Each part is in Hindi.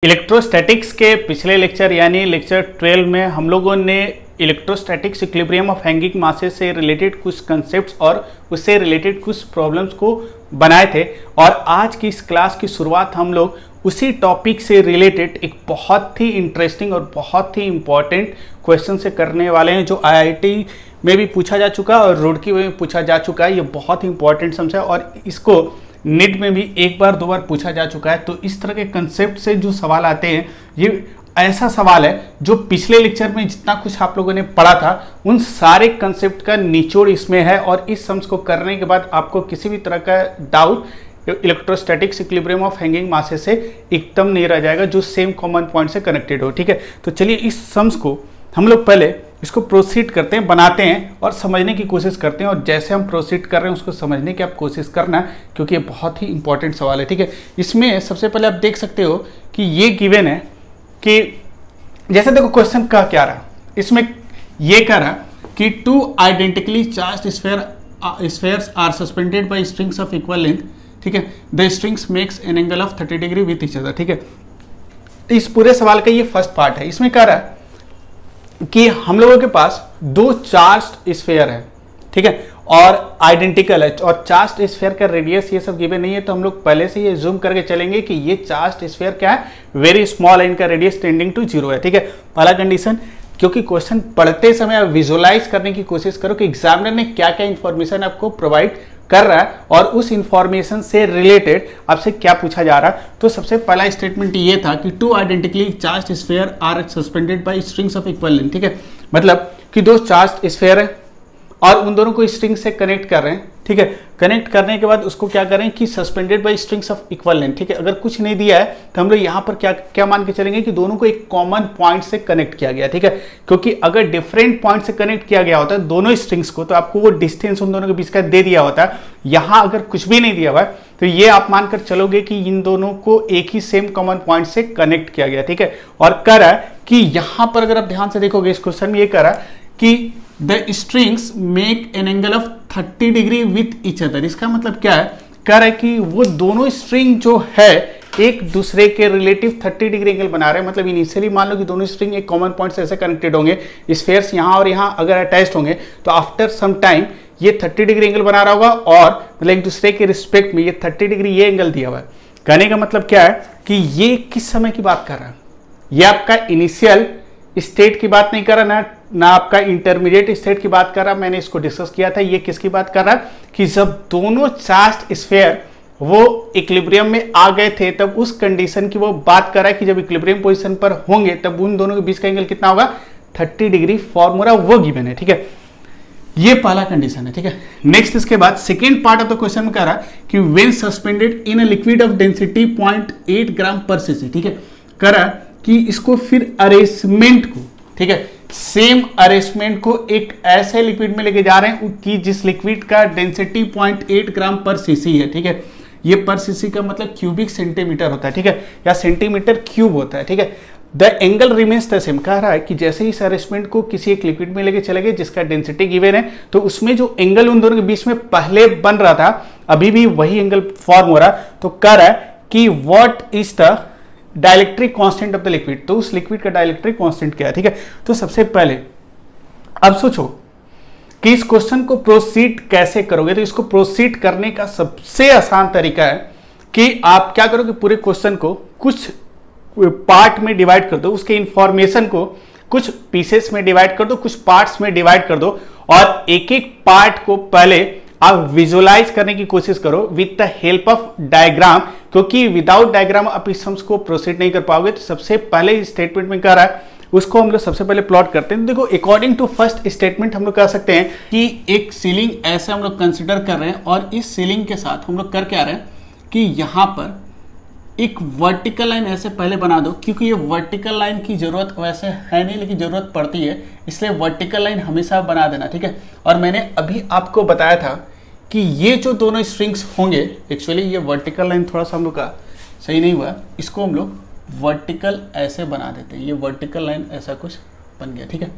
इलेक्ट्रोस्टैटिक्स के पिछले लेक्चर यानी लेक्चर 12 में हम लोगों ने electrostatics equilibrium of hanging masses से रिलेटेड कुछ कंसेप्ट्स और उससे रिलेटेड कुछ प्रॉब्लम्स को बनाए थे। और आज की इस क्लास की शुरुआत हम लोग उसी टॉपिक से रिलेटेड एक बहुत ही इंटरेस्टिंग और बहुत ही इम्पॉर्टेंट क्वेश्चन से करने वाले हैं, जो IIT में भी पूछा जा चुका है और रुड़की में भी पूछा जा चुका है। ये बहुत ही इंपॉर्टेंट सम्स है और इसको नीट में भी एक बार दो बार पूछा जा चुका है। तो इस तरह के कंसेप्ट से जो सवाल आते हैं, ये ऐसा सवाल है जो पिछले लेक्चर में जितना कुछ आप लोगों ने पढ़ा था उन सारे कंसेप्ट का निचोड़ इसमें है। और इस सम्स को करने के बाद आपको किसी भी तरह का doubt electrostatics equilibrium of hanging masses से एकदम नहीं रह जाएगा, जो सेम कॉमन पॉइंट से कनेक्टेड हो। ठीक है, तो चलिए इस सम्स को हम लोग पहले इसको प्रोसीड करते हैं, बनाते हैं और समझने की कोशिश करते हैं। और जैसे हम प्रोसीड कर रहे हैं उसको समझने की आप कोशिश करना, क्योंकि ये बहुत ही इंपॉर्टेंट सवाल है। ठीक है, इसमें सबसे पहले आप देख सकते हो कि ये गिवन है कि जैसे देखो क्वेश्चन का क्या रहा, इसमें ये कह रहा कि two identically charged spheres are suspended by strings of equal length. ठीक है, the strings makes an angle of 30 degree with each other. ठीक है, इस पूरे सवाल का ये फर्स्ट पार्ट है। इसमें कह रहा है कि हम लोगों के पास दो चार्ज्ड स्फीयर है, ठीक है, और आइडेंटिकल है, और चार्ज्ड स्फीयर का रेडियस ये सब गिवन नहीं है, तो हम लोग पहले से ये जूम करके चलेंगे कि ये चार्ज्ड स्फीयर क्या है, वेरी स्मॉल है, इनका रेडियस टेंडिंग टू 0 है। ठीक है, पहला कंडीशन, क्योंकि क्वेश्चन पढ़ते समय आप विजुअलाइज करने की कोशिश करो कि एग्जामिनर ने क्या क्या इंफॉर्मेशन आपको प्रोवाइड कर रहा है और उस इंफॉर्मेशन से रिलेटेड आपसे क्या पूछा जा रहा है। तो सबसे पहला स्टेटमेंट ये था कि two identically charged sphere are suspended by strings of equal length. ठीक है, मतलब कि दो चार्ज्ड स्फीयर है और उन दोनों को स्ट्रिंग से कनेक्ट कर रहे हैं। ठीक है, कनेक्ट करने के बाद उसको क्या करें कि suspended by strings of equal length. ठीक है, अगर कुछ नहीं दिया है तो हम लोग यहाँ पर क्या क्या मान के चलेंगे कि दोनों को एक कॉमन पॉइंट से कनेक्ट किया गया। ठीक है, क्योंकि अगर डिफरेंट पॉइंट से कनेक्ट किया गया होता है दोनों स्ट्रिंग्स को, तो आपको वो डिस्टेंस उन दोनों के बीच का दे दिया होता है। यहाँ अगर कुछ भी नहीं दिया हुआ है तो ये आप मानकर चलोगे कि इन दोनों को एक ही सेम कॉमन पॉइंट से कनेक्ट किया गया। ठीक है, और कह रहा है कि यहाँ पर अगर आप ध्यान से देखोगे इस क्वेश्चन में ये कह रहा है कि the strings make an angle of 30 degree with each other. इसका मतलब क्या है, कह रहा है कि वो दोनों स्ट्रिंग जो है एक दूसरे के रिलेटिव 30 डिग्री एंगल बना रहे हैं। मतलब इनिशियली मान लो कि दोनों स्ट्रिंग एक कॉमन पॉइंट से ऐसे कनेक्टेड होंगे, स्फीयर्स यहाँ और यहाँ अगर अटैच्ड होंगे तो आफ्टर सम टाइम ये 30 डिग्री एंगल बना रहा होगा, और मतलब एक दूसरे के रिस्पेक्ट में ये 30 डिग्री ये एंगल दिया हुआ है। कहने का मतलब क्या है कि ये किस समय की बात कर रहा है, ये आपका इनिशियल स्टेट की बात नहीं कर रहा ना आपका इंटरमीडिएट स्टेट की बात कर रहा। मैंने इसको डिस्कस किया था, ये किसकी बात कर रहा है कि जब दोनों चार्ज्ड स्फीयर वो इक्विलिब्रियम में आ गए थे तब उस कंडीशन की वो बात कर रहा है कि जब इक्विलिब्रियम पोजीशन पर होंगे तब उन दोनों के बीच का एंगल कितना होगा, 30 डिग्री। फॉर्मूला वो गिवन है। ठीक है, ये पहला कंडीशन है। ठीक है, नेक्स्ट इसके बाद second part of the question में कह रहा है कि when suspended in a liquid of density 0.8 ग्राम पर सीसी। ठीक है, कह रहा है कि इसको फिर अरेंजमेंट को, ठीक है, सेम अरेंजमेंट को एक ऐसे लिक्विड में लेके जा रहे हैं कि जिस लिक्विड का डेंसिटी 0.8 ग्राम पर सीसी है। ठीक है, ये पर सीसी का मतलब क्यूबिक सेंटीमीटर होता है। ठीक है, या सेंटीमीटर क्यूब होता है। ठीक है, the angle remains the same. कह रहा है कि जैसे ही इस अरेंजमेंट को किसी एक लिक्विड में लेके चले गए जिसका डेंसिटी गिवन है, तो उसमें जो एंगल उन दोनों के बीच में पहले बन रहा था अभी भी वही एंगल फॉर्म हो रहा। तो कह रहा है कि what is the dielectric constant of the liquid, तो उस लिक्विड का डाइलेक्ट्रिक कांस्टेंट क्या है। ठीक है, तो सबसे पहले अब सोचो कि इस क्वेश्चन को प्रोसीड कैसे करोगे। तो इसको प्रोसीड करने का सबसे आसान तरीका है कि आप क्या करो कि पूरे क्वेश्चन को कुछ पार्ट में डिवाइड कर दो, उसके इंफॉर्मेशन को कुछ पीसेस में डिवाइड कर दो, कुछ पार्ट्स में डिवाइड कर दो, और एक एक पार्ट को पहले आप विजुअलाइज करने की कोशिश करो with the help of diagram, क्योंकि विदाउट डायग्राम आप इस सम्स को प्रोसीड नहीं कर पाओगे। तो सबसे पहले स्टेटमेंट में कह रहा है उसको हम लोग सबसे पहले प्लॉट करते हैं। देखो अकॉर्डिंग टू फर्स्ट स्टेटमेंट हम लोग कह सकते हैं कि एक सीलिंग ऐसे हम लोग कंसिडर कर रहे हैं, और इस सीलिंग के साथ हम लोग कर क्या रहे हैं कि यहाँ पर एक वर्टिकल लाइन ऐसे पहले बना दो, क्योंकि ये वर्टिकल लाइन की जरूरत वैसे है नहीं लेकिन जरूरत पड़ती है, इसलिए वर्टिकल लाइन हमेशा बना देना। ठीक है, और मैंने अभी आपको बताया था कि ये जो दोनों स्ट्रिंग्स होंगे, एक्चुअली ये वर्टिकल लाइन थोड़ा सा हम लोग का सही नहीं हुआ, इसको हम लोग वर्टिकल ऐसे बना देते हैं। ये वर्टिकल लाइन ऐसा कुछ बन गया। ठीक है,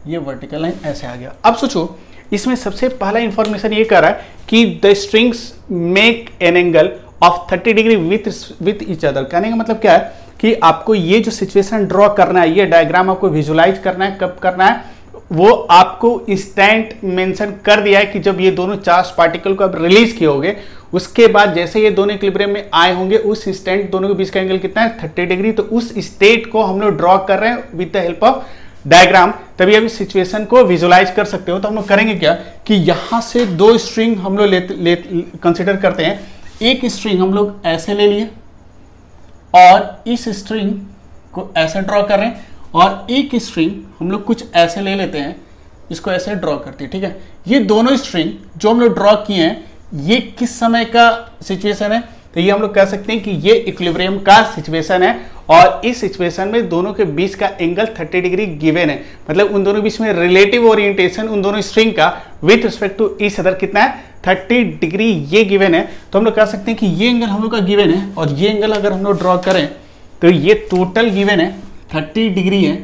ये वर्टिकल लाइन ऐसे आ गया। अब सोचो इसमें सबसे पहला इंफॉर्मेशन ये कह रहा है कि the strings make an angle of 30 degree with each other. कहने का मतलब क्या है कि आपको ये जो सिचुएशन ड्रॉ करना है, ये डायग्राम आपको विजुलाइज करना है, कब करना है वो आपको इंस्टेंट मेंशन कर दिया है कि जब ये दोनों चार्ज पार्टिकल को आप रिलीज किए होंगे, उसके बाद जैसे ये दोनों इक्विलिब्रियम में आए होंगे उस इंस्टेंट दोनों के बीच का एंगल कितना है 30 डिग्री। तो उस स्टेट को हम लोग ड्रॉ कर रहे हैं with the help of diagram, तभी अभी सिचुएशन को विजुलाइज कर सकते हो। तो हम लोग करेंगे क्या कि यहां से दो स्ट्रिंग हम लोग कंसिडर करते हैं। एक स्ट्रिंग हम लोग ऐसे ले लिए और इस स्ट्रिंग को ऐसे ड्रॉ कर रहे हैं, और एक स्ट्रिंग हम लोग कुछ ऐसे ले लेते हैं, इसको ऐसे ड्रॉ करते हैं, ठीक है। ये दोनों स्ट्रिंग जो हम लोग ड्रॉ किए हैं ये किस समय का सिचुएशन है, तो ये हम लोग कह सकते हैं कि ये इक्विलिब्रियम का सिचुएशन है, और इस सिचुएशन में दोनों के बीच का एंगल 30 डिग्री गिवन है। मतलब उन दोनों के बीच में रिलेटिव ओरिएंटेशन उन दोनों स्ट्रिंग का with respect to each other कितना है 30 डिग्री ये गिवन है। तो हम लोग कह सकते हैं कि ये एंगल हम लोग का गिवन है, और ये एंगल अगर हम लोग ड्रॉ करें तो ये टोटल गिवन है 30 डिग्री है,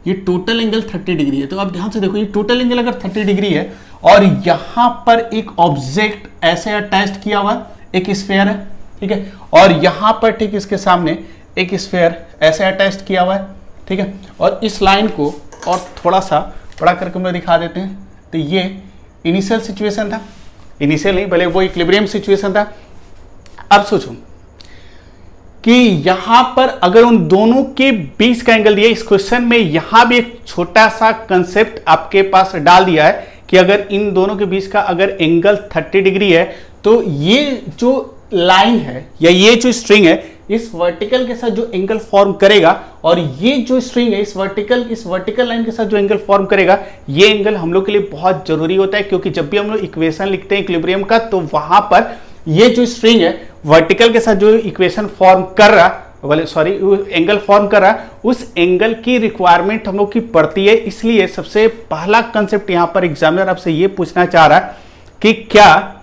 ये टोटल एंगल 30 डिग्री है। तो आप ध्यान से देखो, ये टोटल एंगल अगर 30 डिग्री है और यहां पर एक ऑब्जेक्ट ऐसे अटैच्ड किया हुआ एक स्फीयर है, ठीक है, और यहां पर ठीक इसके सामने एक स्फीयर ऐसे अटैच्ड किया हुआ है, ठीक है। और इस लाइन को और थोड़ा सा बड़ा करके हम दिखा देते हैं। तो ये इनिशियल सिचुएशन था, इनिशियल नहीं भले वो इक्विलिब्रियम सिचुएशन था। अब सोचो कि यहां पर अगर उन दोनों के बीच का एंगल दिया, इस क्वेश्चन में यहां भी एक छोटा सा कंसेप्ट आपके पास डाल दिया है कि अगर इन दोनों के बीच का अगर एंगल 30 डिग्री है तो ये जो लाइन है या ये जो स्ट्रिंग है इस वर्टिकल के साथ जो एंगल फॉर्म करेगा, और ये जो स्ट्रिंग है इस वर्टिकल लाइन के साथ जो एंगल फॉर्म करेगा, ये एंगल हम लोग के लिए बहुत जरूरी होता है। क्योंकि जब भी हम लोग इक्वेशन लिखते हैं इक्विलिब्रियम का, तो वहां पर ये जो स्ट्रिंग है वर्टिकल के साथ जो इक्वेशन फॉर्म कर रहा एंगल फॉर्म कर रहा, उस एंगल की रिक्वायरमेंट हम लोग की पड़ती है। इसलिए सबसे पहला कंसेप्ट यहां पर एग्जामिनर आपसे ये पूछना चाह रहा है कि क्या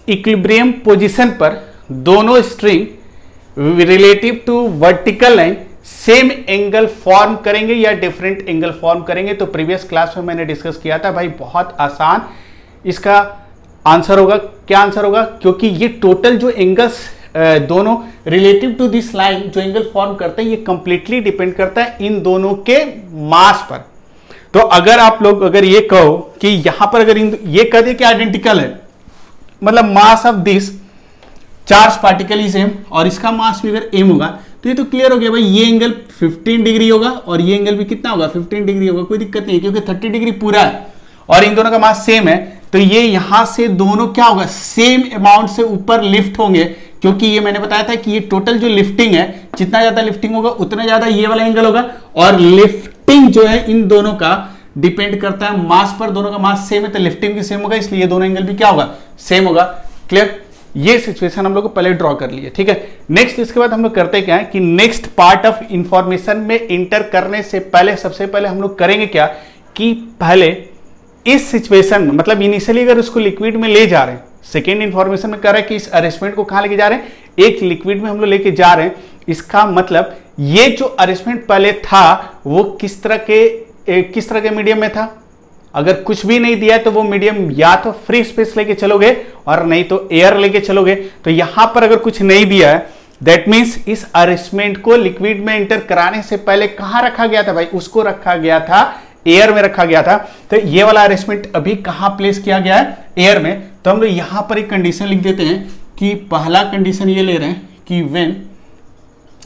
इक्विलिब्रियम पोजीशन पर दोनों string relative to vertical line same angle form करेंगे या डिफरेंट एंगल फॉर्म करेंगे। तो प्रीवियस क्लास में मैंने डिस्कस किया था भाई, बहुत आसान इसका आंसर होगा। क्या आंसर होगा? क्योंकि ये टोटल जो एंगल्स दोनों रिलेटिव टू दिस लाइन जो एंगल फॉर्म करते हैं ये कंप्लीटली डिपेंड करता है इन दोनों के मास पर। तो अगर आप लोग अगर ये कहो कि यहां पर अगर ये कह दे कि आइडेंटिकल है, मतलब mass of this charge particle is M और इसका मास भी अगर एम होगा, तो ये तो क्लियर हो गया भाई, ये एंगल 15 डिग्री होगा और ये एंगल भी कितना होगा 15 डिग्री होगा। कोई दिक्कत नहीं है क्योंकि 30 डिग्री पूरा है और इन दोनों का मास सेम है, तो ये यहां से दोनों क्या होगा सेम अमाउंट से ऊपर लिफ्ट होंगे। क्योंकि ये मैंने बताया था कि ये टोटल जो लिफ्टिंग है, जितना ज्यादा लिफ्टिंग होगा उतना ज्यादा ये वाला एंगल होगा, और लिफ्टिंग जो है इन दोनों का डिपेंड करता है मास पर। दोनों का मास सेम है तो लिफ्टिंग भी सेम होगा, इसलिए ये दोनों एंगल भी क्या होगा सेम होगा। क्लियर? ये सिचुएशन हम लोग को पहले ड्रॉ कर लिए, ठीक है। नेक्स्ट इसके बाद हम लोग करते क्या है कि नेक्स्ट पार्ट ऑफ इंफॉर्मेशन में इंटर करने से पहले सबसे पहले हम लोग करेंगे क्या कि पहले इस सिचुएशन में, मतलब इनिशियली अगर उसको लिक्विड में ले जा रहे हैं, सेकेंड इंफॉर्मेशन में कह रहा है कि इस अरेंजमेंट को कहां लेके जा रहे हैं, एक लिक्विड में हम लोग लेके जा रहे हैं। इसका मतलब ये जो अरेंजमेंट पहले था वो किस तरह के मीडियम में था। अगर कुछ भी नहीं दिया है तो वो मीडियम या तो फ्री स्पेस लेके चलोगे और नहीं तो एयर लेके चलोगे। तो यहां पर अगर कुछ नहीं दिया है दैट मीन्स इस अरेंजमेंट को लिक्विड में एंटर कराने से पहले कहां रखा गया था भाई, उसको रखा गया था एयर में रखा गया था। तो ये वाला अरेंजमेंट अभी कहां प्लेस किया गया है, एयर में। तो हम लोग यहां पर एक कंडीशन लिख देते हैं कि पहला कंडीशन ये ले रहे हैं कि व्हेन,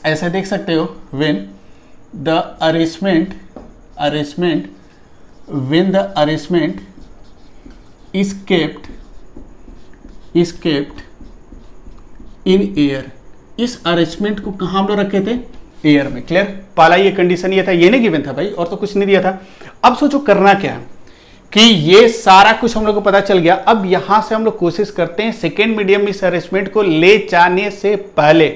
ऐसे देख सकते हो, when the arrangement when the arrangement is kept in air, इस अरेंजमेंट को कहां हम लोग रखे थे, एयर में। क्लियर? पहला ये कंडीशन ये था, ये नहीं गिवन था भाई, और तो कुछ नहीं दिया था। अब सोचो करना क्या है कि ये सारा कुछ हम लोग को पता चल गया। अब यहां से हम लोग कोशिश करते हैं सेकेंड मीडियम में इस अरेंजमेंट को ले जाने से पहले,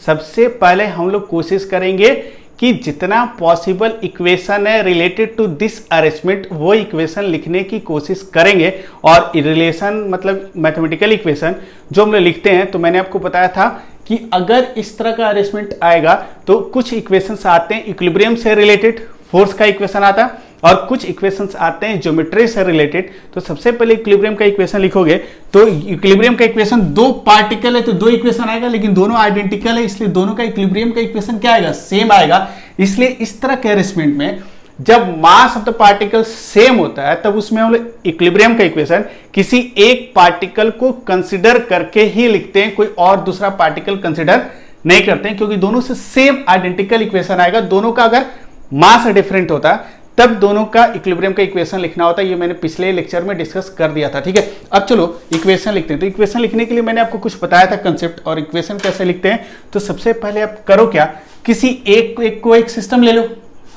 सबसे पहले हम लोग कोशिश करेंगे कि जितना पॉसिबल इक्वेशन है रिलेटेड टू दिस अरेंजमेंट वो इक्वेशन लिखने की कोशिश करेंगे। और रिलेशन मतलब मैथमेटिकल इक्वेशन जो हम लोग लिखते हैं, तो मैंने आपको बताया था कि अगर इस तरह का अरेंजमेंट आएगा तो कुछ इक्वेशंस आते हैं इक्विलिब्रियम से रिलेटेड, फोर्स का इक्वेशन आता है, और कुछ इक्वेशंस आते हैं ज्योमेट्री से रिलेटेड। तो सबसे पहले इक्विलिब्रियम का इक्वेशन लिखोगे तो इक्विलिब्रियम का इक्वेशन, दो पार्टिकल है तो दो इक्वेशन आएगा, लेकिन दोनों आइडेंटिकल है इसलिए दोनों का इक्विलिब्रियम का इक्वेशन क्या आएगा, सेम आएगा। इसलिए इस तरह के अरेंजमेंट में जब mass of the particle same होता है तब उसमें हम लोग इक्विलिब्रियम का इक्वेशन किसी एक पार्टिकल को कंसिडर करके ही लिखते हैं, कोई और दूसरा पार्टिकल कंसिडर नहीं करते हैं, क्योंकि दोनों से सेम आइडेंटिकल इक्वेशन आएगा। दोनों का अगर मास डिफरेंट होता तब दोनों का इक्विलिब्रियम का इक्वेशन लिखना होता है। ये मैंने पिछले लेक्चर में डिस्कस कर दिया था, ठीक है। अब चलो इक्वेशन लिखते हैं। तो इक्वेशन लिखने के लिए मैंने आपको कुछ बताया था कंसेप्ट, और इक्वेशन कैसे लिखते हैं। तो सबसे पहले आप करो क्या, किसी एक सिस्टम ले लो।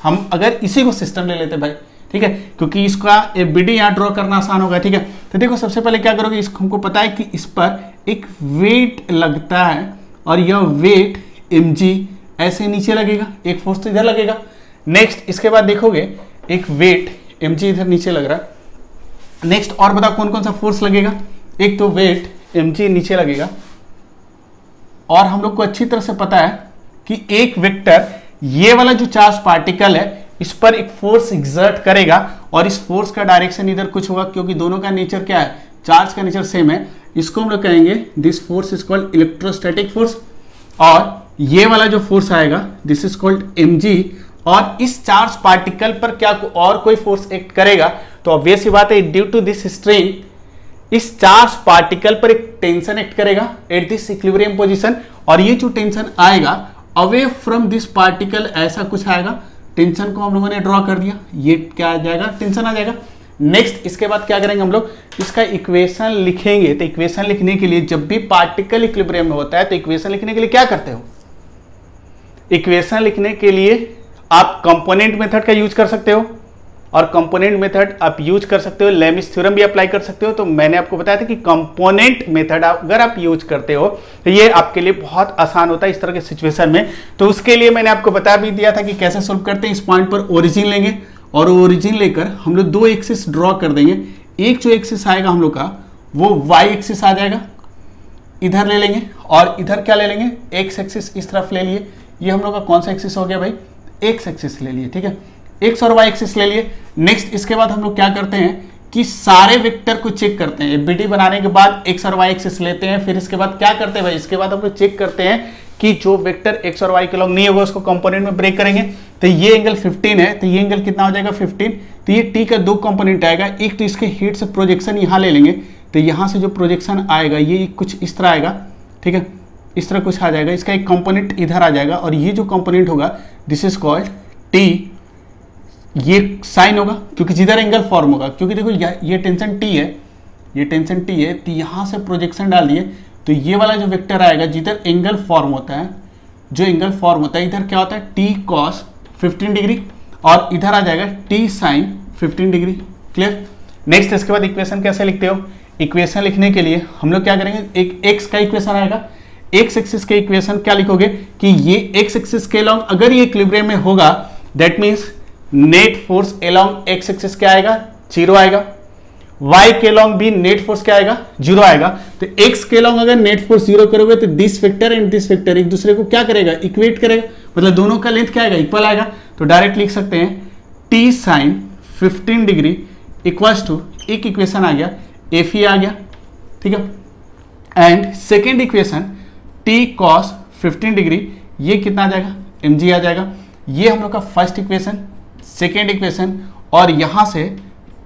हम अगर इसी को सिस्टम ले लेते भाई, ठीक है, क्योंकि इसका बीडी यहाँ ड्रॉ करना आसान होगा, ठीक है। तो देखो सबसे पहले क्या करोगे, इसको हमको पता है कि इस पर एक वेट लगता है और यह वेट mg ऐसे नीचे लगेगा, एक फोर्स तो इधर लगेगा। नेक्स्ट इसके बाद देखोगे एक वेट mg इधर नीचे लग रहा है। नेक्स्ट और बताओ कौन कौन सा फोर्स लगेगा, एक तो वेट mg नीचे लगेगा, और हम लोग को अच्छी तरह से पता है कि एक वेक्टर ये वाला जो चार्ज पार्टिकल है इस पर एक फोर्स एक्सर्ट करेगा, और इस फोर्स का डायरेक्शन इधर कुछ होगा, क्योंकि दोनों का नेचर क्या है, चार्ज का नेचर सेम है। इसको हम लोग कहेंगे this force is called electrostatic force, और ये वाला जो फोर्स आएगा दिस इज कॉल्ड mg। और इस चार्ज पार्टिकल पर क्या और कोई फोर्स एक्ट करेगा, तो ऑब्वियस सी बात है ड्यू टू दिस स्ट्रेन इस चार्ज पार्टिकल पर एक टेंशन एक्ट करेगा एट दिस इक्विलिब्रियम पोजीशन, और ये जो टेंशन आएगा अवे फ्रॉम दिस पार्टिकल ऐसा कुछ आएगा। टेंशन को हम लोगों ने ड्रॉ कर दिया, ये क्या आ जाएगा, टेंशन आ जाएगा। नेक्स्ट इसके बाद क्या करेंगे हम लोग, इसका इक्वेशन लिखेंगे। तो इक्वेशन लिखने के लिए जब भी पार्टिकल इक्विलिब्रियम में होता है तो इक्वेशन लिखने के लिए क्या करते हो, इक्वेशन लिखने के लिए आप कंपोनेंट मेथड का यूज कर सकते हो, और कंपोनेंट मेथड आप यूज कर सकते हो, लेमिस थ्योरम भी अप्लाई कर सकते हो। तो मैंने आपको बताया था कि कंपोनेंट मेथड अगर आप यूज करते हो तो ये आपके लिए बहुत आसान होता है इस तरह के सिचुएशन में। तो उसके लिए मैंने आपको बता भी दिया था कि कैसे सोल्व करते हैं। इस पॉइंट पर ओरिजिन लेंगे, और ओरिजिन लेकर हम लोग दो एक्सिस ड्रॉ कर देंगे। एक जो एक्सिस आएगा हम लोग का वो वाई एक्सिस आ जाएगा, इधर ले लेंगे, और इधर क्या ले लेंगे, एक्स एक्सिस इस तरफ ले लिए। ये हम लोग का कौन सा एक्सिस हो गया भाई, एक्स एक्सिस ले लिए, ठीक है, एक्स और वाई एक्सिस ले लिए। नेक्स्ट इसके बाद हम लोग क्या करते हैं कि सारे वेक्टर को चेक करते हैं। बीडी बनाने के बाद एक्स और वाई एक्सिस लेते हैं, फिर इसके बाद क्या करते हैं भाई, इसके बाद हम लोग चेक करते हैं कि जो वेक्टर एक्स और वाई के लॉन्ग नहीं होगा उसको कंपोनेंट में ब्रेक करेंगे। तो ये एंगल 15 है, तो ये एंगल कितना हो जाएगा 15। तो ये टी का दो कंपोनेंट आएगा, एक तो इसके हीट से प्रोजेक्शन यहाँ ले लेंगे, तो यहाँ से जो प्रोजेक्शन आएगा ये कुछ इस तरह आएगा, ठीक है, इस तरह कुछ आ जाएगा। इसका एक कंपोनेंट इधर आ जाएगा, और ये जो कंपोनेंट होगा दिस इज कॉल्ड टी। ये साइन होगा क्योंकि जिधर एंगल फॉर्म होगा, क्योंकि देखो ये टेंशन टी है, ये टेंशन टी है, तो यहाँ से प्रोजेक्शन डाल दिए तो ये वाला जो वेक्टर आएगा जिधर एंगल फॉर्म होता है, जो एंगल फॉर्म होता है इधर क्या होता है टी कॉस 15 डिग्री, और इधर आ जाएगा T sine 15 degree. Clear. Next इसके बाद इक्वेशन कैसे लिखते हो, इक्वेशन लिखने के लिए हम लोग क्या करेंगे, एक एक्स का इक्वेशन आएगा, एक्स एक्सिस के इक्वेशन क्या लिखोगे कि ये एक्स एक्सिस के अलॉन्ग अगर ये इक्विलिब्रियम में होगा that means net force along x axis क्या आएगा, 0 आएगा। y के अलॉन्ग भी नेट फोर्स क्या आएगा, 0 आएगा। तो x के अलॉन्ग अगर नेट फोर्स 0 करोगे तो this vector and this vector एक दूसरे को क्या करेगा, इक्वेट करेगा, मतलब दोनों का लेंथ क्या आएगा, इक्वल आएगा। तो डायरेक्ट लिख सकते हैं t sine 15 degree equals to, एक इक्वेशन आ गया एफ ई आ गया, ठीक है। And second equation t cos 15 degree, ये कितना आ जाएगा, mg आ जाएगा। ये हम लोग का फर्स्ट इक्वेशन, सेकेंड इक्वेशन, और यहां से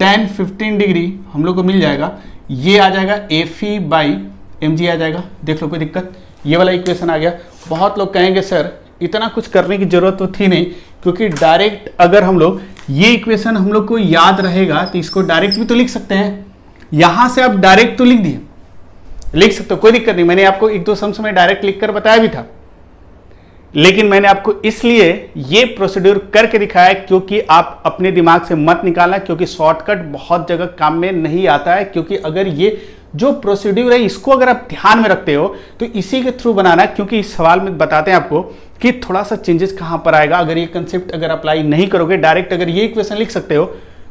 tan 15 डिग्री हम लोग को मिल जाएगा, ये आ जाएगा F E by M G आ जाएगा। देख लो कोई दिक्कत, ये वाला इक्वेशन आ गया। बहुत लोग कहेंगे सर इतना कुछ करने की जरूरत तो थी नहीं, क्योंकि डायरेक्ट अगर हम लोग ये इक्वेशन हम लोग को याद रहेगा तो इसको डायरेक्ट भी तो लिख सकते हैं। यहां से आप डायरेक्ट तो लिख दिए, लिख सकते हो, कोई दिक्कत नहीं। मैंने आपको एक दो सम्स में डायरेक्ट लिखकर बताया भी था, लेकिन मैंने आपको इसलिए ये प्रोसीड्यूर करके दिखाया क्योंकि आप अपने दिमाग से मत निकालना, क्योंकि शॉर्टकट बहुत जगह काम में नहीं आता है। क्योंकि अगर ये जो प्रोसीड्यूर है इसको अगर आप ध्यान में रखते हो तो इसी के थ्रू बनाना है, क्योंकि इस सवाल में बताते हैं आपको कि थोड़ा सा चेंजेस कहां पर आएगा अगर ये कंसेप्ट अगर अप्लाई नहीं करोगे। डायरेक्ट अगर ये इक्वेशन लिख सकते हो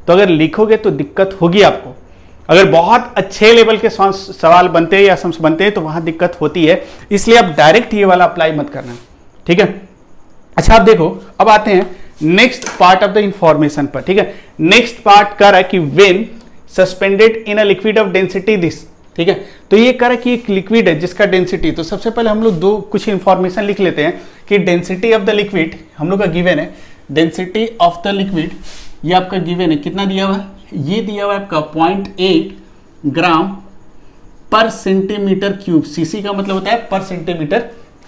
तो अगर लिखोगे तो दिक्कत होगी आपको। अगर बहुत अच्छे लेवल के सवाल बनते हैं या सम्स बनते हैं तो वहां दिक्कत होती है, इसलिए आप डायरेक्ट ये वाला अप्लाई मत करना, ठीक है। अच्छा आप देखो, अब आते हैं next part of the information पर, ठीक है। नेक्स्ट पार्ट कर रहा है कि when suspended in a liquid of density this, ठीक है। तो ये कर रहा है कि एक लिक्विड है जिसका डेंसिटी, तो सबसे पहले हम लोग कुछ इंफॉर्मेशन लिख लेते हैं कि डेंसिटी ऑफ द लिक्विड हम लोग का गिवन है। डेंसिटी ऑफ द लिक्विड ये आपका गिवन है, कितना दिया हुआ है, ये दिया हुआ है आपका 0.8 ग्राम पर सेंटीमीटर क्यूब। सीसी का मतलब होता है पर सेंटीमीटर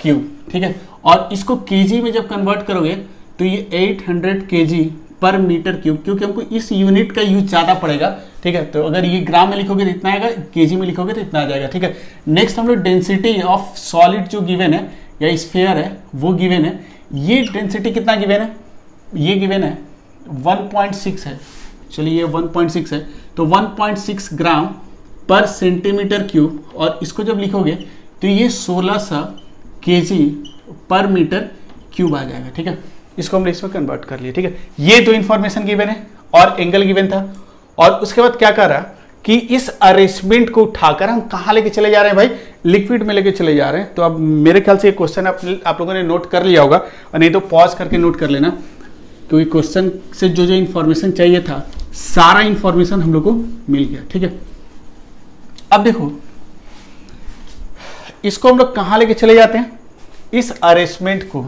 क्यूब, ठीक है। और इसको केजी में जब कन्वर्ट करोगे तो ये 800 केजी पर मीटर क्यूब, क्योंकि हमको इस यूनिट का यूज ज़्यादा पड़ेगा, ठीक है। तो अगर ये ग्राम में लिखोगे तो इतना आएगा, केजी में लिखोगे तो इतना आ जाएगा, ठीक है। नेक्स्ट हम लोग डेंसिटी ऑफ सॉलिड जो गिवन है या स्फीयर है वो गिवन है। ये डेंसिटी कितना गिवन है, ये गिवन है 1.6 है, चलिए ये 1.6 है, तो 1.6 ग्राम पर सेंटीमीटर क्यूब, और इसको जब लिखोगे तो ये 1600 केजी पर मीटर क्यूब आ जाएगा, ठीक है। इसको हमने इसमें कन्वर्ट कर लिया, ठीक है। ये दो इंफॉर्मेशन गिवन है और एंगल गिवन था। और उसके बाद क्या कर रहा कि इस अरेंजमेंट को उठाकर हम कहाँ लेके चले जा रहे हैं भाई, लिक्विड में लेके चले जा रहे हैं। तो अब मेरे ख्याल से ये क्वेश्चन आप लोगों ने नोट कर लिया होगा, और नहीं तो पॉज करके नोट कर लेना, क्योंकि क्वेश्चन से जो जो इंफॉर्मेशन चाहिए था सारा इंफॉर्मेशन हम लोग को मिल गया, ठीक है। अब देखो इसको हम लोग कहाँ लेके चले जाते हैं, इस अरेंजमेंट को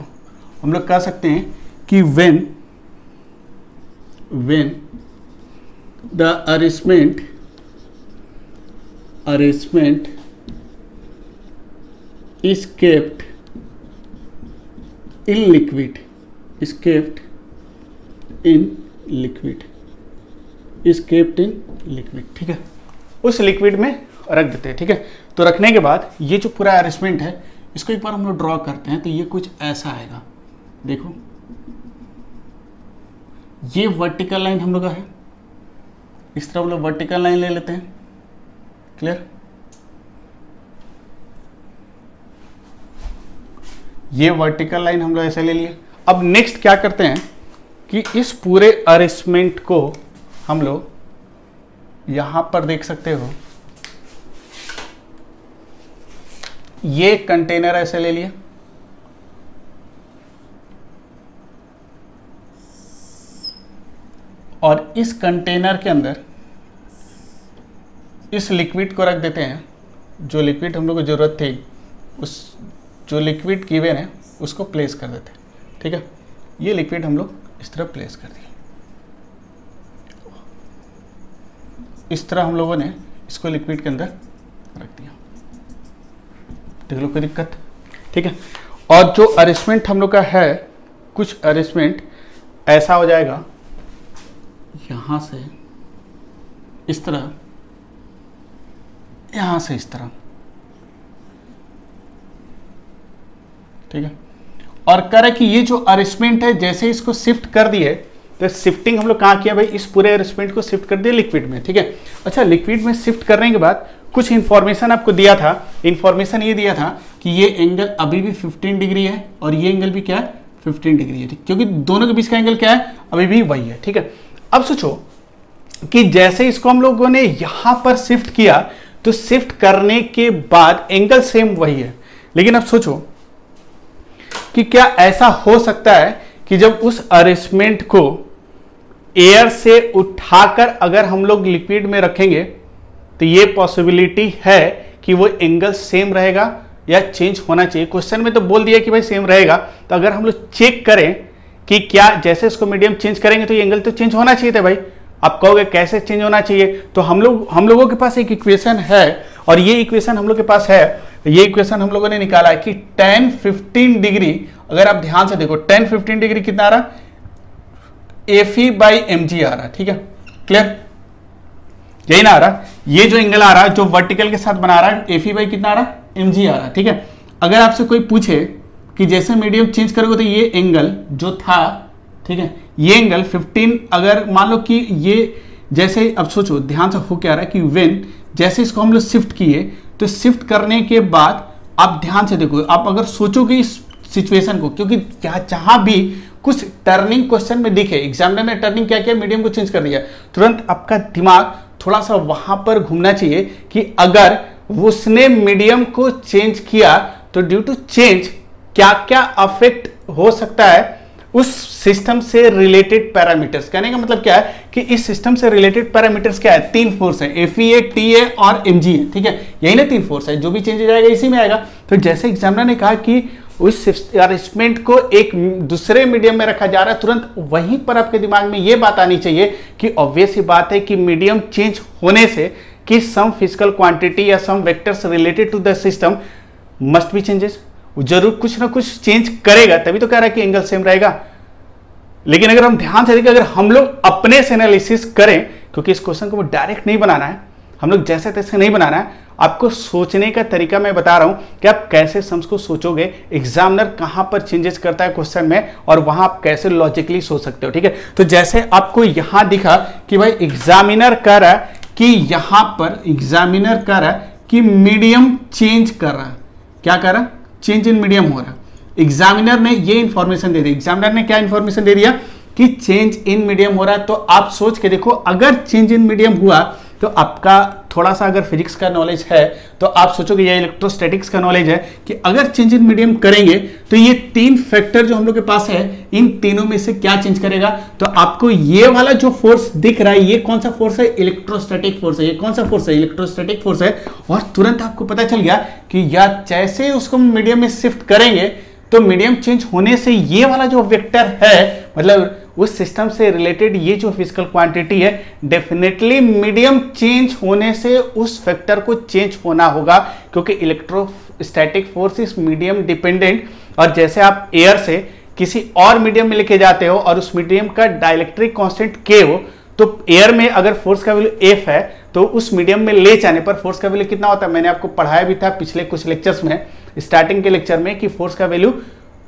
हम लोग कह सकते हैं कि when the arrangement is kept in liquid, ठीक है। उस लिक्विड में रख देते हैं, ठीक है। तो रखने के बाद ये जो पूरा अरेंजमेंट है इसको एक बार हम लोग ड्रॉ करते हैं, तो ये कुछ ऐसा आएगा। देखो ये वर्टिकल लाइन हम लोग का है, इस तरह हम लोग वर्टिकल लाइन ले लेते हैं, क्लियर। ये वर्टिकल लाइन हम लोग ऐसे ले लिए। अब नेक्स्ट क्या करते हैं कि इस पूरे अरेंजमेंट को हम लोग यहां पर देख सकते हो, ये कंटेनर ऐसे ले लिया, और इस कंटेनर के अंदर इस लिक्विड को रख देते हैं। जो लिक्विड हम लोग को जरूरत थी, उस जो लिक्विड गिवन है उसको प्लेस कर देते हैं, ठीक है। ये लिक्विड हम लोग इस तरह प्लेस कर दिया, इस तरह हम लोगों ने इसको लिक्विड के अंदर रख दिया, देख लो कोई दिक्कत, ठीक है। और जो अरेंजमेंट हम लोग का है, कुछ अरेंजमेंट ऐसा हो जाएगा, यहां से इस तरह, यहां से इस तरह, ठीक है। और कह रहा है कि ये जो अरेंजमेंट है जैसे इसको शिफ्ट कर दिए, तो शिफ्टिंग हम लोग कहाँ किया भाई, इस पूरे अरेंजमेंट को शिफ्ट कर दिया लिक्विड में, ठीक है। अच्छा, लिक्विड में शिफ्ट करने के बाद कुछ इंफॉर्मेशन आपको दिया था। इंफॉर्मेशन ये दिया था कि ये एंगल अभी भी 15 डिग्री है और ये एंगल भी क्या है, 15 डिग्री है, ठीक, क्योंकि दोनों के बीच का एंगल क्या है, अभी भी वही है, ठीक है। अब सोचो कि जैसे इसको हम लोगों ने यहां पर शिफ्ट किया, तो शिफ्ट करने के बाद एंगल सेम वही है, लेकिन अब सोचो कि क्या ऐसा हो सकता है कि जब उस अरेंजमेंट को एयर से उठाकर अगर हम लोग लिक्विड में रखेंगे, तो ये पॉसिबिलिटी है कि वो एंगल सेम रहेगा या चेंज होना चाहिए। क्वेश्चन में तो बोल दिया कि भाई सेम रहेगा, तो अगर हम लोग चेक करें कि क्या जैसे इसको मीडियम चेंज करेंगे तो ये एंगल तो चेंज होना चाहिए था भाई। आप कहोगे कैसे चेंज होना चाहिए, तो हम लोगों के पास एक इक्वेशन है, और ये इक्वेशन हम लोग के पास है। ये इक्वेशन हम लोगों ने निकाला है कि tan 15 डिग्री, अगर आप ध्यान से देखो tan 15 डिग्री कितना आ रहा, Fe/mg आ रहा, ठीक है, क्लियर, यही ना आ रहा। ये जो एंगल आ रहा है जो वर्टिकल के साथ बना रहा है, Fe कितना आ रहा, mg आ रहा, ठीक है। अगर आपसे कोई पूछे कि जैसे मीडियम चेंज करोगे तो ये एंगल जो था, ठीक है, ये एंगल 15, अगर मान लो कि ये जैसे, अब सोचो ध्यान से हो क्या रहा है कि व्हेन जैसे इसको हम लोग शिफ्ट किए, तो शिफ्ट करने के बाद आप ध्यान से देखो, आप अगर सोचोगे इस सिचुएशन को, क्योंकि जहां भी कुछ टर्निंग क्वेश्चन में दिखे, एग्जामिनर ने टर्निंग क्या किया, मीडियम को चेंज कर दिया, तुरंत आपका दिमाग थोड़ा सा वहां पर घूमना चाहिए कि अगर उसने मीडियम को चेंज किया तो ड्यू टू चेंज क्या क्या अफेक्ट हो सकता है उस सिस्टम से रिलेटेड पैरामीटर्स। कहने का मतलब क्या है कि इस सिस्टम से रिलेटेड पैरामीटर्स क्या है, 3 फोर्स है, FE है, TA और MG है, ठीक है, यही ना 3 फोर्स है, जो भी चेंज जाएगा इसी में आएगा। तो जैसे एग्जामिनर ने कहा कि उस अरेंजमेंट को एक दूसरे मीडियम में रखा जा रहा है, तुरंत वहीं पर आपके दिमाग में यह बात आनी चाहिए कि ऑब्वियस ही बात है कि मीडियम चेंज होने से कि सम फिजिकल क्वांटिटी या some vectors related to the system must be changes, जरूर कुछ ना कुछ चेंज करेगा, तभी तो कह रहा है कि एंगल सेम रहेगा। लेकिन अगर हम ध्यान से देखें, अगर हम लोग अपने से एनालिसिस करें, क्योंकि इस क्वेश्चन को डायरेक्ट नहीं बनाना है, हम लोग जैसे तैसे नहीं बनाना है, आपको सोचने का तरीका मैं बता रहा हूं कि आप कैसे सम्स को सोचोगे, एग्जामिनर कहां पर चेंजेस करता है क्वेश्चन में, और वहां आप कैसे लॉजिकली सोच सकते हो, ठीक है। तो जैसे आपको यहां दिखा कि भाई एग्जामिनर कह रहा है कि यहां पर एग्जामिनर कह रहा है कि मीडियम चेंज कर रहा है, क्या कर रहा है, चेंज इन मीडियम हो रहा है। एग्जामिनर ने ये इंफॉर्मेशन दे दी, एग्जामिनर ने क्या इंफॉर्मेशन दे दिया कि चेंज इन मीडियम हो रहा है। तो आप सोच के देखो, अगर चेंज इन मीडियम हुआ तो आपका थोड़ा सा अगर फिजिक्स का नॉलेज है तो आप सोचोगे, या इलेक्ट्रोस्टैटिक्स का नॉलेज है कि अगर चेंज इन मीडियम करेंगे तो ये 3 फैक्टर जो हम लोग के पास है, इन तीनों में से क्या चेंज करेगा। तो आपको ये वाला जो फोर्स दिख रहा है, ये कौन सा फोर्स है, इलेक्ट्रोस्टैटिक फोर्स है। ये कौन सा फोर्स है, इलेक्ट्रोस्टैटिक फोर्स है। और तुरंत आपको पता चल गया कि या जैसे उसको मीडियम में शिफ्ट करेंगे तो मीडियम चेंज होने से ये वाला जो वेक्टर है, मतलब उस सिस्टम से रिलेटेड ये जो फिजिकल क्वांटिटी है, डेफिनेटली मीडियम चेंज होने से उस फैक्टर को चेंज होना होगा, क्योंकि electrostatic force is medium dependent. और जैसे आप एयर से किसी और मीडियम में लेके जाते हो और उस मीडियम का डाइलेक्ट्रिक कांस्टेंट K हो, तो एयर में अगर फोर्स का वैल्यू F है तो उस मीडियम में ले जाने पर फोर्स का वैल्यू कितना होता है। मैंने आपको पढ़ाया भी था पिछले कुछ लेक्चर्स में, स्टार्टिंग के लेक्चर में, कि फोर्स का वैल्यू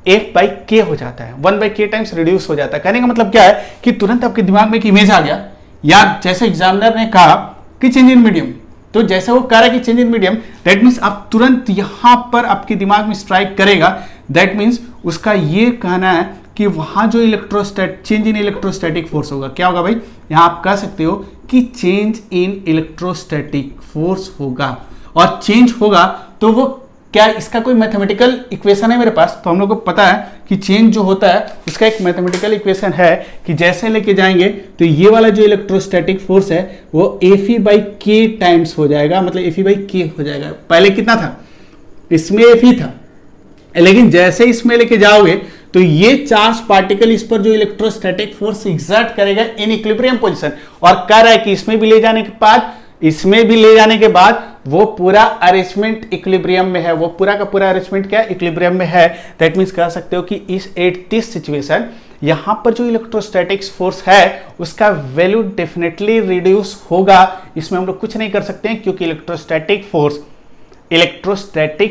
F/K हो जाता है, 1/K टाइम्स रिड्यूस हो जाता है। कहने का मतलब क्या है कि तुरंत आपके दिमाग में एक इमेज आ गया, या जैसे एग्जामिनर ने कहा कि चेंज इन मीडियम, तो जैसे वो कह रहा है कि change in medium, that means आप तुरंत यहां पर आपके दिमाग में स्ट्राइक करेगा, दैट मीन्स उसका ये कहना है कि वहां जो चेंज इन इलेक्ट्रोस्टैटिक फोर्स होगा, क्या होगा भाई, यहां आप कह सकते हो कि चेंज इन इलेक्ट्रोस्टैटिक फोर्स होगा। और चेंज होगा तो वो क्या, इसका कोई मैथमेटिकल इक्वेशन है मेरे पास, तो हम लोग को पता है कि चेंज जो होता है उसका एक मैथमेटिकल इक्वेशन है कि जैसे लेके जाएंगे तो ये वाला जो इलेक्ट्रोस्टैटिक फोर्स है वो Fe/K टाइम्स हो जाएगा, मतलब Fe/K हो जाएगा। पहले कितना था, इसमें Fe था, लेकिन जैसे इसमें लेके जाओगे तो ये चार्ज पार्टिकल इस पर जो इलेक्ट्रोस्टैटिक फोर्स एग्जर्ट करेगा इन इक्विलिब्रियम पोजीशन, और कह रहा है कि इसमें भी ले जाने के बाद, इसमें भी ले जाने के बाद वो पूरा अरेंजमेंट इक्विलिब्रियम में है, वो पूरा का पूरा अरेंजमेंट क्या इक्विलिब्रियम में है। दैट मींस कह सकते हो कि इस एट दिस सिचुएशन यहां पर जो इलेक्ट्रोस्टैटिक्स फोर्स है उसका वैल्यू डेफिनेटली रिड्यूस होगा। इसमें हम लोग कुछ नहीं कर सकते हैं, क्योंकि इलेक्ट्रोस्टैटिक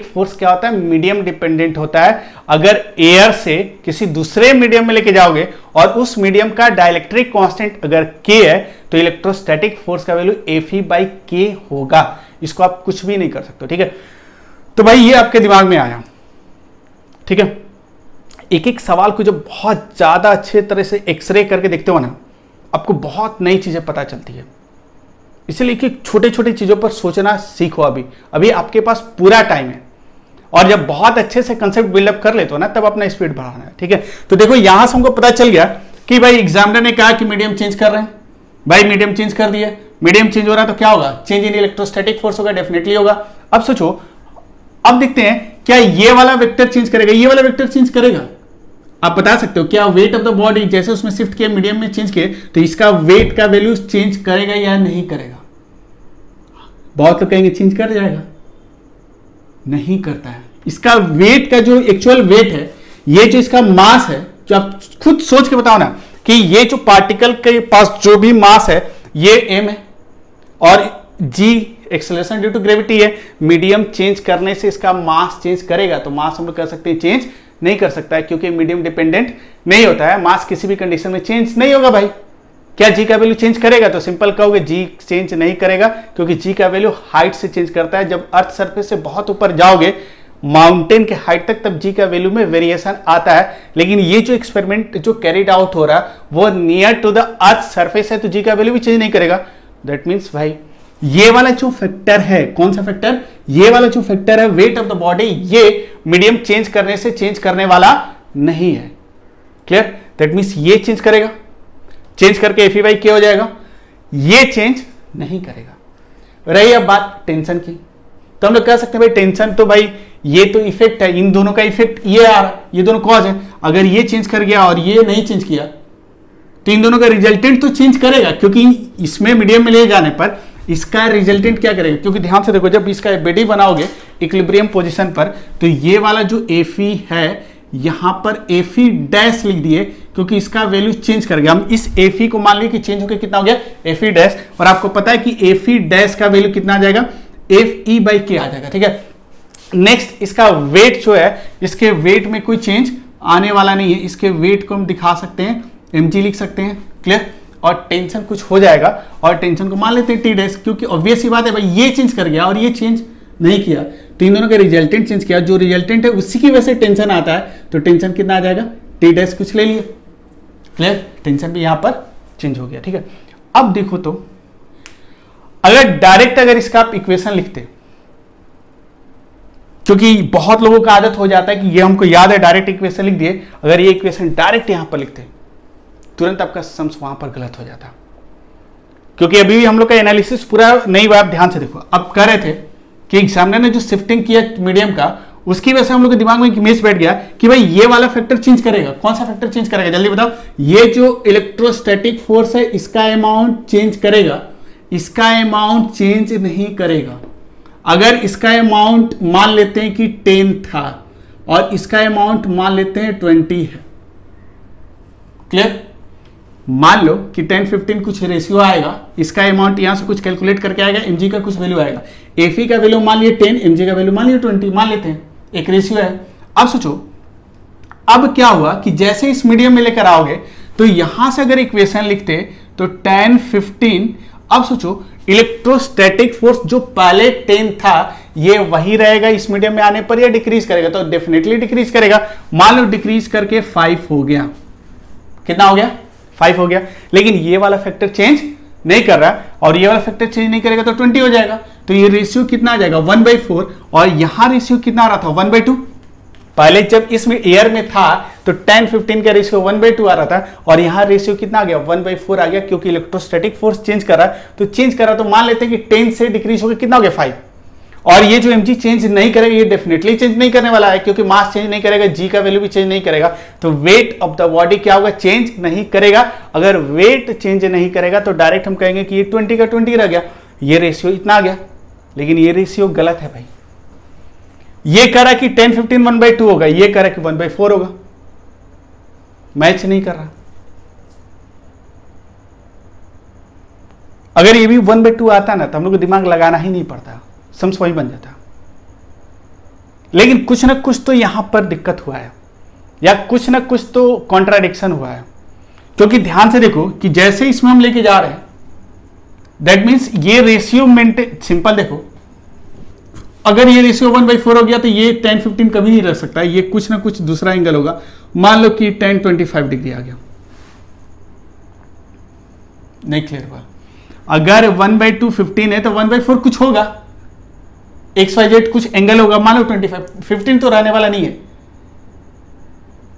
फोर्स क्या होता है, मीडियम डिपेंडेंट होता है। अगर एयर से किसी दूसरे मीडियम में लेके जाओगे और उस मीडियम का डाइलेक्ट्रिक कांस्टेंट अगर K है तो इलेक्ट्रोस्टैटिक फोर्स का वैल्यू Fe/K होगा। इसको आप कुछ भी नहीं कर सकते, ठीक है। तो भाई ये आपके दिमाग में आया, ठीक है। एक एक सवाल को जब बहुत ज्यादा अच्छे तरह से एक्सरे करके देखते हो ना, आपको बहुत नई चीजें पता चलती है। इसलिए कि छोटे छोटे चीजों पर सोचना सीखो। अभी आपके पास पूरा टाइम है, और जब बहुत अच्छे से कंसेप्ट बिल्डअप कर लेते हो ना, तब अपना स्पीड बढ़ाना है, ठीक है। तो देखो यहां से हमको पता चल गया कि भाई एग्जामिनर ने कहा कि मीडियम चेंज कर रहे हैं, भाई मीडियम चेंज कर दिया, मीडियम चेंज हो रहा है तो क्या होगा, चेंज इन इलेक्ट्रोस्टैटिक फोर्स होगा, डेफिनेटली होगा। अब सोचो, अब देखते हैं क्या ये वाला वेक्टर चेंज करेगा, ये वाला वेक्टर चेंज करेगा। आप बता सकते हो क्या वेट ऑफ द बॉडी जैसे उसमें शिफ्ट किया, मीडियम में चेंज किए, तो इसका वेट का वैल्यू चेंज करेगा या नहीं करेगा। बहुत लोग कहेंगे चेंज कर जाएगा, नहीं करता है। इसका वेट का जो एक्चुअल वेट है, ये जो इसका मास है, जो आप खुद सोच के बताओ ना कि ये जो पार्टिकल के पास जो भी मास है ये m है और g acceleration due to gravity है। मीडियम चेंज करने से इसका मास चेंज करेगा, तो मास हम लोग कह सकते हैं चेंज नहीं कर सकता है, क्योंकि मीडियम डिपेंडेंट नहीं होता है। मास किसी भी कंडीशन में चेंज नहीं होगा भाई। क्या g का वैल्यू चेंज करेगा, तो सिंपल कहोगे g चेंज नहीं करेगा, क्योंकि g का वैल्यू हाइट से चेंज करता है। जब अर्थ सरफेस से बहुत ऊपर जाओगे माउंटेन के हाइट तक, तब g का वैल्यू में वेरिएशन आता है। लेकिन ये जो एक्सपेरिमेंट जो कैरिड आउट हो रहा है वो near to the earth surface है, तो g का वैल्यू भी चेंज नहीं करेगा। दैट मीन्स भाई ये वाला जो फैक्टर है, कौन सा फैक्टर, ये वाला जो फैक्टर है वेट ऑफ द बॉडी, ये मीडियम चेंज करने से चेंज करने वाला नहीं है। क्लियर? दैट मीन्स ये चेंज करेगा, चेंज करके एफ ई बाई के हो जाएगा, ये चेंज नहीं करेगा। रही अब बात टेंशन की, तो हम लोग कह सकते हैं भाई टेंशन तो भाई ये तो इफेक्ट है, इन दोनों का इफेक्ट ये आ रहा, ये दोनों कॉज है। अगर ये चेंज कर गया और ये नहीं चेंज किया तो इन दोनों का रिजल्टेंट तो चेंज करेगा, क्योंकि इसमें मीडियम में ले जाने पर इसका रिजल्टेंट क्या करेगा? क्योंकि ध्यान से देखो, जब इसका एफबीडी बनाओगे इक्विलिब्रियम पोजीशन पर, तो ये वाला जो एफई है यहां पर एफई डैश लिख दिए, क्योंकि इसका वैल्यू चेंज कर गया। हम इस एफई को मान लिया कि चेंज होकर कितना हो गया? FE dash. और आपको पता है कि एफई डैश का वैल्यू कितना आ जाएगा? एफ ई बाई के आ जाएगा, ठीक है। नेक्स्ट इसका वेट जो है, इसके वेट में कोई चेंज आने वाला नहीं है, इसके वेट को हम दिखा सकते हैं, mg लिख सकते हैं, क्लियर। और टेंशन कुछ हो जाएगा, और टेंशन को मान लेते हैं टी डैश, क्योंकि ऑब्वियस ही बात है भाई ये चेंज कर गया और ये चेंज नहीं किया, तो इन दोनों का रिजल्टेंट चेंज किया, जो रिजल्टेंट है उसी की वजह से टेंशन आता है, तो टेंशन कितना आ जाएगा? टी डैश कुछ ले लिए, क्लियर। टेंशन भी यहां पर चेंज हो गया, ठीक है। अब देखो तो अगर डायरेक्ट अगर इसका आप इक्वेशन लिखते, क्योंकि बहुत लोगों का आदत हो जाता है कि ये हमको याद है डायरेक्ट इक्वेशन लिख दिए, अगर ये इक्वेशन डायरेक्ट यहां पर लिखते तुरंत आपका सम्स वहां पर गलत हो जाता, क्योंकि अभी भी हम लोग का एनालिसिस पूरा नहीं हुआ। आप ध्यान से देखो, अब कह रहे थे कि एग्जामिनर ने जो शिफ्टिंग किया मीडियम का, उसकी वजह से हम लोग के दिमाग में एक इमेज बैठ गया कि भाई ये वाला फैक्टर चेंज करेगा। कौन सा फैक्टर चेंज करेगा? जल्दी बताओ। ये जो इलेक्ट्रोस्टैटिक फोर्स है इसका अमाउंट चेंज करेगा, इसका अमाउंट चेंज नहीं करेगा। अगर इसका अमाउंट मान लेते हैं कि 10 था और इसका अमाउंट मान लेते हैं 20 है, क्लियर। मान लो कि 10-15 कुछ रेशियो आएगा, इसका अमाउंट यहां से कुछ कैलकुलेट करके आएगा, mg का कुछ वैल्यू आएगा, एफई का वैल्यू मान लिए 10, mg का वैल्यू मान लिए 20, मान लेते हैं, एक रेशियो है। अब सोचो, अब क्या हुआ कि जैसे इस मीडियम में लेकर आओगे तो यहां से अगर इक्वेशन लिखते तो 10-15, अब सोचो इलेक्ट्रोस्टैटिक फोर्स जो पहले 10 था ये वही रहेगा इस मीडियम में आने पर, या डिक्रीज करेगा? तो डेफिनेटली डिक्रीज करेगा। मान लो डिक्रीज करके 5 हो गया, कितना हो गया? 5 हो गया। लेकिन ये वाला फैक्टर चेंज नहीं कर रहा, और ये वाला फैक्टर चेंज नहीं करेगा तो 20 हो जाएगा। तो ये रेशियो कितना आ जाएगा? 1/4, और यहां रेशियो कितना आ रहा था? 1/2। पहले जब इसमें एयर में था तो 10-15 का रेशियो 1/2 आ रहा था, और यहां रेशियो कितना आ गया? 1/4 आ गया, क्योंकि इलेक्ट्रोस्टैटिक फोर्स चेंज कर रहा है। तो चेंज कर रहा, तो मान लेते हैं कि 10 से डिक्रीज होकर कितना हो गया? 5। और ये जो mg चेंज नहीं करेगा, ये डेफिनेटली चेंज नहीं करने वाला है, क्योंकि मास चेंज नहीं करेगा, g का वैल्यू भी चेंज नहीं करेगा, तो वेट ऑफ द बॉडी क्या होगा? चेंज नहीं करेगा। अगर वेट चेंज नहीं करेगा तो डायरेक्ट हम कहेंगे कि ये 20 का 20 रह गया, ये रेशियो इतना आ गया। लेकिन ये रेशियो गलत है भाई, ये कह रहा कि 10-15 1/2 होगा, ये कह रहा कि 1/4 होगा, मैच नहीं कर रहा। अगर ये भी 1/2 आता ना तो हम लोग को दिमाग लगाना ही नहीं पड़ता, सम्स वही बन जाता। लेकिन कुछ ना कुछ तो यहां पर दिक्कत हुआ है, या कुछ ना कुछ तो कॉन्ट्राडिक्शन हुआ है, क्योंकि ध्यान से देखो कि जैसे इसमें हम लेके जा रहे हैं, दैट मीन्स ये रेशियो मेंटेन, सिंपल देखो, अगर ये रेशियो 1/4 हो गया तो ये 10-15 कभी नहीं रह सकता, ये कुछ ना कुछ दूसरा एंगल होगा। मान लो कि 10-25 डिग्री आ गया, नहीं क्लियर हुआ। अगर 1/2 15 है तो 1/4 कुछ होगा, XYZ कुछ एंगल होगा, मान लो 25, 15 तो रहने वाला नहीं है,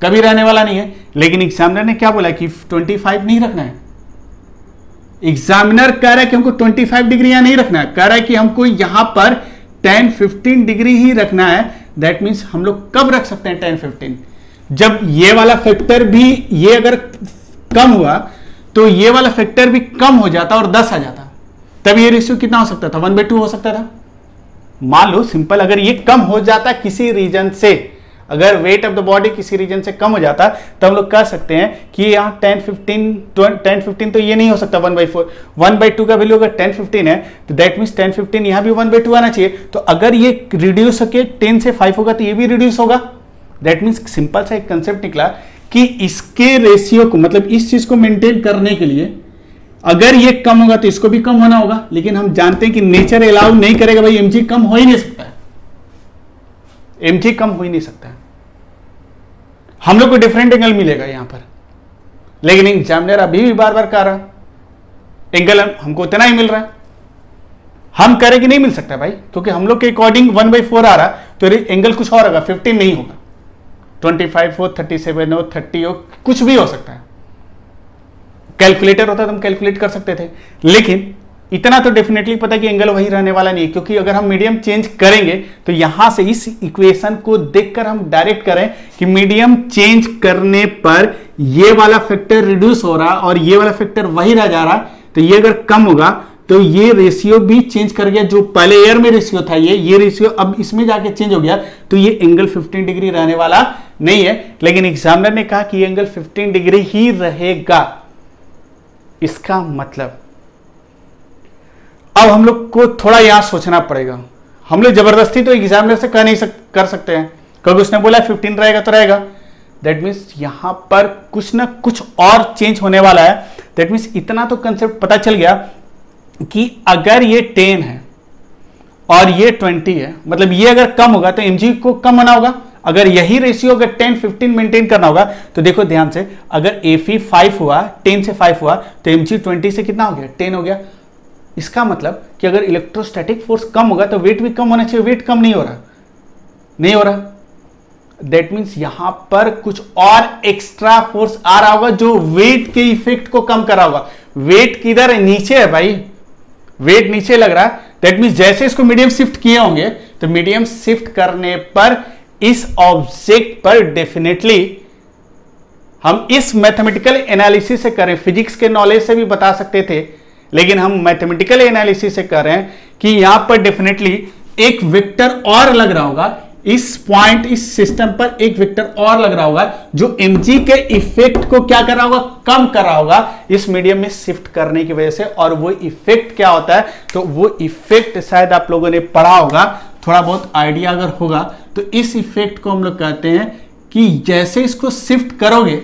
कभी रहने वाला नहीं है। लेकिन एग्जामिनर ने क्या बोला कि 25 नहीं रखना है। एग्जामिनर कह रहा है कि हमको 25 डिग्री यहां नहीं रखना है, कह रहा है कि हमको यहां पर 10-15 डिग्री ही रखना है। दैट मीन्स हम लोग कब रख सकते हैं 10-15? जब ये वाला फैक्टर भी, ये अगर कम हुआ तो ये वाला फैक्टर भी कम हो जाता और 10 आ जाता, तब ये रेशियो कितना हो सकता था? 1/2 हो सकता था। मान लो सिंपल, अगर ये कम हो जाता किसी रीजन से, अगर वेट ऑफ द बॉडी किसी रीजन से कम हो जाता, तो हम लोग कह सकते हैं कि यहाँ 10-15 तो ये नहीं हो सकता 1/4। 1/2 का वैल्यू अगर 10-15 है तो दैट मीन्स 10-15 यहाँ भी 1/2 आना चाहिए। तो अगर ये रिड्यूस होके 10 से 5 होगा तो ये भी रिड्यूस होगा। दैट मीन्स सिंपल सा एक कंसेप्ट निकला कि इसके रेशियो को, मतलब इस चीज को मेंटेन करने के लिए अगर ये कम होगा तो इसको भी कम होना होगा। लेकिन हम जानते हैं कि नेचर अलाउ नहीं करेगा भाई, mg कम हो ही नहीं सकता है, mg कम हो ही नहीं सकता है। हम लोग को डिफरेंट एंगल मिलेगा यहां पर, लेकिन एग्जामिनर अभी भी बार बार कह रहा एंगल हमको उतना ही मिल रहा है। हम कह रहे कि नहीं मिल सकता भाई, क्योंकि हम लोग के अकॉर्डिंग 1/4 आ रहा तो एंगल कुछ और होगा, 15 नहीं होगा। 25 हो, 37 हो, 30 हो, कुछ भी हो सकता है। कैलकुलेटर होता तो हम कैलकुलेट कर सकते थे, लेकिन इतना तो डेफिनेटली पता है कि एंगल वही रहने वाला नहीं है, क्योंकि अगर हम मीडियम चेंज करेंगे तो यहां से इस इक्वेशन को देखकर हम डायरेक्ट करें कि मीडियम चेंज करने पर ये वाला फैक्टर रिड्यूस हो रहा और ये वाला फैक्टर वही रह जा रहा, तो ये अगर कम होगा तो ये रेशियो भी चेंज कर गया। जो पहले एयर में रेशियो था ये रेशियो अब इसमें जाके चेंज हो गया, तो ये एंगल 15 डिग्री रहने वाला नहीं है। लेकिन एग्जामिनर ने कहा कि ये एंगल 15 डिग्री ही रहेगा। इसका मतलब अब हम लोग को थोड़ा यहां सोचना पड़ेगा। हम लोग जबरदस्ती तो एग्जामिनर से कह नहीं कर सकते हैं, क्योंकि उसने बोला 15 रहेगा तो रहेगा। दैट मीन्स यहां पर कुछ ना कुछ और चेंज होने वाला है। दैट मीन्स इतना तो कंसेप्ट पता चल गया कि अगर ये 10 है और ये 20 है, मतलब ये अगर कम होगा तो mg को कम होना होगा। अगर यही रेशियो अगर 10-15 मेंटेन करना होगा तो देखो ध्यान से, अगर Fe 5 हुआ, 10 से 5 हुआ, तो mg 20 से कितना हो गया, 10 हो गया। इसका मतलब कि अगर इलेक्ट्रोस्टैटिक फोर्स कम होगा तो वेट भी कम होना चाहिए। वेट कम नहीं हो रहा। दैट मीन्स यहां पर कुछ और एक्स्ट्रा फोर्स आ रहा होगा जो वेट के इफेक्ट को कम कर रहा होगा। वेट किधर है, नीचे है भाई, वेट नीचे लग रहा है। दैट मीन्स जैसे इसको मीडियम शिफ्ट किए होंगे तो मीडियम शिफ्ट करने पर इस ऑब्जेक्ट पर डेफिनेटली हम इस मैथमेटिकल एनालिसिस से करें, फिजिक्स के नॉलेज से भी बता सकते थे, लेकिन हम मैथमेटिकल एनालिसिस से कर रहे हैं कि यहां पर डेफिनेटली एक वेक्टर और लग रहा होगा। इस पॉइंट, इस सिस्टम पर एक वेक्टर और लग रहा होगा जो mg के इफेक्ट को क्या कर रहा होगा, कम कर रहा होगा इस मीडियम में शिफ्ट करने की वजह से। और वो इफेक्ट क्या होता है, तो वो इफेक्ट शायद आप लोगों ने पढ़ा होगा, थोड़ा बहुत आइडिया अगर होगा तो इस इफेक्ट को हम लोग कहते हैं कि जैसे इसको शिफ्ट करोगे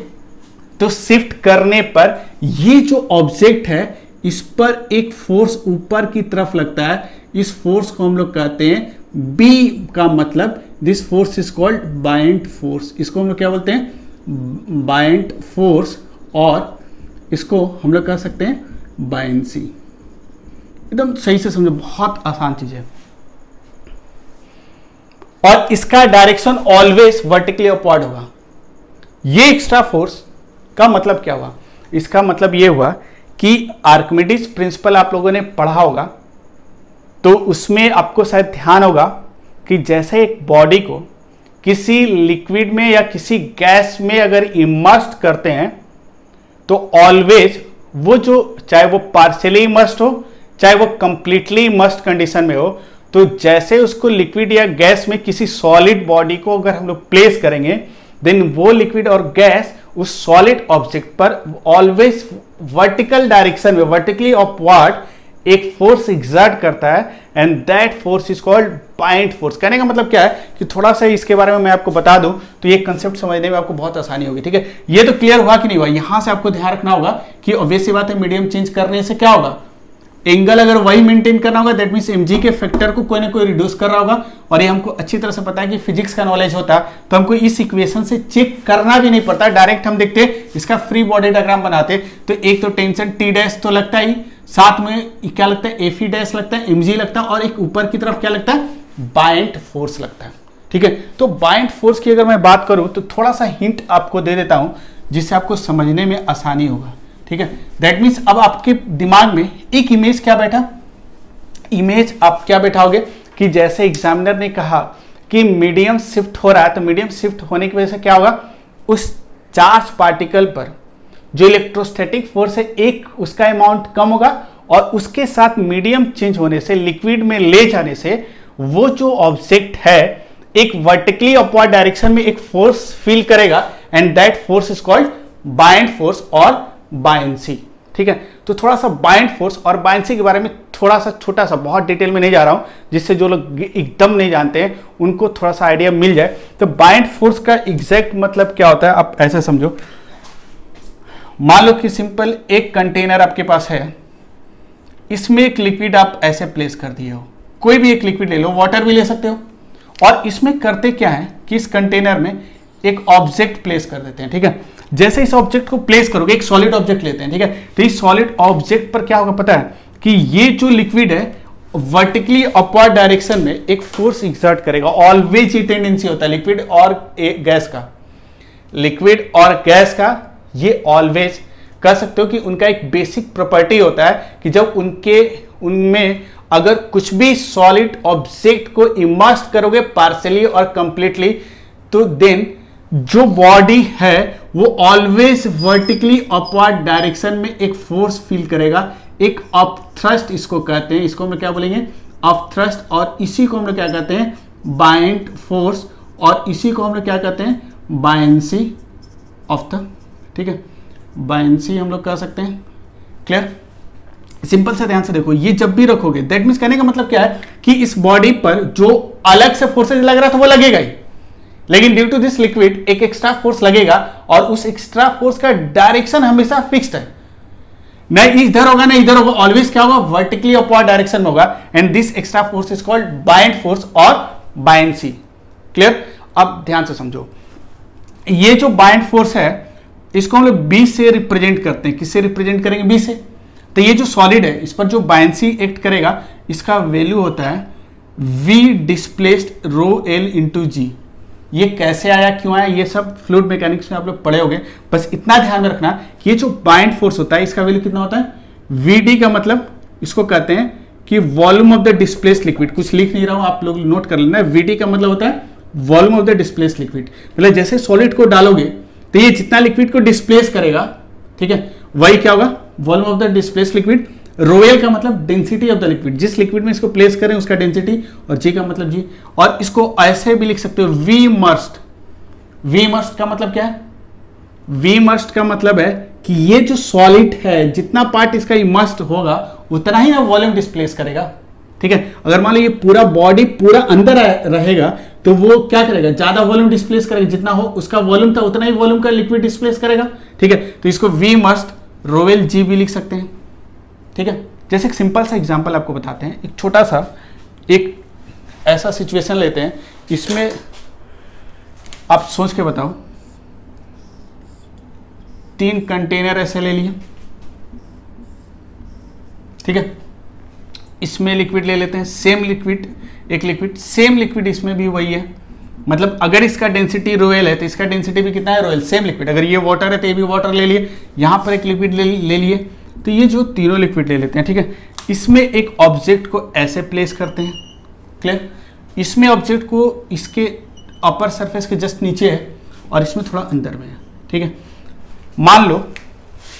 तो शिफ्ट करने पर ये जो ऑब्जेक्ट है इस पर एक फोर्स ऊपर की तरफ लगता है। इस फोर्स को हम लोग कहते हैं B का मतलब this force is called buoyant force. इसको हम लोग क्या बोलते हैं, बायंट फोर्स, और इसको हम लोग कह सकते हैं बायंसी। एकदम सही से समझो, बहुत आसान चीज है। और इसका डायरेक्शन ऑलवेज वर्टिकली अपवर्ड होगा। ये एक्स्ट्रा फोर्स का मतलब क्या हुआ, इसका मतलब ये हुआ कि आर्किमिडीज प्रिंसिपल आप लोगों ने पढ़ा होगा, तो उसमें आपको शायद ध्यान होगा कि जैसे एक बॉडी को किसी लिक्विड में या किसी गैस में अगर इमर्स्ड करते हैं तो ऑलवेज वो जो, चाहे वो पार्शियली इमर्स्ड हो चाहे वो कंप्लीटली इमर्स्ड कंडीशन में हो, तो जैसे उसको लिक्विड या गैस में किसी सॉलिड बॉडी को अगर हम लोग प्लेस करेंगे, देन वो लिक्विड और गैस उस सॉलिड ऑब्जेक्ट पर ऑलवेज वर्टिकल डायरेक्शन में, वर्टिकली अपवर्ड एक फोर्स एग्जर्ट करता है, and that force is called buoyant force. कहने का मतलब क्या है कि थोड़ा सा इसके बारे में मैं आपको बता दूं तो ये कंसेप्ट समझने में आपको बहुत आसानी होगी। ठीक है, ये तो क्लियर हुआ कि नहीं हुआ। यहां से आपको ध्यान रखना होगा कि ऑब्वियस सी बात है, मीडियम चेंज करने से क्या होगा, एंगल अगर वही मेंटेन करना होगा, दैट मींस mg के फैक्टर को कोई ना कोई रिड्यूस कर रहा होगा। और ये हमको अच्छी तरह से पता है कि फिजिक्स का नॉलेज होता तो हमको इस इक्वेशन से चेक करना भी नहीं पड़ता, डायरेक्ट हम देखते इसका फ्री बॉडी डायग्राम बनाते तो एक तो टेंशन T डैश तो लगता ही, साथ में क्या लगता है Fe डैश लगता है, mg लगता है, और एक ऊपर की तरफ क्या लगता है, बायंट फोर्स लगता है। ठीक है, तो बायंट फोर्स की अगर मैं बात करूं तो थोड़ा सा हिंट आपको दे देता हूं जिससे आपको समझने में आसानी होगा। ठीक है, दैट मीन्स अब आपके दिमाग में एक इमेज क्या बैठा, इमेज आप क्या बैठाओगे कि जैसे एग्जामिनर ने कहा कि मीडियम शिफ्ट हो रहा है, तो मीडियम शिफ्ट होने की वजह से क्या होगा, उस चार्ज पार्टिकल पर जो इलेक्ट्रोस्टैटिक फोर्स है एक उसका अमाउंट कम होगा, और उसके साथ मीडियम चेंज होने से, लिक्विड में ले जाने से वो जो ऑब्जेक्ट है एक वर्टिकली अपवर्ड डायरेक्शन में एक फोर्स फील करेगा, and that force is called buoyant force और बायंसी। ठीक है, तो थोड़ा सा बायंट फोर्स और बायंसी के बारे में थोड़ा सा छोटा सा, बहुत डिटेल में नहीं जा रहा हूं, जिससे जो लोग एकदम नहीं जानते हैं उनको थोड़ा सा आइडिया मिल जाए। तो बायंट फोर्स का एग्जैक्ट मतलब क्या होता है, आप ऐसे समझो, मान लो कि सिंपल एक कंटेनर आपके पास है, इसमें एक लिक्विड आप ऐसे प्लेस कर दिए हो, कोई भी एक लिक्विड ले लो, वाटर भी ले सकते हो, और इसमें करते क्या है कि इस कंटेनर में एक ऑब्जेक्ट प्लेस कर देते हैं। ठीक है, जैसे इस ऑब्जेक्ट को प्लेस करोगे, एक सॉलिड ऑब्जेक्ट लेते हैं, ठीक है, तो इस सॉलिड ऑब्जेक्ट पर क्या होगा पता है कि ये जो लिक्विड है वर्टिकली अपवर्ड डायरेक्शन में एक फोर्स एक्सर्ट करेगा। ऑलवेज ये टेंडेंसी होता है लिक्विड और गैस का लिक्विड और गैस का, ये ऑलवेज कह सकते हो कि उनका एक बेसिक प्रॉपर्टी होता है कि जब उनमें अगर कुछ भी सॉलिड ऑब्जेक्ट को इमर्स करोगे पार्शियली और कंप्लीटली, तो देन जो बॉडी है वो ऑलवेज वर्टिकली अपवर्ड डायरेक्शन में एक फोर्स फील करेगा, एक अपथ्रस्ट इसको कहते हैं, इसको हम क्या बोलेंगे अपथ्रस्ट, और इसी को हम लोग क्या कहते हैं बाइंड फोर्स, और इसी को हम लोग क्या कहते हैं बायंसी ऑफ द, ठीक है, बायंसी हम लोग कह सकते हैं। क्लियर? सिंपल से ध्यान से देखो, ये जब भी रखोगे दैट मीन्स कहने का मतलब क्या है कि इस बॉडी पर जो अलग से फोर्सेज लग रहा था वो लगेगा ही, लेकिन ड्यू टू दिस लिक्विड एक एक्स्ट्रा फोर्स लगेगा और उस एक्स्ट्रा फोर्स का डायरेक्शन हमेशा फिक्स्ड है, न इधर होगा ना इधर होगा, ऑलवेज क्या होगा वर्टिकली अपवर्ड डायरेक्शन में होगा, and this extra force is called bind force और बायंसी। क्लियर? अब ध्यान से समझो, ये जो बाइंड फोर्स है इसको हम लोग बी से रिप्रेजेंट करते हैं। किससे रिप्रेजेंट करेंगे? बी से। तो ये जो सॉलिड है इस पर जो बायंसी एक्ट करेगा इसका वैल्यू होता है v displaced rho L into g. ये कैसे आया, क्यों आया, ये सब फ्लूइड मैकेनिक्स में आप लोग पढ़े होंगे, बस इतना ध्यान में रखना कि ये जो बाइंड फोर्स होता है इसका वैल्यू कितना होता है vd का मतलब इसको कहते हैं कि volume of the displaced liquid. कुछ लिख नहीं रहा हूं, आप लोग नोट कर लेना। vd का मतलब होता है volume of the displaced liquid, मतलब जैसे सॉलिड को डालोगे तो ये जितना लिक्विड को डिस्प्लेस करेगा, ठीक है, वही क्या होगा volume of the displaced liquid. Rho L का मतलब डेंसिटी ऑफ द लिक्विड, जिस लिक्विड में इसको प्लेस करें उसका डेंसिटी, और जी का मतलब जी। और इसको ऐसे भी लिख सकते हो वी इमर्स्ड। वी इमर्स्ड का मतलब क्या है? वी इमर्स्ड का मतलब है कि ये जो सॉलिड है जितना पार्ट इसका इमर्स्ड होगा उतना ही ना वॉल्यूम डिस्प्लेस करेगा, ठीक है। अगर मान लो ये पूरा बॉडी पूरा अंदर रहेगा तो वो क्या करेगा, ज्यादा वॉल्यूम डिस्प्लेस करेगा, जितना हो उसका वॉल्यूम था उतना ही वॉल्यूम का लिक्विड डिस्प्लेस करेगा, ठीक है। तो इसको वी मस्ट रोवेल जी भी लिख सकते हैं, ठीक है। जैसे एक सिंपल सा एग्जांपल आपको बताते हैं, एक छोटा सा एक ऐसा सिचुएशन लेते हैं, इसमें आप सोच के बताओ 3 कंटेनर ऐसे ले लिए, ठीक है। इसमें लिक्विड ले लेते हैं, सेम लिक्विड, एक लिक्विड सेम लिक्विड इसमें भी वही है, मतलब अगर इसका डेंसिटी रोयल है तो इसका डेंसिटी भी कितना है रोयल, सेम लिक्विड। अगर ये वाटर है तो ये भी वाटर ले लिए, यहां पर एक लिक्विड ले लिए, तो ये जो तीनों लिक्विड ले लेते हैं, ठीक है। इसमें एक ऑब्जेक्ट को ऐसे प्लेस करते हैं, क्लियर। इसमें ऑब्जेक्ट को इसके अपर सरफेस के जस्ट नीचे है और इसमें थोड़ा अंदर में है, ठीक है। मान लो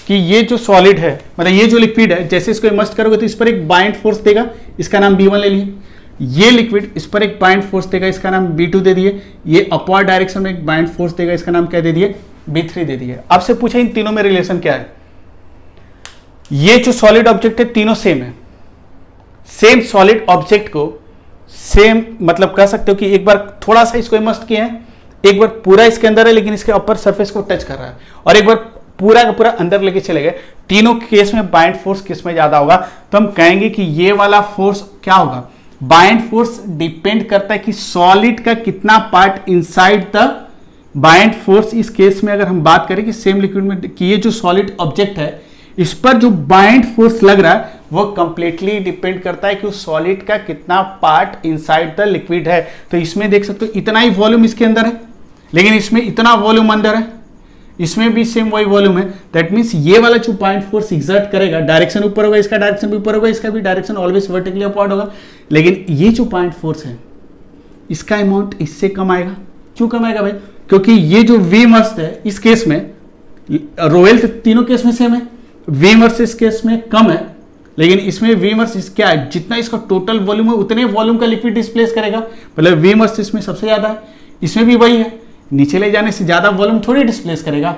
कि ये जो सॉलिड है, मतलब ये जो लिक्विड है, जैसे इसको इमर्स करोगे तो इस पर एक बाइंड फोर्स देगा, इसका नाम B1 ले लिए। ये लिक्विड इस पर एक बाइंड फोर्स देगा, इसका नाम B2 दे दिए। ये अपवर्ड डायरेक्शन में एक बाइंड फोर्स देगा, इसका नाम क्या दे दिए, B3 दे दिए। आपसे पूछा इन तीनों में रिलेशन क्या है। ये जो सॉलिड ऑब्जेक्ट है तीनों सेम है, सेम सॉलिड ऑब्जेक्ट को सेम, मतलब कह सकते हो कि एक बार थोड़ा सा इसको इमर्स किया है, एक बार पूरा इसके अंदर है लेकिन इसके अपर सरफेस को टच कर रहा है, और एक बार पूरा का पूरा अंदर लेके चले गए। तीनों केस में बाइंड फोर्स किस में ज्यादा होगा, तो हम कहेंगे कि ये वाला फोर्स क्या होगा, बाइंड फोर्स डिपेंड करता है कि सॉलिड का कितना part inside the bind force. इस केस में अगर हम बात करें कि सेम लिक्विड में कि ये जो सॉलिड ऑब्जेक्ट है इस पर जो बाइंड फोर्स लग रहा है वो कंप्लीटली डिपेंड करता है कि उस सॉलिड का कितना पार्ट इनसाइड द लिक्विड है। तो इसमें देख सकते हो इतना ही वॉल्यूम इसके अंदर है, लेकिन इसमें इतना वॉल्यूम अंदर है, इसमें भी सेम वही वॉल्यूम है। दैट मींस ये वाला जो बाइंड फोर्स एग्जर्ट करेगा, डायरेक्शन ऊपर होगा, इसका डायरेक्शन भी ऊपर होगा, इसका भी डायरेक्शन ऑलवेज वर्टिकली अपवर्ड होगा। लेकिन ये जो बाइंड फोर्स है इसका अमाउंट इससे कम आएगा। क्यों कम आएगा भाई? क्योंकि ये जो वी मस्ट है इस केस में, रोयल तो तीनों केस में सेम है, वी मस्ट इस केस में कम है, लेकिन इसमें वी मस्ट क्या है, जितना इसका टोटल वॉल्यूम है उतने वॉल्यूम का लिक्विड डिस्प्लेस करेगा, मतलब वी मस्ट इसमें सबसे ज्यादा है, इसमें भी वही है। नीचे ले जाने से ज्यादा वॉल्यूम थोड़ी डिस्प्लेस करेगा,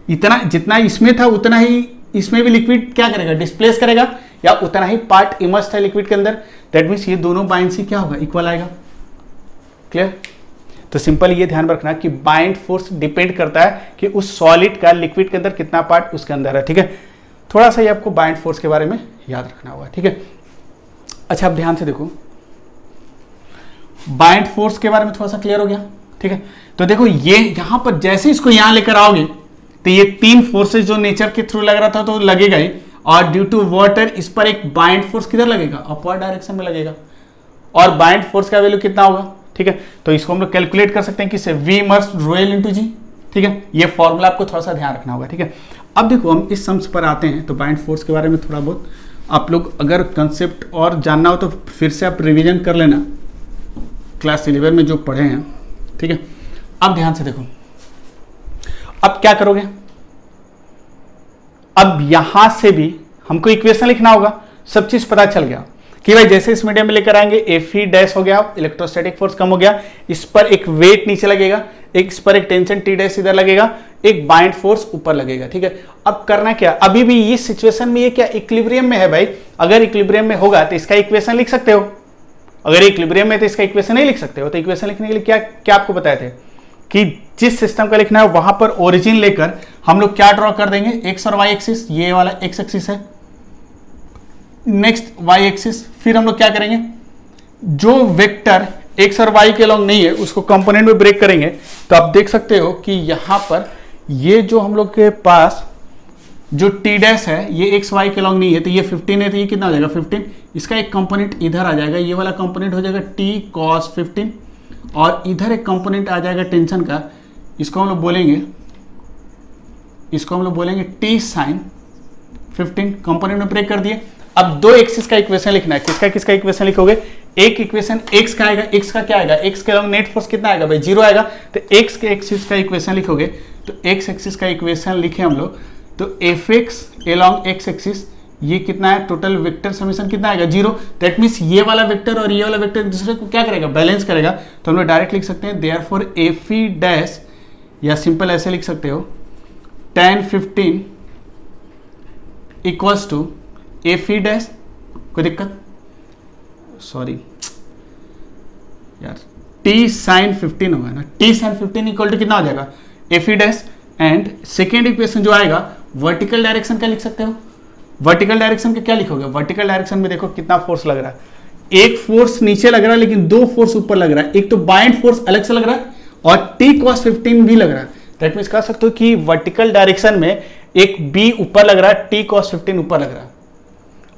इतना जितना इसमें था उतना ही इसमें भी लिक्विड क्या करेगा, डिस्प्लेस करेगा, या उतना ही पार्ट इमर्स्ड है लिक्विड के अंदर। दैट मींस ये दोनों बाइंड से क्या होगा, इक्वल आएगा। क्लियर? तो सिंपल ये ध्यान रखना कि बाइंड फोर्स डिपेंड करता है कि उस सॉलिड का लिक्विड के अंदर कितना पार्ट उसके अंदर है, ठीक है। थोड़ा सा ये आपको बाइंड फोर्स के बारे में याद रखना होगा, ठीक है। अच्छा अब ध्यान से देखो, बाइंड फोर्स के बारे में थोड़ा सा क्लियर हो गया, ठीक है। तो देखो ये यहां पर जैसे इसको यहां लेकर आओगे तो ये 3 फोर्सेस जो नेचर के थ्रू लग रहा था तो लगेगा ही, और ड्यू टू वाटर इस पर एक बाइंड फोर्स किधर लगेगा, अपवर्ड डायरेक्शन में लगेगा, और बाइंड फोर्स का वैल्यू कितना होगा, ठीक है। तो इसको हम लोग कैलकुलेट कर सकते हैं किससे, वी इमर्स्ड रोयल इंटू जी, ठीक है, ये फॉर्मूला आपको थोड़ा सा ध्यान रखना होगा। ठीक है, अब देखो हम इस सम्स पर आते हैं। तो बाइंड फोर्स के बारे में थोड़ा बहुत आप लोग अगर कंसेप्ट और जानना हो तो फिर से आप रिवीजन कर लेना क्लास 11 में जो पढ़े हैं। ठीक है, अब ध्यान से देखो, अब क्या करोगे, अब यहां से भी हमको इक्वेशन लिखना होगा। सब चीज पता चल गया कि भाई जैसे इस मीडियम में लेकर आएंगे, एफ ई डैश हो गया, इलेक्ट्रोस्टैटिक फोर्स कम हो गया, इस पर एक वेट नीचे लगेगा, एक इस पर एक टेंशन टी डैश इधर लगेगा, एक बाइंड फोर्स ऊपर लगेगा। ठीक है, अब करना क्या, अभी भी इस सिचुएशन में ये क्या इक्विलिब्रियम में है भाई। अगर इक्विलिब्रियम में होगा तो इसका इक्वेशन लिख सकते हो, अगर इक्विलिब्रियम में तो इसका इक्वेशन नहीं लिख सकते हो। तो इक्वेशन लिखने के लिए क्या क्या आपको बताए थे कि जिस सिस्टम का लिखना है वहां पर ओरिजिन लेकर हम लोग क्या ड्रॉ कर देंगे, एक्स और वाई एक्सिस, ये वाला एक्स एक्सिस है, नेक्स्ट वाई एक्सिस, फिर हम लोग क्या करेंगे, जो वेक्टर एक्स और वाई के लॉन्ग नहीं है उसको कंपोनेंट में ब्रेक करेंगे। तो आप देख सकते हो कि यहां पर ये जो हम लोग के पास जो टी डैश है ये एक्स वाई के लॉन्ग नहीं है, तो ये 15 है, तो ये कितना हो जाएगा 15, इसका एक कंपोनेंट इधर आ जाएगा, ये वाला कंपोनेंट हो जाएगा टी कॉस 15, और इधर एक कंपोनेंट आ जाएगा टेंशन का, इसको हम लोग बोलेंगे टी साइन 15, कंपोनेंट में ब्रेक कर दिए। अब दो एक्सिस का इक्वेशन लिखना है, किसका किसका इक्वेशन लिखोगे, एक इक्वेशन एक्स का आएगा, एक्स का क्या आएगा, एक्स के लॉन्ग नेट फोर्स कितना आएगा भाई 0 आएगा, तो एक्स के एक्सिस का इक्वेशन लिखोगे, तो एक्स एक्सिस का इक्वेशन लिखे हम लोग, तो F x along x axis ये कितना है, टोटल वेक्टर समेशन कितना आएगा 0। दैट मीन्स ये वाला वेक्टर और ये वाला वेक्टर एक दूसरे को क्या करेगा, बैलेंस करेगा। तो हम लोग डायरेक्ट लिख सकते हैं देयरफॉर एफ ई डैश, या सिंपल ऐसे लिख सकते हो tan 15 equals to F E dash, कोई दिक्कत, सॉरी यार, टी साइन 15 होगा ना, टी साइन 15 इक्वल टू कितना हो जाएगा F E dash, and second equation जो आएगा वर्टिकल डायरेक्शन का लिख सकते हो। वर्टिकल डायरेक्शन का क्या लिखोगे, वर्टिकल डायरेक्शन में देखो कितना फोर्स लग रहा है, एक फोर्स नीचे लग रहा है लेकिन दो फोर्स ऊपर लग रहा है, एक तो बाइंड फोर्स अलग से लग रहा है और टी कॉस 15 भी लग रहा है। दैट मीन्स कह सकते हो कि वर्टिकल डायरेक्शन में एक बी ऊपर लग रहा है, टी कॉस 15 ऊपर लग रहा है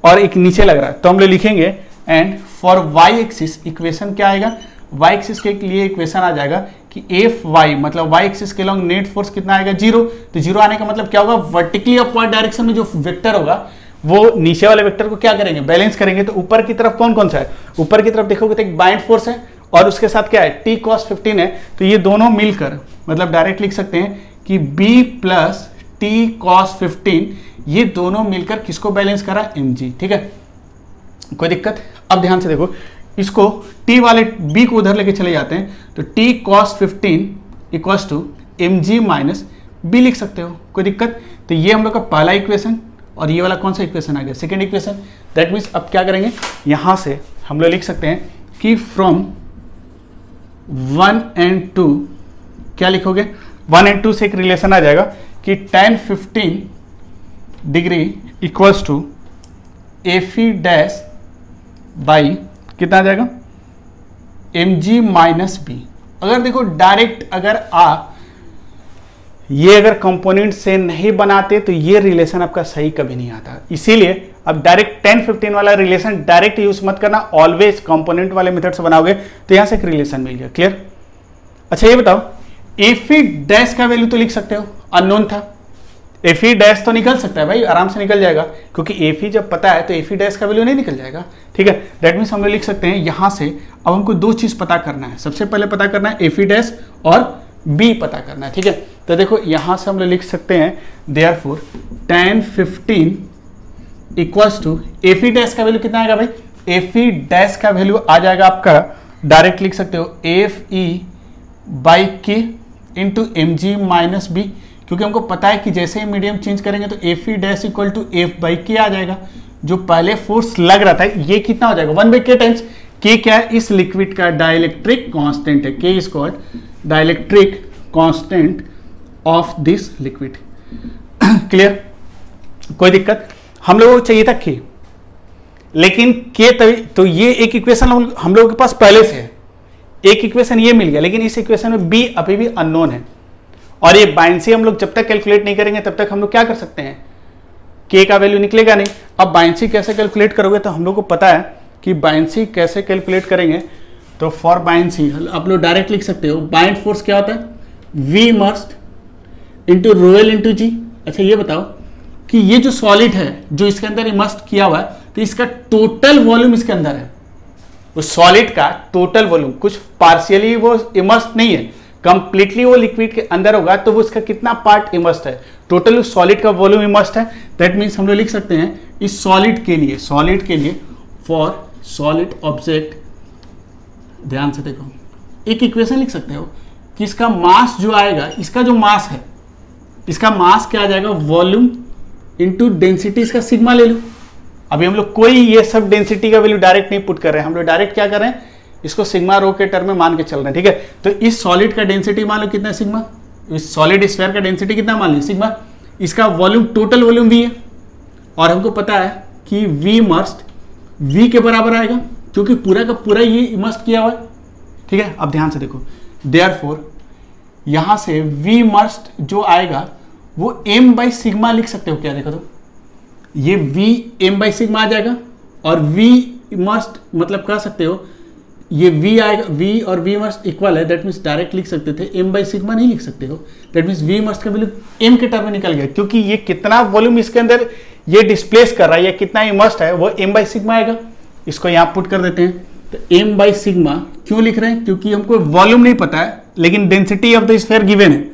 और एक नीचे लग रहा है। तो हम लोग लिखेंगे and for Y axis equation क्या आएगा, वाई एक्सिस के लिए इक्वेशन आ जाएगा कि एफ वाई मतलब वाई एक्सिस के लॉन्ग नेट फोर्स कितना आएगा 0। तो 0 आने का मतलब क्या होगा, वर्टिकली अपवर्ड डायरेक्शन में जो वेक्टर होगा वो नीचे वाले वेक्टर को क्या करेंगे, बैलेंस करेंगे। तो ऊपर की तरफ कौन कौन सा है, ऊपर की तरफ देखोगे तो एक बाइंड फोर्स है और उसके साथ क्या है टी कॉस 15 है। तो ये दोनों मिलकर मतलब डायरेक्ट लिख सकते हैं कि बी प्लस टी कॉस 15 ये दोनों मिलकर किसको बैलेंस करा, एम जी। ठीक है, कोई दिक्कत। अब ध्यान से देखो, इसको t वाले b को उधर लेके चले जाते हैं, तो t cos 15 equals to M G minus B लिख सकते हो, कोई दिक्कत। तो ये हम लोग का पहला इक्वेशन और ये वाला कौन सा इक्वेशन आ गया, सेकेंड इक्वेशन। दैट मीन्स अब क्या करेंगे, यहां से हम लोग लिख सकते हैं कि फ्रॉम 1 and 2 क्या लिखोगे, 1 and 2 से एक रिलेशन आ जाएगा कि tan 15 degree equals to F E dash by कितना आ जाएगा एम जी माइनस बी। अगर देखो डायरेक्ट अगर आप ये अगर कंपोनेंट से नहीं बनाते तो ये रिलेशन आपका सही कभी नहीं आता। इसीलिए अब डायरेक्ट 10-15 वाला रिलेशन डायरेक्ट यूज मत करना, ऑलवेज कंपोनेंट वाले मेथड से बनाओगे तो यहां से एक रिलेशन मिल गया। क्लियर। अच्छा ये बताओ, एफ ई डैश का वैल्यू तो लिख सकते हो, अननोन था, एफ ई डैश तो निकल सकता है भाई, आराम से निकल जाएगा, क्योंकि एफ ई जब पता है तो एफ ई डैश का वैल्यू नहीं निकल जाएगा। ठीक है, दैट मीन्स हम लोग लिख सकते हैं यहां से अब हमको दो चीज पता करना है। सबसे पहले पता करना है एफ ई डैश और बी पता करना है। ठीक है, तो देखो यहां से हम लोग लिख सकते हैं therefore tan 15 equals to F E dash का वैल्यू कितना आएगा भाई, एफ ई डैश का वैल्यू आ जाएगा आपका, डायरेक्ट लिख सकते हो F E by K into M G minus B, क्योंकि हमको पता है कि जैसे ही मीडियम चेंज करेंगे तो F E dash equal to F by K आ जाएगा। जो पहले फोर्स लग रहा था ये कितना हो जाएगा 1 बाई के टाइम्स के, क्या है इस लिक्विड का डाइलेक्ट्रिक कांस्टेंट है, के is called dielectric constant of this liquid. Clear, कोई दिक्कत। हम लोगों को चाहिए था के, लेकिन के तभी तो ये एक इक्वेशन हम लोगों के पास पहले से है, एक इक्वेशन ये मिल गया, लेकिन इस इक्वेशन में बी अभी भी अननोन है और ये बाइंसी हम लोग जब तक कैलकुलेट नहीं करेंगे तब तक हम लोग क्या कर सकते हैं, के का वैल्यू निकलेगा नहीं। अब बाइंसी कैसे कैलकुलेट करोगे, तो हम लोग को पता है कि बाइंसी कैसे कैलकुलेट करेंगे। तो फॉर बाइंसी आप लोग डायरेक्ट लिख सकते हो, बाइंड फोर्स क्या होता है, V immersed into rho L into g. अच्छा ये बताओ कि ये जो सॉलिड है जो इसके अंदर इमर्स्ड किया हुआ है, तो इसका टोटल वॉल्यूम इसके अंदर है, उस सॉलिड का टोटल वॉल्यूम, कुछ पार्शियली वो इमर्स्ड नहीं है, कंप्लीटली वो लिक्विड के अंदर होगा, तो वो उसका कितना पार्ट इमर्स्ड है, टोटल उस सॉलिड का वॉल्यूम इमर्स्ड है। दैट मीन्स हम लोग लिख सकते हैं इस सॉलिड के लिए फॉर सॉलिड ऑब्जेक्ट, ध्यान से देखो एक इक्वेशन लिख सकते हो कि इसका मास जो आएगा, इसका जो मास है, इसका मास क्या आ जाएगा, वॉल्यूम इंटू डेंसिटी, इसका सिग्मा ले लो। अभी हम लोग कोई ये सब डेंसिटी का वैल्यू डायरेक्ट नहीं पुट कर रहे हैं, हम लोग डायरेक्ट क्या कर रहे हैं, इसको सिग्मा रो के टर्म में मान के चल रहे हैं, ठीक है। तो इस सॉलिड का डेंसिटी मान लो कितना है, सिग्मा। इस सॉलिड स्फीयर का डेंसिटी कितना मान लो, सिग्मा। इसका वॉल्यूम, टोटल वॉल्यूम वी है, और हमको पता है कि वी मस्ट वी के बराबर आएगा, क्योंकि पूरा का पूरा ये इमर्स्ड किया हुआ है, ठीक है। अब ध्यान से देखो, देयरफॉर यहां से वी मस्ट जो आएगा वो m बाई सिग्मा लिख सकते हो क्या, देखो तो ये v m बाई सिग्मा आ जाएगा, और v मस्ट मतलब कह सकते हो ये v आएगा, v और v मस्ट इक्वल है, दैट मीन्स डायरेक्ट लिख सकते थे, m बाई सिग्मा नहीं लिख सकते हो, दैट मीन्स v मस्ट का वैल्यू m के टर्म में निकल गया, क्योंकि ये कितना वॉल्यूम इसके अंदर ये डिस्प्लेस कर रहा है, ये कितना इमर्स्ड है, वो m बाई सिग्मा आएगा। इसको यहां पुट कर देते हैं, तो m बाई सिग्मा क्यों लिख रहे हैं, क्योंकि हमको वॉल्यूम नहीं पता है, लेकिन density of the sphere given है,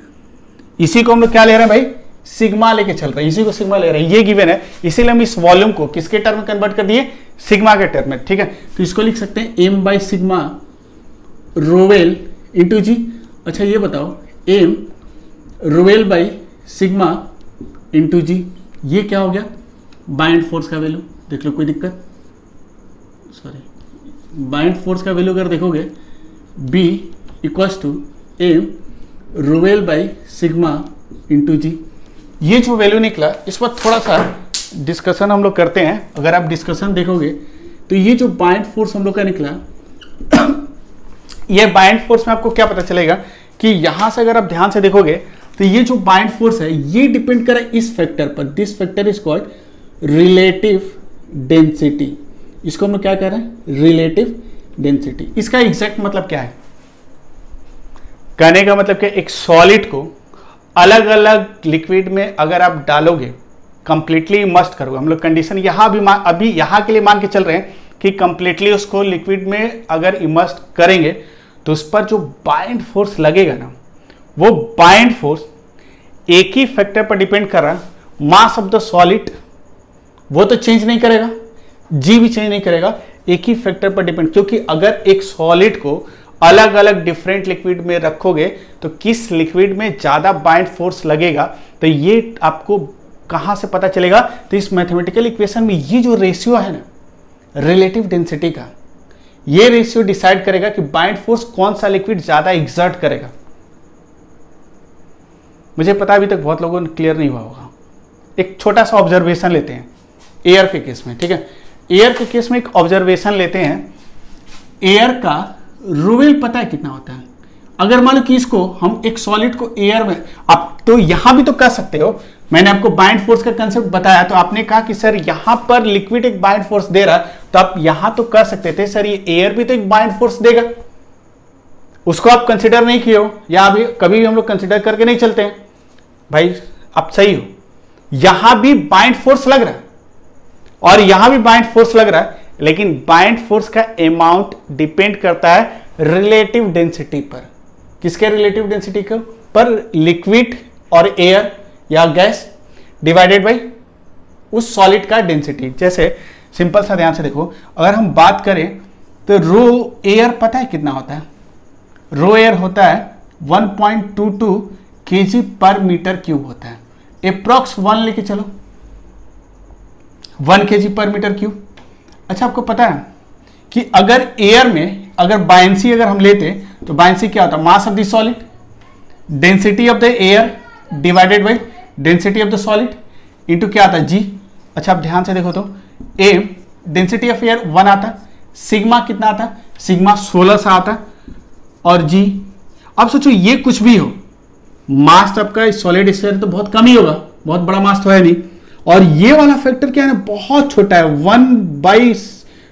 इसी को हम लोग क्या ले रहे हैं भाई, सिग्मा लेके चल रहे हैं, इसी को सिग्मा ले रहे हैं, ये गिवन है, इसीलिए हम इस वॉल्यूम को किसके टर्म में कन्वर्ट कर दिए, सिग्मा के टर्म में, ठीक है। तो इसको लिख सकते हैं m by sigma रोवेल into g. अच्छा ये बताओ m rho L by sigma into g, ये क्या हो गया, बाइंड फोर्स का वैल्यू, देख लो कोई दिक्कत, सॉरी बाइंड फोर्स का वैल्यू अगर देखोगे b equals to m rho L by sigma into g. ये जो वैल्यू निकला, इस पर थोड़ा सा डिस्कशन हम लोग करते हैं। अगर आप डिस्कशन देखोगे तो ये जो बाइंड फोर्स हम लोग का निकला, ये बाइंड फोर्स में आपको क्या पता चलेगा कि यहां से अगर आप ध्यान से देखोगे तो ये जो बाइंड फोर्स है ये डिपेंड करे इस फैक्टर पर, this factor is called relative density. इसको हम लोग क्या कह रहे हैं, रिलेटिव डेंसिटी। इसका एग्जैक्ट मतलब क्या है, कहने का मतलब कि एक सॉलिड को अलग अलग लिक्विड में अगर आप डालोगे, कंप्लीटली इमर्स्ड करोगे, हम लोग कंडीशन यहां भी अभी यहां के लिए मान के चल रहे हैं कि कंप्लीटली उसको लिक्विड में अगर इमर्स्ड करेंगे तो उस पर जो बाइंड फोर्स लगेगा ना, वो बाइंड फोर्स एक ही फैक्टर पर डिपेंड कर रहा है, मास ऑफ द सॉलिड, वो तो चेंज नहीं करेगा, जी भी चेंज नहीं करेगा, एक ही फैक्टर पर डिपेंड, क्योंकि अगर एक सॉलिड को अलग अलग डिफरेंट लिक्विड में रखोगे तो किस लिक्विड में ज्यादा बाइंड फोर्स लगेगा, तो ये आपको कहां से पता चलेगा, तो इस मैथमेटिकल इक्वेशन में ये जो रेशियो है ना रिलेटिव डेंसिटी का, ये रेशियो डिसाइड करेगा कि बाइंड फोर्स कौन सा लिक्विड ज्यादा एग्जर्ट करेगा। मुझे पता अभी तक बहुत लोगों ने क्लियर नहीं हुआ होगा। एक छोटा सा ऑब्जर्वेशन लेते हैं एयर के केस में, ठीक है। एयर के केस में एक ऑब्जर्वेशन लेते हैं, एयर का रोवेल पता है कितना होता है। अगर मान लो कि इसको हम एक सॉलिड को एयर में, आप तो यहां भी तो कर सकते हो, मैंने आपको बाइंड फोर्स का कंसेप्ट बताया, तो आपने कहा कि सर यहां पर लिक्विड एक बाइंड फोर्स दे रहा है, तो आप यहां तो कर सकते थे सर ये एयर भी तो एक बाइंड फोर्स देगा, उसको आप कंसिडर नहीं किए हो, या अभी कभी भी हम लोग कंसिडर करके नहीं चलते हैं भाई, आप सही हो, यहां भी बाइंड फोर्स लग रहा है और यहां भी बाइंड फोर्स लग रहा है, लेकिन बाइंड फोर्स का अमाउंट डिपेंड करता है रिलेटिव डेंसिटी पर। किसके रिलेटिव डेंसिटी के पर, लिक्विड और एयर या गैस डिवाइडेड बाय उस सॉलिड का डेंसिटी। जैसे सिंपल सा ध्यान से देखो, अगर हम बात करें तो रो एयर पता है कितना होता है, रो एयर होता है 1.22 kg पर मीटर क्यूब होता है, अप्रॉक्स 1 लेके चलो 1 kg पर मीटर क्यूब। अच्छा आपको पता है कि अगर एयर में अगर बायंसी अगर हम लेते तो बायंसी क्या होता है, mass of the solid, density of the air divided by density of the solid into क्या आता है, जी। अच्छा आप ध्यान से देखो तो ए डेंसिटी ऑफ एयर 1 आता है, सिग्मा कितना आता है, सिग्मा 16 सा आता है, और जी। अब सोचो ये कुछ भी हो, मास आपका सॉलिड स्फीयर तो बहुत कम ही होगा, बहुत बड़ा मास तो है नहीं, और ये वाला फैक्टर क्या है ना बहुत छोटा है, 1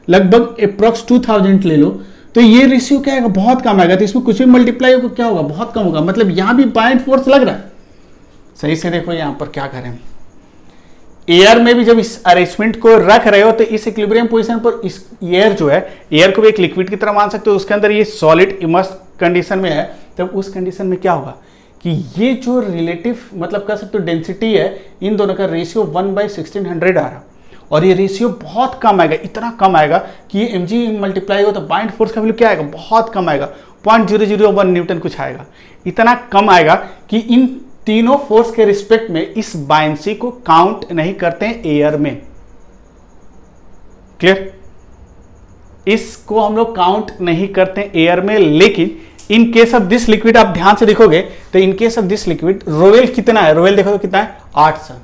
लगभग अप्रॉक्स 2000 ले लो, तो ये रेशियो क्या है बहुत कम आएगा, तो इसमें कुछ भी मल्टीप्लाई होगा क्या होगा, बहुत कम होगा। मतलब यहां भी बाइंड फोर्स लग रहा है, सही से देखो यहाँ पर क्या करें, एयर में भी जब इस अरेंजमेंट को रख रहे हो तो इस इक्विलिब्रियम पोजीशन पर इस एयर जो है, एयर को भी एक लिक्विड की तरह मान सकते हो, उसके अंदर ये सॉलिड इमर्स कंडीशन में है, तब उस कंडीशन में क्या होगा कि ये जो रिलेटिव मतलब कह सकते हो डेंसिटी है, इन दोनों का रेशियो 1/1600 आ रहा, और ये रेशियो बहुत कम आएगा, इतना कम आएगा कि ये mg मल्टीप्लाई हो तो बाइंड फोर्स का वैल्यू क्या आएगा, बहुत कम आएगा, 0.001 न्यूटन कुछ आएगा, इतना कम आएगा कि इन तीनों फोर्स के रिस्पेक्ट में इस बायंसी को काउंट नहीं करते हैं एयर में। क्लियर? इसको हम लोग काउंट नहीं करते हैं एयर में, लेकिन in case of this liquid आप ध्यान से देखोगे तो in case of this liquid rho L कितना है, रोवेल देखो तो कितना है 800,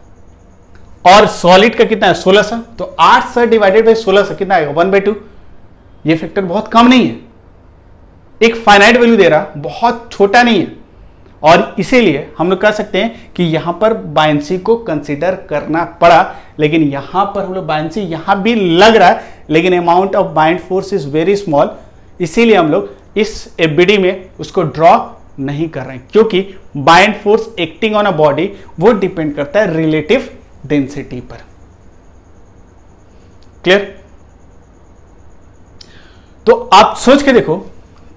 और सॉलिड का कितना है 1600, तो 800 डिवाइडेड बाई 1600 कितना आएगा 1/2। ये फैक्टर बहुत कम नहीं है, एक फाइनाइट वैल्यू दे रहा, बहुत छोटा नहीं है, और इसीलिए हम लोग कह सकते हैं कि यहां पर बायंसी को कंसीडर करना पड़ा, लेकिन यहां पर हम लोग बायंसी यहां भी लग रहा है, लेकिन amount of bind force is very small, इसीलिए हम लोग इस एफबीडी में उसको ड्रॉ नहीं कर रहे हैं, क्योंकि bind force acting on a body वो डिपेंड करता है रिलेटिव डेंसिटी पर। क्लियर? तो आप सोच के देखो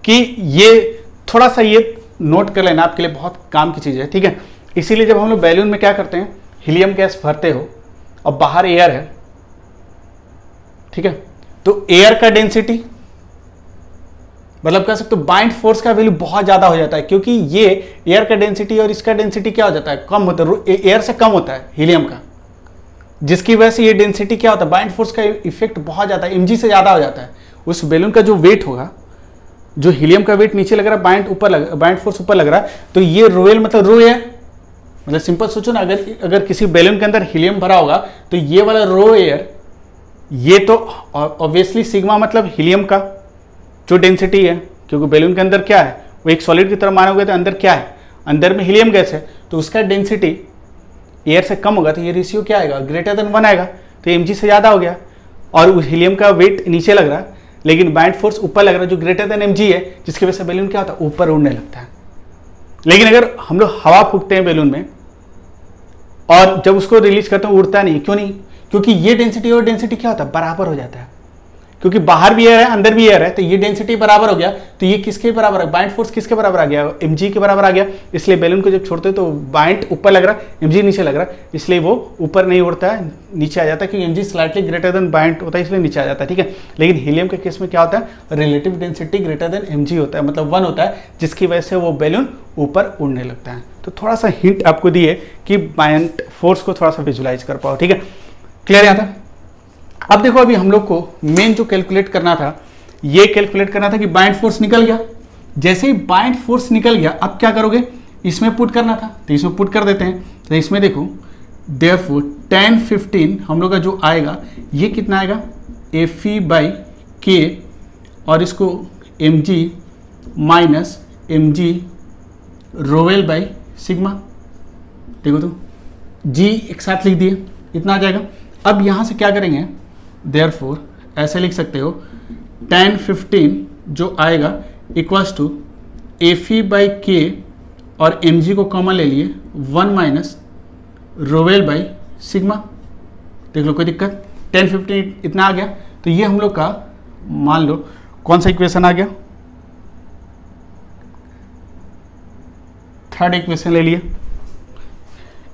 कि ये थोड़ा सा ये नोट कर लेना, आपके लिए बहुत काम की चीज है, ठीक है। इसीलिए जब हम लोग बैलून में क्या करते हैं, हीलियम गैस भरते हो और बाहर एयर है, ठीक है, तो एयर का डेंसिटी मतलब कह सकते हो बाइंड फोर्स का वैल्यू बहुत ज्यादा हो जाता है, क्योंकि ये एयर का डेंसिटी और इसका डेंसिटी क्या हो जाता है, कम होता है, एयर से कम होता है हीलियम का, जिसकी वजह से ये डेंसिटी क्या होता है, बाइंड फोर्स का इफेक्ट बहुत ज्यादा है, mg से ज्यादा हो जाता है। उस बैलून का जो वेट होगा, जो हीलियम का वेट नीचे लग रहा है, बाइंड फोर्स ऊपर लग रहा है, तो ये रोएल मतलब रो एयर, मतलब सिंपल सोचो ना, अगर किसी बैलून के अंदर हीलियम भरा होगा तो ये वाला रो एयर, ये तो ऑब्वियसली सिग्मा मतलब हीलियम का जो डेंसिटी है, क्योंकि बैलून के अंदर क्या है, वो एक सॉलिड की तरह मानोगे तो अंदर क्या है, अंदर में हीलियम गैस है, तो उसका डेंसिटी एयर से कम होगा, तो ये रेशियो क्या आएगा, ग्रेटर देन 1 आएगा, तो mg से ज्यादा हो गया, और उस हीलियम का वेट नीचे लग रहा है, लेकिन बाइंड फोर्स ऊपर लग रहा है जो ग्रेटर देन mg है, जिसकी वजह से बैलून क्या होता है, ऊपर उड़ने लगता है। लेकिन अगर हम लोग हवा फूकते हैं बैलून में और जब उसको रिलीज करते हैं उड़ता नहीं, क्यों नहीं, क्योंकि ये डेंसिटी और डेंसिटी क्या होता है, बराबर हो जाता है, क्योंकि बाहर भी एयर है अंदर भी एयर है, तो ये डेंसिटी बराबर हो गया, तो ये किसके बराबर है, बाइंड फोर्स किसके बराबर आ गया, mg के बराबर आ गया, इसलिए बैलून को जब छोड़ते हैं तो बाइंड ऊपर लग रहा है, mg नीचे लग रहा है, इसलिए वो ऊपर नहीं उड़ता है, नीचे आ जाता है, क्योंकि mg slightly greater than bind होता है, इसलिए नीचे आ जाता है, ठीक है। लेकिन हीलियम के केस में क्या होता है, relative density greater than mg होता है, मतलब 1 होता है, जिसकी वजह से वो बैलून ऊपर उड़ने लगता है। तो थोड़ा सा हिंट आपको दिए कि बाइंड फोर्स को थोड़ा सा विजुलाइज कर पाओ, ठीक है। क्लियर यहाँ था? अब देखो, अभी हम लोग को मेन जो कैलकुलेट करना था, ये कैलकुलेट करना था कि बाइंड फोर्स निकल गया, जैसे ही बाइंड फोर्स निकल गया अब क्या करोगे, इसमें पुट करना था, तो इसमें पुट कर देते हैं। तो इसमें देखो देयरफॉर tan 15 हम लोग का जो आएगा ये कितना आएगा, Fe/k, और इसको mg minus mg rho L by sigma, देखो तो g एक साथ लिख दिए, इतना आ जाएगा। अब यहां से क्या करेंगे, देयरफॉर ऐसे लिख सकते हो tan 15 जो आएगा इक्वल्स टू Fe/k, और mg को कॉमन ले लिए 1 माइनस रोवेल बाई सिग्मा, देख लो कोई दिक्कत, tan 15 इतना आ गया। तो ये हम लोग का मान लो कौन सा इक्वेशन आ गया, थर्ड इक्वेशन ले लिए,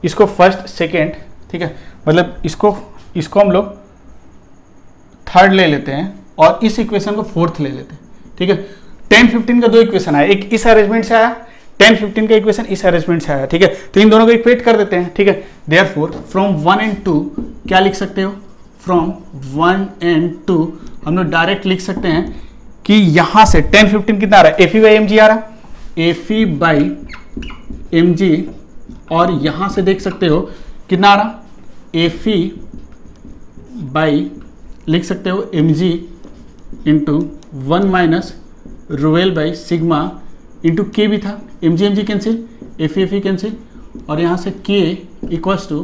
इसको फर्स्ट सेकेंड, ठीक है, मतलब इसको हम लोग थर्ड ले लेते हैं और इस इक्वेशन को फोर्थ ले लेते हैं, ठीक है। tan 15 का दो इक्वेशन आया, एक इस अरेंजमेंट से आया, tan 15 का इक्वेशन इस अरेंजमेंट से आया, ठीक है। तो इन दोनों को इक्वेट कर देते हैं, ठीक है। देयरफॉर फ्रॉम 1 and 2 क्या लिख सकते हो, फ्रॉम 1 and 2 हम लोग डायरेक्ट लिख सकते हैं कि यहां से tan 15 कितना आ रहा है, Fe/mg आ रहा है, Fe/mg, और यहां से देख सकते हो कितना आ रहा, Fe बाई लिख सकते हो mg into 1 minus rho L by sigma into के भी था, mg कैंसिल, Fe कैंसिल, और यहाँ से k equals to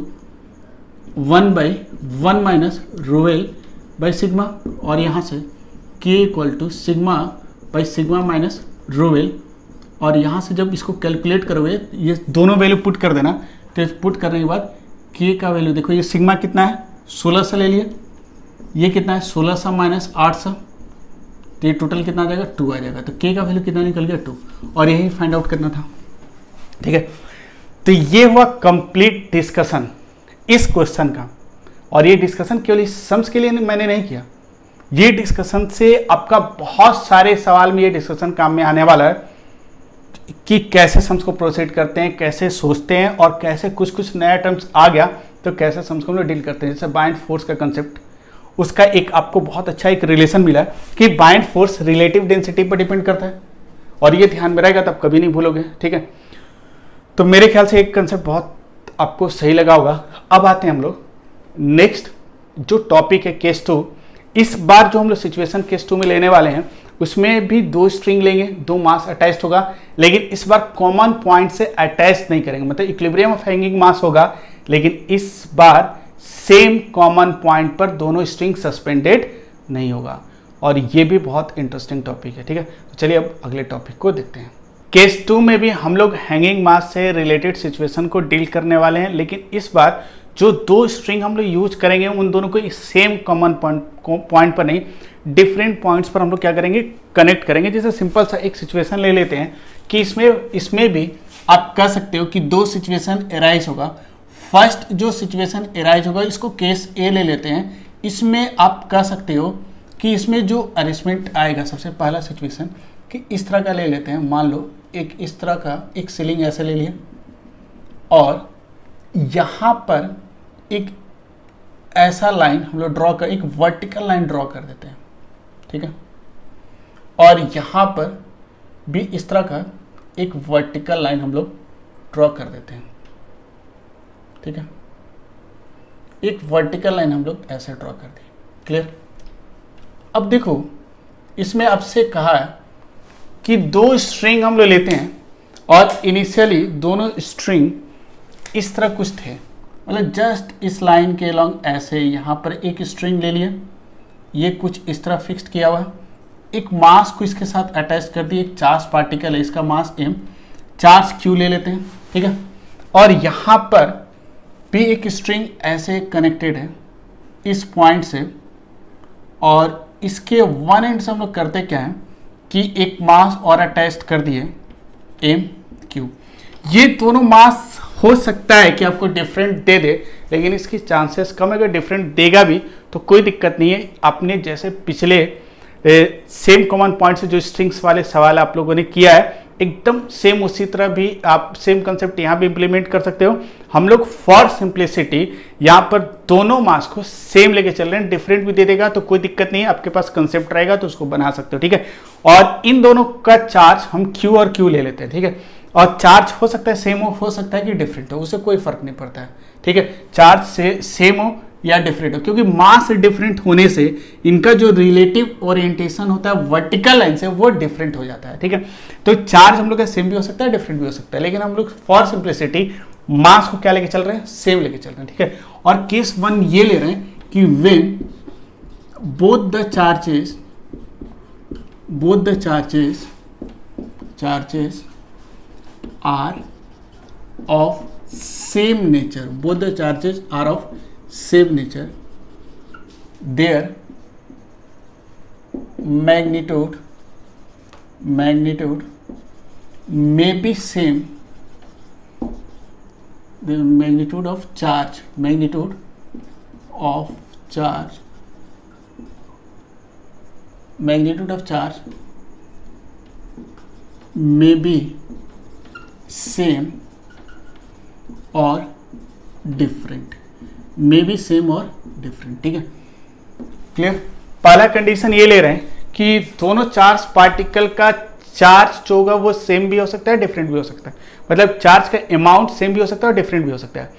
1/1 minus rho L by sigma, और यहाँ से k equal to sigma by sigma minus rho L, और यहाँ से जब इसको कैलकुलेट करोगे ये दोनों वैल्यू पुट कर देना, तो पुट करने के बाद के का वैल्यू देखो, ये सिग्मा कितना है 1600 ले लिया, ये कितना है 1600 माइनस 800, तो ये टोटल कितना आ जाएगा 2 आ जाएगा। तो के का वैल्यू कितना निकल गया 2, और यही फाइंड आउट करना था। ठीक है, तो ये हुआ कंप्लीट डिस्कशन इस क्वेश्चन का, और ये डिस्कशन केवल इस सम्स के लिए मैंने नहीं किया, ये डिस्कशन से आपका बहुत सारे सवाल में ये डिस्कशन काम में आने वाला है कि कैसे सम्स को प्रोसीड करते हैं, कैसे सोचते हैं, और कैसे कुछ कुछ नया टर्म्स आ गया तो कैसे सम्स को हम लोग डील करते हैं। जैसे बाइंड फोर्स का कंसेप्ट, उसका एक आपको बहुत अच्छा एक रिलेशन मिला कि बाइंड फोर्स रिलेटिव डेंसिटी पर डिपेंड करता है, और ये ध्यान में रहेगा तो आप कभी नहीं भूलोगे। ठीक है, तो मेरे ख्याल से एक कंसेप्ट बहुत आपको सही लगा होगा। अब आते हैं हम लोग नेक्स्ट जो टॉपिक है केस 2। इस बार जो हम लोग सिचुएशन केस 2 में लेने वाले हैं उसमें भी 2 स्ट्रिंग लेंगे, 2 मास अटैच्ड होगा, लेकिन इस बार कॉमन पॉइंट से अटैच नहीं करेंगे, मतलब इक्विलिब्रियम ऑफ हैंगिंग मास होगा, लेकिन इस बार सेम कॉमन पॉइंट पर दोनों स्ट्रिंग सस्पेंडेड नहीं होगा, और ये भी बहुत इंटरेस्टिंग टॉपिक है। ठीक है, तो चलिए अब अगले टॉपिक को देखते हैं। केस 2 में भी हम लोग हैंगिंग मास से रिलेटेड सिचुएशन को डील करने वाले हैं, लेकिन इस बार जो 2 स्ट्रिंग हम लोग यूज करेंगे उन दोनों को सेम कॉमन पॉइंट पर नहीं, डिफरेंट पॉइंट्स पर हम लोग क्या करेंगे, कनेक्ट करेंगे। जैसे सिंपल सा एक सिचुएशन ले लेते हैं कि इसमें भी आप कह सकते हो कि 2 सिचुएशन एराइज होगा। फर्स्ट जो सिचुएशन एराइज होगा इसको केस ए ले लेते हैं। इसमें आप कह सकते हो कि इसमें जो अरेंजमेंट आएगा, सबसे पहला सिचुएशन कि इस तरह का ले लेते हैं। मान लो एक इस तरह का एक सीलिंग ऐसे ले लिया, और यहाँ पर एक ऐसा लाइन हम लोग ड्रॉ कर, एक वर्टिकल लाइन ड्रॉ कर देते हैं। ठीक है, और यहाँ पर भी इस तरह का एक वर्टिकल लाइन हम लोग ड्रॉ कर देते हैं। ठीक है, एक वर्टिकल लाइन हम लोग ऐसे ड्रॉ कर दी। क्लियर? अब देखो इसमें आपसे कहा है कि 2 स्ट्रिंग हम लोग लेते हैं, और इनिशियली दोनों स्ट्रिंग इस तरह कुछ थे, मतलब जस्ट इस लाइन के अलॉन्ग ऐसे यहाँ पर एक स्ट्रिंग ले लिया, ये कुछ इस तरह फिक्स्ड किया हुआ, एक मास को इसके साथ अटैच कर दिया, एक चार्ज पार्टिकल है, इसका मास m, चार्ज q ले लेते हैं। ठीक है, और यहाँ पर भी एक स्ट्रिंग ऐसे कनेक्टेड है इस पॉइंट से, और इसके वन एंड से हम लोग करते क्या है कि एक मास और अटैच कर दिए m q। ये दोनों मास हो सकता है कि आपको डिफरेंट दे दे, लेकिन इसकी चांसेस कम है। अगर डिफरेंट देगा भी तो कोई दिक्कत नहीं है। आपने जैसे पिछले सेम कॉमन पॉइंट से जो स्ट्रिंग्स वाले सवाल आप लोगों ने किया है, एकदम सेम उसी तरह भी आप सेम कंसेप्ट यहाँ भी इंप्लीमेंट कर सकते हो। हम लोग फॉर सिंप्लिसिटी यहाँ पर दोनों मास को सेम लेके चल रहे हैं, डिफरेंट भी दे देगा तो कोई दिक्कत नहीं है, आपके पास कंसेप्ट रहेगा तो उसको बना सकते हो। ठीक है, और इन दोनों का चार्ज हम Q और Q ले लेते हैं। ठीक है, और चार्ज हो सकता है सेम हो सकता है कि डिफरेंट हो, उससे कोई फर्क नहीं पड़ता है। ठीक है, चार्ज से सेम हो या डिफरेंट हो, क्योंकि मास डिफरेंट होने से इनका जो रिलेटिव ओरिएंटेशन होता है वर्टिकल लाइन से वो डिफरेंट हो जाता है। ठीक है, तो चार्ज हम लोग का सेम भी हो सकता है, डिफरेंट भी हो सकता है, लेकिन हम लोग फॉर सिंप्लिसिटी मास को क्या लेके चल रहे हैं, सेम लेके चल रहे हैं। ठीक है, और केस 1 ये ले रहे हैं कि when both the charges are of same nature, both the charges are of same nature, their magnitude may be same, the magnitude of charge may be same और डिफरेंट, मे बी सेम और डिफरेंट। ठीक है, क्लियर? पहला कंडीशन ये ले रहे हैं कि दोनों चार्ज पार्टिकल का चार्ज जो होगा वो सेम भी हो सकता है, डिफरेंट भी हो सकता है, मतलब चार्ज का अमाउंट सेम भी हो सकता है और डिफरेंट भी हो सकता है।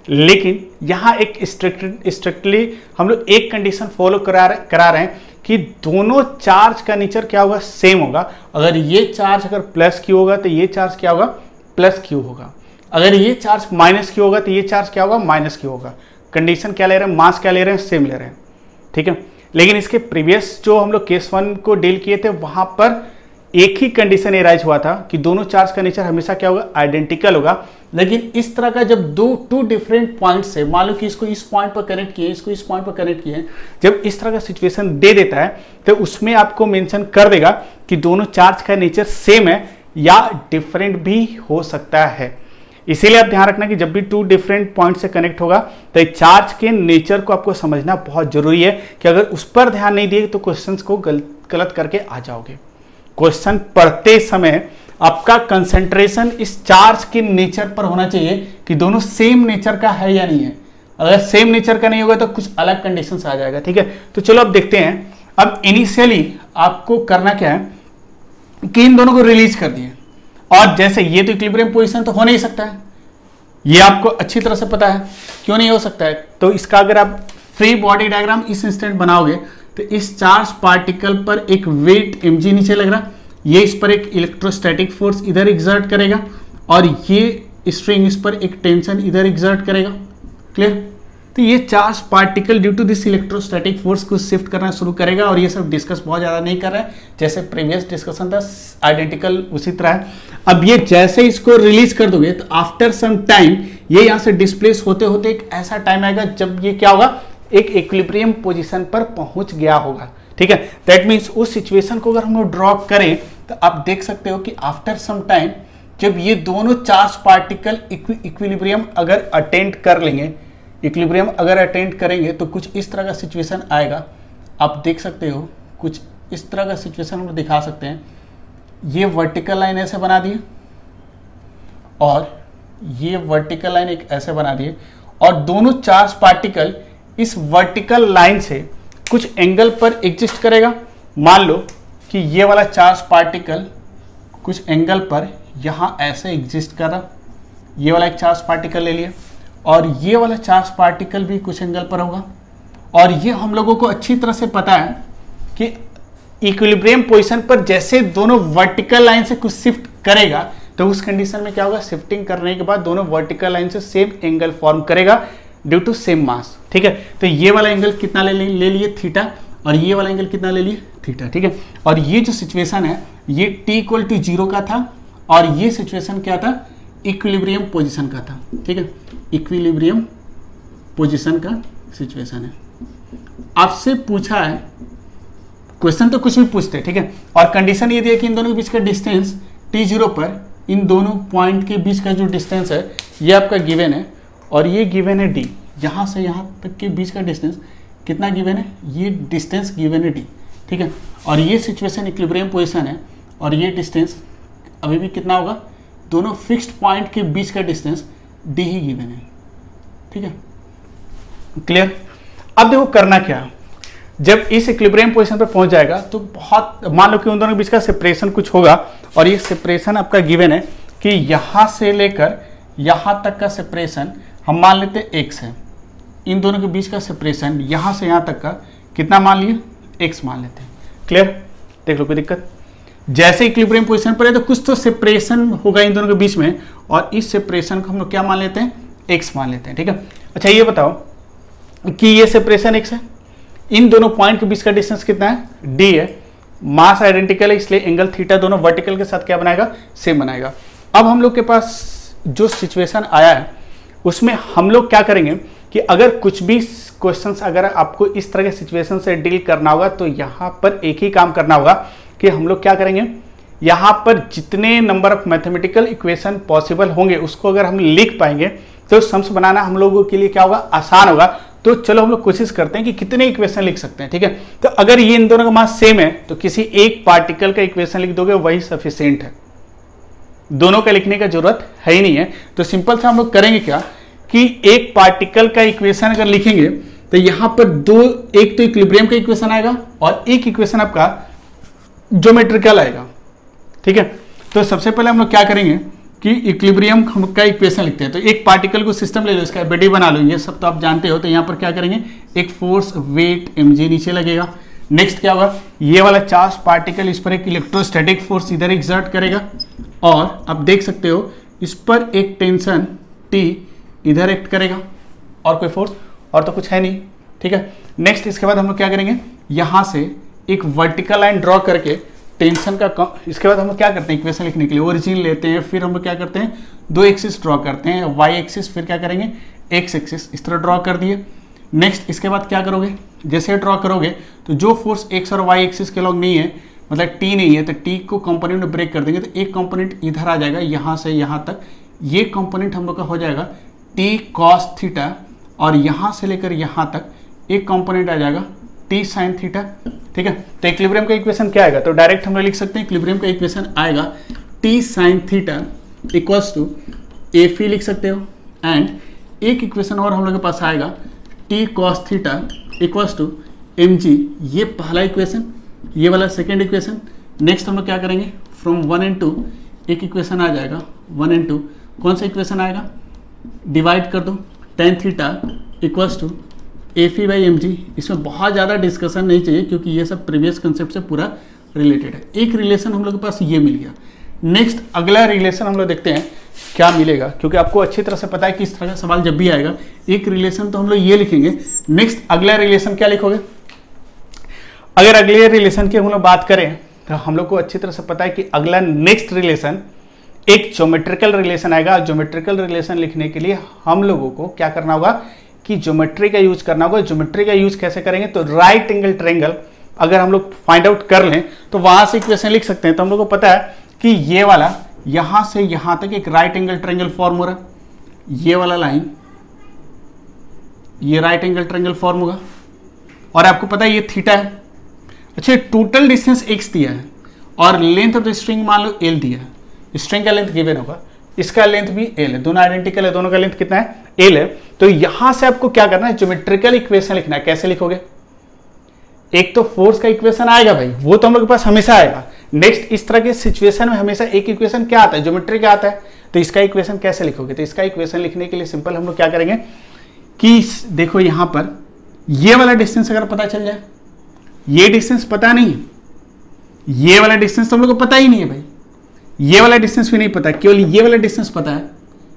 लेकिन यहाँ एक स्ट्रिक्टली हम लोग एक कंडीशन फॉलो करा रहे हैं कि दोनों चार्ज का नेचर क्या होगा, सेम होगा। अगर ये चार्ज अगर प्लस क्यू होगा तो ये चार्ज क्या होगा, प्लस क्यू होगा। अगर ये चार्ज माइनस क्यू होगा तो ये चार्ज क्या होगा, माइनस क्यू होगा। कंडीशन क्या ले रहे हैं, मास क्या ले रहे हैं, सेम ले रहे हैं। ठीक है, लेकिन इसके प्रीवियस जो हम लोग केस 1 को डील किए थे वहां पर एक ही कंडीशन एराइज हुआ था कि दोनों चार्ज का नेचर हमेशा क्या होगा, आइडेंटिकल होगा। लेकिन इस तरह का जब टू डिफरेंट पॉइंट से, मान लो कि इसको इस पॉइंट पर कनेक्ट किए, इसको इस पॉइंट पर कनेक्ट किए, जब इस तरह का सिचुएशन दे देता है तो उसमें आपको मेंशन कर देगा कि दोनों चार्ज का नेचर सेम है या डिफरेंट भी हो सकता है। इसीलिए आप ध्यान रखना कि जब भी टू डिफरेंट पॉइंट से कनेक्ट होगा तो चार्ज के नेचर को आपको समझना बहुत जरूरी है, कि अगर उस पर ध्यान नहीं दिए तो क्वेश्चंस को गलत करके आ जाओगे। क्वेश्चन पढ़ते समय आपका कंसंट्रेशन इस चार्ज के नेचर पर होना चाहिए कि दोनों सेम नेचर का है या नहीं है। अगर सेम नेचर का नहीं होगा तो कुछ अलग कंडीशंस आ जाएगा। ठीक है, तो चलो अब देखते हैं। अब इनिशियली आपको करना क्या है कि इन दोनों को रिलीज कर दिए, और जैसे ये तो इक्विलिब्रियम पोजीशन तो हो नहीं सकता है, ये आपको अच्छी तरह से पता है क्यों नहीं हो सकता है। तो इसका अगर आप फ्री बॉडी डायग्राम इस इंस्टेंट बनाओगे तो इस चार्ज पार्टिकल पर एक वेट mg नीचे लग रहा, ये इस पर एक इलेक्ट्रोस्टैटिक फोर्स इधर एग्जर्ट करेगा, और ये स्ट्रिंग इस पर एक टेंशन इधर एग्जर्ट करेगा। क्लियर? तो ये charge particle due to this electrostatic force को शिफ्ट करना शुरू करेगा, और ये सब डिस्कस बहुत ज़्यादा नहीं कर रहा है, जैसे प्रीवियस डिस्कशन था आइडेंटिकल उसी तरह है। अब ये जैसे इसको रिलीज कर दोगे तो आफ्टर सम टाइम ये यहाँ से डिस्प्लेस होते होते एक ऐसा टाइम आएगा जब ये क्या होगा, एक इक्विलिब्रियम पोजीशन पर पहुंच गया होगा। ठीक है, दैट मीन्स उस सिचुएशन को अगर हम लोग ड्रॉ करें तो आप देख सकते हो कि आफ्टर सम टाइम जब ये दोनों चार्ज पार्टिकल इक्विलिब्रियम अगर अटेंड कर लेंगे, इक्विलिब्रियम अगर अटेंड करेंगे तो कुछ इस तरह का सिचुएशन आएगा। आप देख सकते हो कुछ इस तरह का सिचुएशन हम दिखा सकते हैं। ये वर्टिकल लाइन ऐसे बना दिए और ये वर्टिकल लाइन एक ऐसे बना दिए, और दोनों चार्ज पार्टिकल इस वर्टिकल लाइन से कुछ एंगल पर एग्जिस्ट करेगा। मान लो कि ये वाला चार्ज पार्टिकल कुछ एंगल पर यहाँ ऐसे एग्जिस्ट कर रहा, ये वाला एक चार्ज पार्टिकल ले लिया, और ये वाला चार्ज पार्टिकल भी कुछ एंगल पर होगा। और ये हम लोगों को अच्छी तरह से पता है कि इक्विलिब्रियम पोजीशन पर जैसे दोनों वर्टिकल लाइन से कुछ शिफ्ट करेगा तो उस कंडीशन में क्या होगा, शिफ्टिंग करने के बाद दोनों वर्टिकल लाइन से सेम एंगल फॉर्म करेगा ड्यू टू सेम मास। ठीक है, तो ये वाला एंगल कितना ले लिए थीटा, और ये वाला एंगल कितना ले लिए थीटा। ठीक है, और ये जो सिचुएशन है ये t = 0 का था, और ये सिचुएशन क्या था, इक्विलिब्रियम पोजीशन का था। ठीक है, इक्विलिब्रियम पोजीशन का सिचुएशन है। आपसे पूछा है, क्वेश्चन तो कुछ भी पूछते, ठीक है, और कंडीशन ये दी है कि इन दोनों के बीच का डिस्टेंस t0 पर इन दोनों पॉइंट के बीच का जो डिस्टेंस है ये आपका गिवन है, और ये गिवन है d। यहाँ से यहाँ तक के बीच का डिस्टेंस कितना गिवन है, ये डिस्टेंस गिवन है d। ठीक है, और ये सिचुएशन इक्विलिब्रियम पोजीशन है, और ये डिस्टेंस अभी भी कितना होगा, दोनों फिक्स्ड पॉइंट के बीच का डिस्टेंस d ही गिवन है। ठीक है, क्लियर? अब देखो करना क्या, जब इस इक्विलिब्रियम पोजीशन पर पहुंच जाएगा तो बहुत, मान लो कि उन दोनों के बीच का सेपरेशन कुछ होगा, और ये सेपरेशन आपका गिवन है कि यहाँ से लेकर यहाँ तक का सेपरेशन हम मान लेते हैं x है। इन दोनों के बीच का सेपरेशन यहाँ से यहाँ तक का कितना मान लिए, x मान लेते हैं। क्लियर? देख लो कोई दिक्कत? जैसे इक्विलिब्रियम पोजीशन पर है तो कुछ तो सेपरेशन होगा इन दोनों के बीच में, और इस सेपरेशन को हम लोग क्या मान लेते हैं, x मान लेते हैं। ठीक है, अच्छा ये बताओ कि ये सेपरेशन x है, इन दोनों पॉइंट के बीच का डिस्टेंस कितना है, d है, मास आइडेंटिकल है, इसलिए एंगल थीटा दोनों वर्टिकल के साथ क्या बनाएगा, सेम बनाएगा। अब हम लोग के पास जो सिचुएशन आया है उसमें हम लोग क्या करेंगे कि अगर कुछ भी क्वेश्चंस अगर आपको इस तरह के सिचुएशन से डील करना होगा तो यहाँ पर एक ही काम करना होगा कि हम लोग क्या करेंगे, यहाँ पर जितने number of mathematical equation possible होंगे उसको अगर हम लिख पाएंगे तो सम्स बनाना हम लोगों के लिए क्या होगा, आसान होगा। तो चलो हम लोग कोशिश करते हैं कि कितने इक्वेशन लिख सकते हैं। ठीक है, तो अगर ये इन दोनों का मास सेम है तो किसी एक पार्टिकल का इक्वेशन लिख दोगे, वही सफिशिएंट है, दोनों का लिखने का जरूरत है ही नहीं है। तो सिंपल से हम लोग करेंगे क्या कि एक पार्टिकल का इक्वेशन अगर लिखेंगे तो यहां पर दो, एक तो इक्विलिब्रियम का इक्वेशन आएगा और एक इक्वेशन आपका ज्योमेट्रिकल आएगा। ठीक है, तो सबसे पहले हम लोग क्या करेंगे कि इक्विलिब्रियम का इक्वेशन लिखते हैं। तो एक पार्टिकल को सिस्टम ले लो, इसका बॉडी बना लो, ये सब तो आप जानते हो। तो यहाँ पर क्या करेंगे, एक फोर्स वेट mg नीचे लगेगा। नेक्स्ट क्या होगा, ये वाला चार्ज पार्टिकल इस पर एक इलेक्ट्रोस्टैटिक फोर्स इधर एग्जर्ट करेगा, और आप देख सकते हो इस पर एक टेंशन T इधर एक्ट करेगा, और कोई फोर्स और तो कुछ है नहीं। ठीक है, नेक्स्ट इसके बाद हम लोग क्या करेंगे, यहाँ से एक वर्टिकल लाइन ड्रॉ करके टेंशन का इसके बाद हम क्या करते हैं इक्वेशन लिखने के लिए ओरिजिन लेते हैं, फिर हम क्या करते हैं दो एक्सिस ड्रॉ करते हैं, वाई एक्सिस फिर क्या करेंगे एक्स एक्सिस, इस तरह ड्रॉ कर दिए। नेक्स्ट इसके बाद क्या करोगे, जैसे ड्रॉ करोगे तो जो फोर्स एक्स और वाई एक्सिस के लॉन्ग नहीं है, मतलब टी नहीं है, तो टी को कंपोनेंट में ब्रेक कर देंगे तो एक कंपोनेंट इधर आ जाएगा यहाँ से यहाँ तक, ये कंपोनेंट हम लोग का हो जाएगा टी कॉस थीटा, और यहाँ से लेकर यहाँ तक एक कंपोनेंट आ जाएगा टी साइन थीटा। ठीक है, तो इक्विलिब्रियम का इक्वेशन क्या आएगा, तो डायरेक्ट हम लोग लिख सकते हैं इक्विलिब्रियम का इक्वेशन आएगा T sine theta equals to F E लिख सकते हो, एंड एक इक्वेशन और हम लोग के पास आएगा T cos theta equals to M G, ये पहला इक्वेशन, ये वाला सेकेंड इक्वेशन। नेक्स्ट हम लोग क्या करेंगे फ्रॉम 1 and 2 एक इक्वेशन आ जाएगा 1 and 2, कौन सा इक्वेशन आएगा, डिवाइड कर दो tan theta equals to F E by M G. इसमें बहुत ज़्यादा डिस्कशन नहीं चाहिए क्योंकि ये सब प्रीवियस कंसेप्ट से पूरा रिलेटेड है। एक रिलेशन हम लोग के पास ये मिल गया। नेक्स्ट अगला रिलेशन हम लोग देखते हैं क्या मिलेगा, क्योंकि आपको अच्छी तरह से पता है कि इस तरह का सवाल जब भी आएगा एक रिलेशन तो हम लोग ये लिखेंगे। नेक्स्ट अगला रिलेशन क्या लिखोगे, अगर अगले रिलेशन की हम लोग बात करें तो हम लोग को अच्छी तरह से पता है कि अगला नेक्स्ट रिलेशन एक ज्योमेट्रिकल रिलेशन आएगा। ज्योमेट्रिकल रिलेशन लिखने के लिए हम लोगों को क्या करना होगा कि ज्योमेट्री का यूज करना होगा। ज्योमेट्री का यूज कैसे करेंगे, तो राइट एंगल ट्रायंगल अगर हम लोग फाइंड आउट कर लें तो वहां से इक्वेशन लिख सकते हैं। तो हम लोग को पता है कि ये वाला यहां से यहां तक एक राइट एंगल ट्रायंगल फॉर्म हो रहा है, ये वाला लाइन ये राइट एंगल ट्रायंगल फॉर्म होगा, और आपको पता है ये थीटा है। अच्छा, टोटल डिस्टेंस x दिया है और लेंथ ऑफ द स्ट्रिंग मान लो l दिया है, स्ट्रिंग का लेंथ गिवन होगा, इसका लेंथ भी l है, दोनों आइडेंटिकल है, दोनों का लेंथ कितना है l है। तो यहां से आपको क्या करना है, ज्योमेट्रिकल इक्वेशन लिखना है। कैसे लिखोगे, एक तो फोर्स का इक्वेशन आएगा भाई, वो तो हम लोग के पास हमेशा आएगा। नेक्स्ट इस तरह के सिचुएशन में हमेशा एक इक्वेशन क्या आता है, ज्योमेट्री का आता है। तो इसका इक्वेशन कैसे लिखोगे, तो इसका इक्वेशन लिखने के लिए सिंपल हम लोग क्या करेंगे कि देखो यहां पर ये वाला डिस्टेंस अगर पता चल जाए, ये डिस्टेंस पता नहीं है, ये वाला डिस्टेंस तो हम लोग को पता ही नहीं है भाई, ये वाला डिस्टेंस भी नहीं पता, केवल ये वाला डिस्टेंस पता है।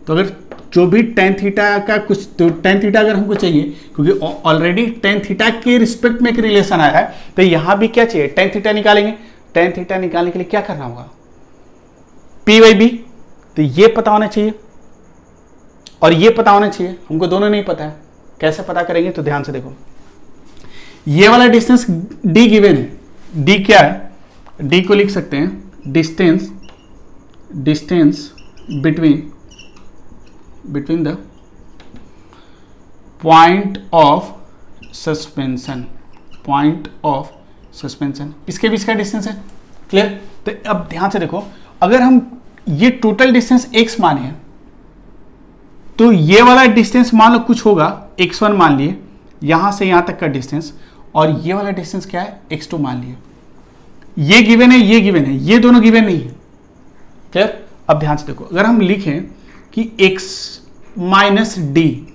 तो अगर जो भी टेन थीटा का कुछ, तो टेन थीटा अगर हमको चाहिए, क्योंकि ऑलरेडी टेन थीटा के रिस्पेक्ट में एक रिलेशन आया है, तो यहां भी क्या चाहिए, टेन थीटा निकालेंगे। टेन थीटा निकालने के लिए क्या करना होगा, पी बाई बी, तो ये पता होना चाहिए और ये पता होना चाहिए, हमको दोनों नहीं पता है। कैसे पता करेंगे, तो ध्यान से देखो, ये वाला डिस्टेंस d गिवन है, d क्या है, d को लिख सकते हैं distance between the point of suspension, इसके बीच का डिस्टेंस है। क्लियर, तो अब ध्यान से देखो, अगर हम ये टोटल डिस्टेंस x माने तो ये वाला डिस्टेंस मान लो कुछ होगा x1 मान लिए, यहां से यहां तक का डिस्टेंस, और ये वाला डिस्टेंस क्या है x2 मान लिए। ये गिवन है, ये गिवन है, ये दोनों गिवन नहीं है। क्लियर, अब ध्यान से देखो, अगर हम लिखें कि x minus D,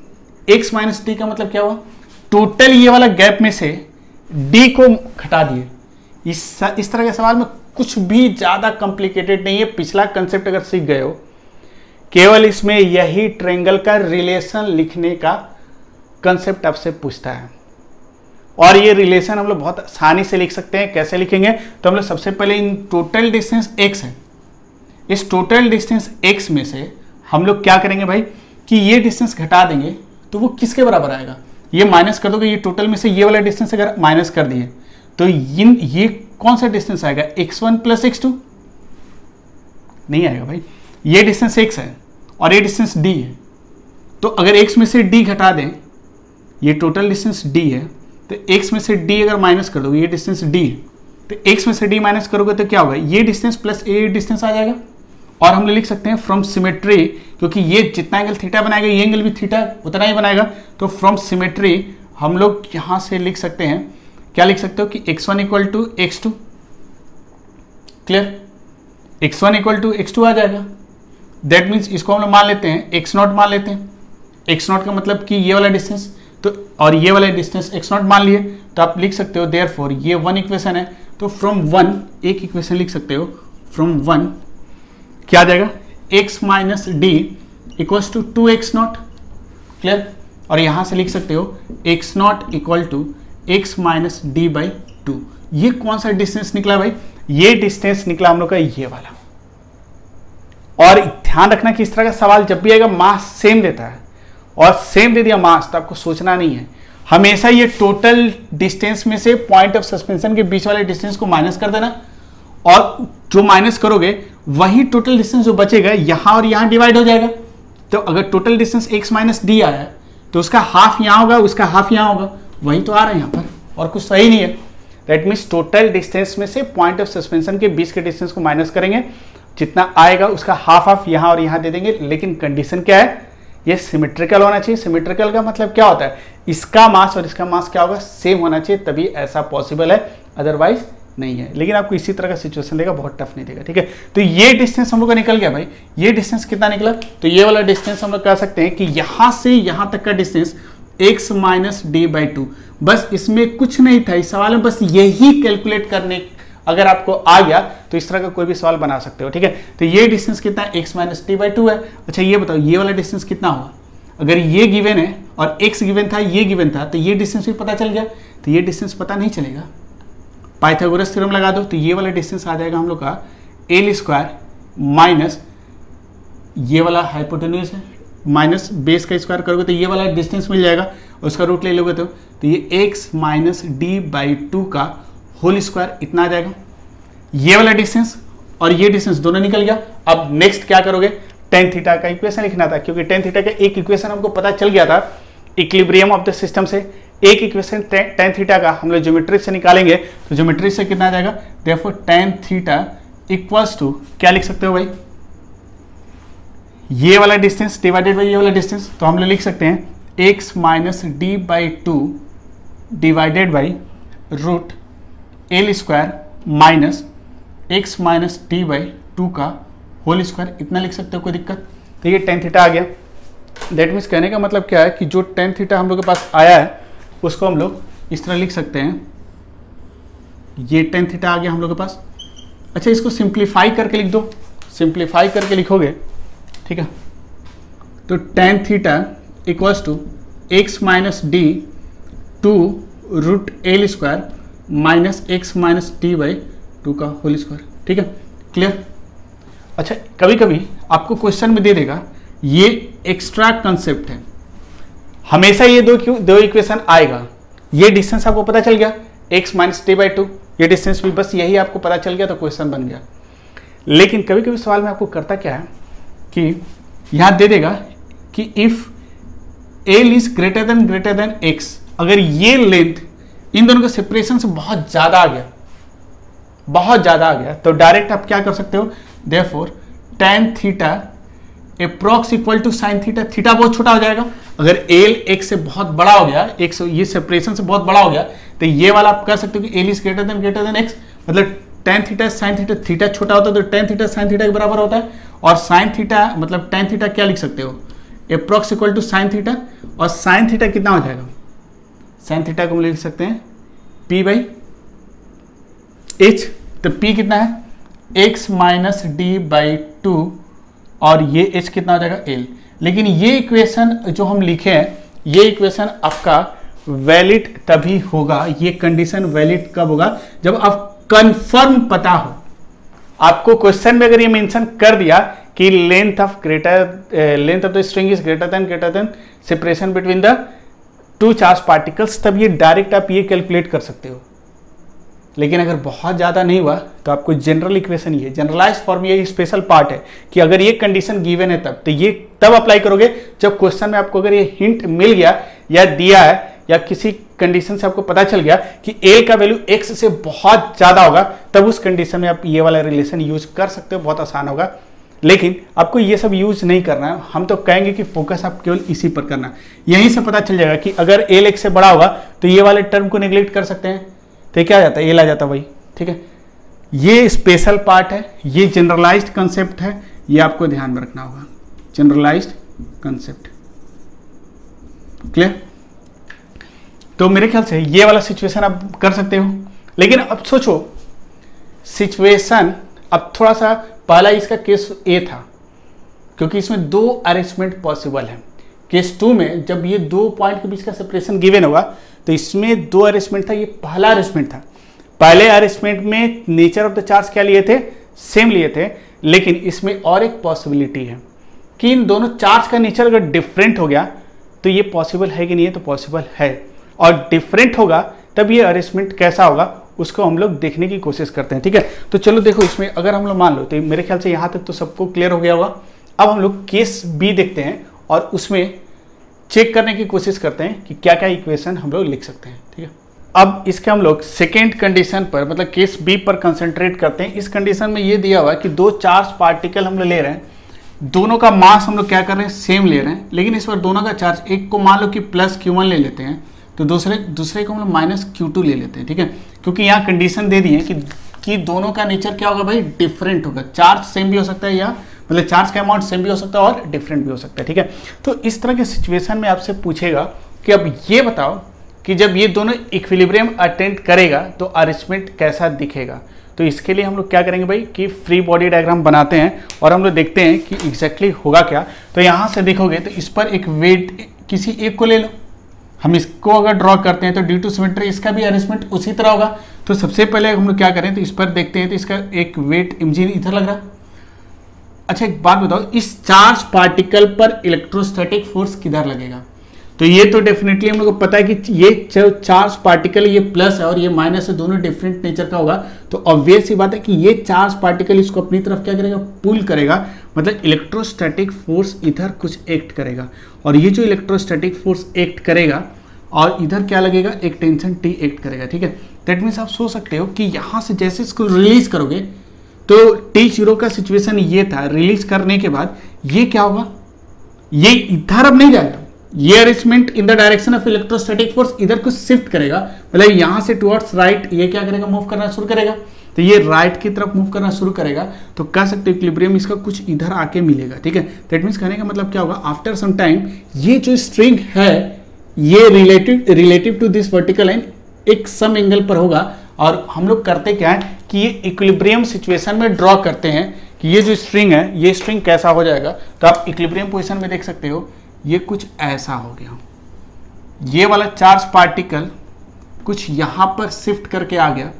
x minus D का मतलब क्या हुआ, टोटल ये वाला गैप में से d को घटा दिए। इस तरह के सवाल में कुछ भी ज्यादा कॉम्प्लिकेटेड नहीं है, पिछला कंसेप्ट अगर सीख गए हो, केवल इसमें यही ट्रायंगल का रिलेशन लिखने का कंसेप्ट आपसे पूछता है, और ये रिलेशन हम लोग बहुत आसानी से लिख सकते हैं। कैसे लिखेंगे, तो हम लोग सबसे पहले इन टोटल डिस्टेंस x है, इस टोटल डिस्टेंस x में से हम लोग क्या करेंगे भाई कि ये डिस्टेंस घटा देंगे, तो वो किसके बराबर आएगा, ये माइनस कर दोगे, ये टोटल में से ये वाला डिस्टेंस अगर माइनस कर दिए तो ये कौन सा डिस्टेंस आएगा, x1 प्लस x2 नहीं आएगा भाई, ये डिस्टेंस x है और ये डिस्टेंस d है। तो अगर x में से d घटा दें, ये टोटल डिस्टेंस d है, तो x में से d अगर माइनस कर दोगे, ये डिस्टेंस d है, तो x में से d माइनस करोगे तो क्या होगा, ये डिस्टेंस प्लस ये डिस्टेंस आ जाएगा। और हम लिख सकते हैं फ्रॉम सिमेट्री, क्योंकि ये जितना एंगल थीटा बनाएगा ये एंगल भी थीटा उतना ही बनाएगा, तो फ्रॉम सिमेट्री हम लोग यहां से लिख सकते हैं, क्या लिख सकते हो कि x1 equal to x2। Clear, x1 equal to x2 आ जाएगा। दैट मीन्स इसको हम लोग मान लेते हैं x0 मान लेते हैं, x0 का मतलब कि ये वाला डिस्टेंस, तो और ये वाला डिस्टेंस x0 मान लिए, तो आप लिख सकते हो देयरफॉर ये 1 इक्वेशन है, तो फ्रॉम 1 एक इक्वेशन लिख सकते हो, फ्रॉम 1 क्या आ जाएगा, x minus D equals to 2x0। Clear, और यहां से लिख सकते हो x0 equal to x minus D by 2। ये कौन सा डिस्टेंस निकला भाई, ये डिस्टेंस निकला हम लोग का ये वाला। और ध्यान रखना कि इस तरह का सवाल जब भी आएगा मास सेम देता है और सेम दे दिया मास तो आपको सोचना नहीं है, हमेशा ये टोटल डिस्टेंस में से पॉइंट ऑफ सस्पेंशन के बीच वाले डिस्टेंस को माइनस कर देना और जो माइनस करोगे वही टोटल डिस्टेंस जो बचेगा यहां और यहां डिवाइड हो जाएगा। तो अगर total distance x minus D आया है तो उसका हाफ यहां होगा, उसका हाफ यहां होगा, वही तो आ रहा है यहां पर और कुछ सही नहीं है। दैट मीन्स टोटल डिस्टेंस में से पॉइंट ऑफ सस्पेंशन के बीच के डिस्टेंस को माइनस करेंगे, जितना आएगा उसका हाफ हाफ यहां और यहां दे देंगे। लेकिन कंडीशन क्या है, ये सिमेट्रिकल होना चाहिए। सिमेट्रिकल का मतलब क्या होता है, इसका मास और इसका मास क्या होगा, सेम होना चाहिए, तभी ऐसा पॉसिबल है, अदरवाइज नहीं है। लेकिन आपको इसी तरह का सिचुएशन देगा, बहुत टफ नहीं देगा। ठीक है, तो ये डिस्टेंस हम लोग का निकल गया भाई। ये डिस्टेंस कितना निकला, तो ये वाला डिस्टेंस हम लोग कह सकते हैं कि यहां से यहां तक का distance x minus D by to. बस इसमें कुछ नहीं था इस सवाल में, बस यही कैलकुलेट करने अगर आपको आ गया तो इस तरह का कोई भी सवाल बना सकते हो। ठीक है, तो ये डिस्टेंस कितना है, x minus D by to है। अच्छा ये बताओ ये वाला डिस्टेंस कितना होगा, अगर ये गिवन है और x गिवन था, ये गिवन था, तो ये डिस्टेंस भी पता चल गया। तो ये डिस्टेंस पता नहीं चलेगा, पाइथागोरस थ्योरम लगा दो तो ये वाला डिस्टेंस आ जाएगा हम लोग का एल स्क्वायर माइनस ये वाला हाइपोटेन्यूज है माइनस बेस का स्क्वायर करोगे तो ये वाला डिस्टेंस मिल जाएगा, उसका रूट ले लोगे तो ये x minus D by two का होल स्क्वायर इतना आ जाएगा। ये वाला डिस्टेंस और ये डिस्टेंस दोनों निकल गया। अब नेक्स्ट क्या करोगे, टेन थीटा का इक्वेशन लिखना था, क्योंकि टेन थीटा का एक इक्वेशन हमको पता चल गया था इक्विलिब्रियम ऑफ द सिस्टम से। एक इक्वेशन टेन थीटा का हम लोग ज्योमेट्री से निकालेंगे तो ज्योमेट्री से कितना आ जाएगा, therefore tan theta equals to क्या लिख सकते हो भाई, ये वाला डिस्टेंस डिवाइडेड बाई ये वाला डिस्टेंस। तो हम लोग लिख सकते हैं x minus D by two divided by root L square minus X minus D by two का होल स्क्वायर, इतना लिख सकते हो, कोई दिक्कत। तो ये टेन थीटा आ गया। दैट मीन्स कहने का मतलब क्या है कि जो टेन थीटा हम लोग के पास आया है उसको हम लोग इस तरह लिख सकते हैं, ये टेन थीटा आ गया हम लोग के पास। अच्छा इसको सिंप्लीफाई करके लिख दो, सिंप्लीफाई करके लिखोगे, ठीक है, तो tan theta equals to X minus D two root L square minus X minus D by two का होल स्क्वायर। ठीक है, क्लियर। अच्छा कभी कभी आपको क्वेश्चन में दे देगा, ये एक्स्ट्रा कंसेप्ट है, हमेशा ये दो इक्वेशन आएगा। ये डिस्टेंस आपको पता चल गया x minus D by to, ये डिस्टेंस भी बस यही आपको पता चल गया तो क्वेश्चन बन गया। लेकिन कभी कभी सवाल में आपको करता क्या है कि यहां दे देगा कि if l is greater than x, अगर ये लेंथ इन दोनों का सेपरेशन से बहुत ज्यादा आ गया, बहुत ज्यादा आ गया, तो डायरेक्ट आप क्या कर सकते हो, therefore tan theta approx equal to sine theta. Theta बहुत छोटा हो जाएगा, अगर एल x से बहुत बड़ा हो गया, x ये सेपरेशन से बहुत बड़ा हो गया, तो ये वाला आप कह सकते हो कि L is greater than x, मतलब tan theta sine theta, theta छोटा होता है तो tan थीटा साइन थीटा के बराबर होता है, और साइन थीटा मतलब tan थीटा क्या लिख सकते हो, approx equal to sine theta, और साइन थीटा कितना हो जाएगा, साइन थीटा को हम लिख सकते हैं p बाई h। तो p कितना है x minus D by to, और ये h कितना हो जाएगा l। लेकिन ये इक्वेशन जो हम लिखे हैं, ये इक्वेशन आपका वैलिड तभी होगा, ये कंडीशन वैलिड कब होगा, जब आप कंफर्म पता हो। आपको क्वेश्चन में अगर ये मेंशन कर दिया कि length of the string is greater than separation between the two charge particles, तब ये डायरेक्ट आप ये कैलकुलेट कर सकते हो। लेकिन अगर बहुत ज़्यादा नहीं हुआ तो आपको जनरल इक्वेशन, ये जनरलाइज फॉर्म, ये स्पेशल पार्ट है कि अगर ये कंडीशन गिवन है तब, तो ये तब अप्लाई करोगे जब क्वेश्चन में आपको अगर ये हिंट मिल गया या दिया है या किसी कंडीशन से आपको पता चल गया कि a का वैल्यू x से बहुत ज़्यादा होगा, तब उस कंडीशन में आप ये वाला रिलेशन यूज कर सकते हो, बहुत आसान होगा। लेकिन आपको ये सब यूज नहीं करना है, हम तो कहेंगे कि फोकस आप केवल इसी पर करना। यहीं से पता चल जाएगा कि अगर एल x से बड़ा होगा तो ये वाले टर्म को निगलेक्ट कर सकते हैं, तो क्या आ जाता है, एल आ जाता है भाई। ठीक है, ये स्पेशल पार्ट है, ये जनरलाइज्ड कंसेप्ट है, ये आपको ध्यान में रखना होगा, जनरलाइज्ड कंसेप्ट। क्लियर। तो मेरे ख्याल से ये वाला सिचुएशन आप कर सकते हो। लेकिन अब सोचो सिचुएशन, अब थोड़ा सा पहला इसका केस ए था, क्योंकि इसमें दो अरेंजमेंट पॉसिबल है। केस 2 में जब ये दो पॉइंट के बीच का सेपरेशन गिवन होगा तो इसमें दो अरेंजमेंट था, ये पहला अरेंजमेंट था। पहले अरेंजमेंट में नेचर ऑफ द चार्ज क्या लिए थे, सेम लिए थे, लेकिन इसमें और एक पॉसिबिलिटी है कि इन दोनों चार्ज का नेचर अगर डिफरेंट हो गया तो ये पॉसिबल है कि नहीं है, तो पॉसिबल है, और डिफरेंट होगा तब ये अरेंजमेंट कैसा होगा उसको हम लोग देखने की कोशिश करते हैं। ठीक है, तो चलो देखो, इसमें अगर हम लोग मान लो, तो मेरे ख्याल से यहाँ तक तो सबको क्लियर हो गया होगा। अब हम लोग केस बी देखते हैं और उसमें चेक करने की कोशिश करते हैं कि क्या क्या इक्वेशन हम लोग लिख सकते हैं। ठीक है, अब इसके हम लोग सेकेंड कंडीशन पर, मतलब केस बी पर कंसंट्रेट करते हैं। इस कंडीशन में ये दिया हुआ है कि दो चार्ज पार्टिकल हम लोग ले रहे हैं, दोनों का मास हम लोग क्या कर रहे हैं, सेम ले रहे हैं, लेकिन इस बार दोनों का चार्ज, एक को मान लो कि प्लस Q1 ले लेते हैं, तो दूसरे को हम लोग माइनस Q2 ले लेते हैं। ठीक है, क्योंकि यहाँ कंडीशन दे दी है कि दोनों का नेचर क्या होगा भाई, डिफरेंट होगा। चार्ज सेम भी हो सकता है, या मतलब चार्ज का अमाउंट सेम भी हो सकता है और डिफरेंट भी हो सकता है। ठीक है, तो इस तरह के सिचुएशन में आपसे पूछेगा कि अब ये बताओ कि जब ये दोनों इक्विलिब्रियम अटेंड करेगा तो अरेंजमेंट कैसा दिखेगा। तो इसके लिए हम लोग क्या करेंगे भाई कि फ्री बॉडी डायग्राम बनाते हैं और हम लोग देखते हैं कि एग्जैक्टली होगा क्या। तो यहाँ से देखोगे तो इस पर एक वेट किसी एक को ले लो, हम इसको अगर ड्रॉ करते हैं तो ड्यू टू सिमेट्री इसका भी अरेंजमेंट उसी तरह होगा। तो सबसे पहले हम लोग क्या करें, तो इस पर देखते हैं, तो इसका एक वेट mg इधर लग रहा है। अच्छा एक बात बताओ, इस चार्ज पार्टिकल पर इलेक्ट्रोस्टैटिक फोर्स किधर लगेगा। तो ये तो डेफिनेटली हम लोग को पता है कि ये चार्ज पार्टिकल, ये प्लस है और ये माइनस है, दोनों डिफरेंट नेचर का होगा। तो ऑब्वियस सी बात है कि ये चार्ज पार्टिकल इसको अपनी तरफ क्या करेगा, पुल करेगा, मतलब इलेक्ट्रोस्टैटिक फोर्स इधर कुछ एक्ट करेगा, और ये जो इलेक्ट्रोस्टैटिक फोर्स एक्ट करेगा और इधर क्या लगेगा, एक टेंशन T एक्ट करेगा। ठीक है, दैट मीन्स आप सोच सकते हो कि यहाँ से जैसे इसको रिलीज करोगे तो T0 का सिचुएशन ये था, रिलीज करने के बाद ये क्या होगा, ये इधर अब नहीं जाएगा, ये arrangement in the direction of electrostatic force इधर कुछ शिफ्ट करेगा, मतलब यहाँ से टुवर्ड्स राइट ये क्या करेगा, मूव करना शुरू करेगा। तो ये राइट की तरफ मूव करना शुरू करेगा, तो कह सकते हो इक्विलिब्रियम इसका कुछ इधर आके मिलेगा। ठीक है, दैट मीन्स कहने का मतलब क्या होगा, आफ्टर सम टाइम ये जो स्ट्रिंग है ये relative to this vertical line एक सम एंगल पर होगा। और हम लोग करते क्या है कि ये इक्विलिब्रियम सिचुएशन में ड्रॉ करते हैं कि ये जो स्ट्रिंग है ये स्ट्रिंग कैसा हो जाएगा। तो आप इक्विलिब्रियम पोजीशन में देख सकते हो ये कुछ ऐसा हो गया, ये वाला चार्ज पार्टिकल कुछ यहां पर शिफ्ट करके आ गया,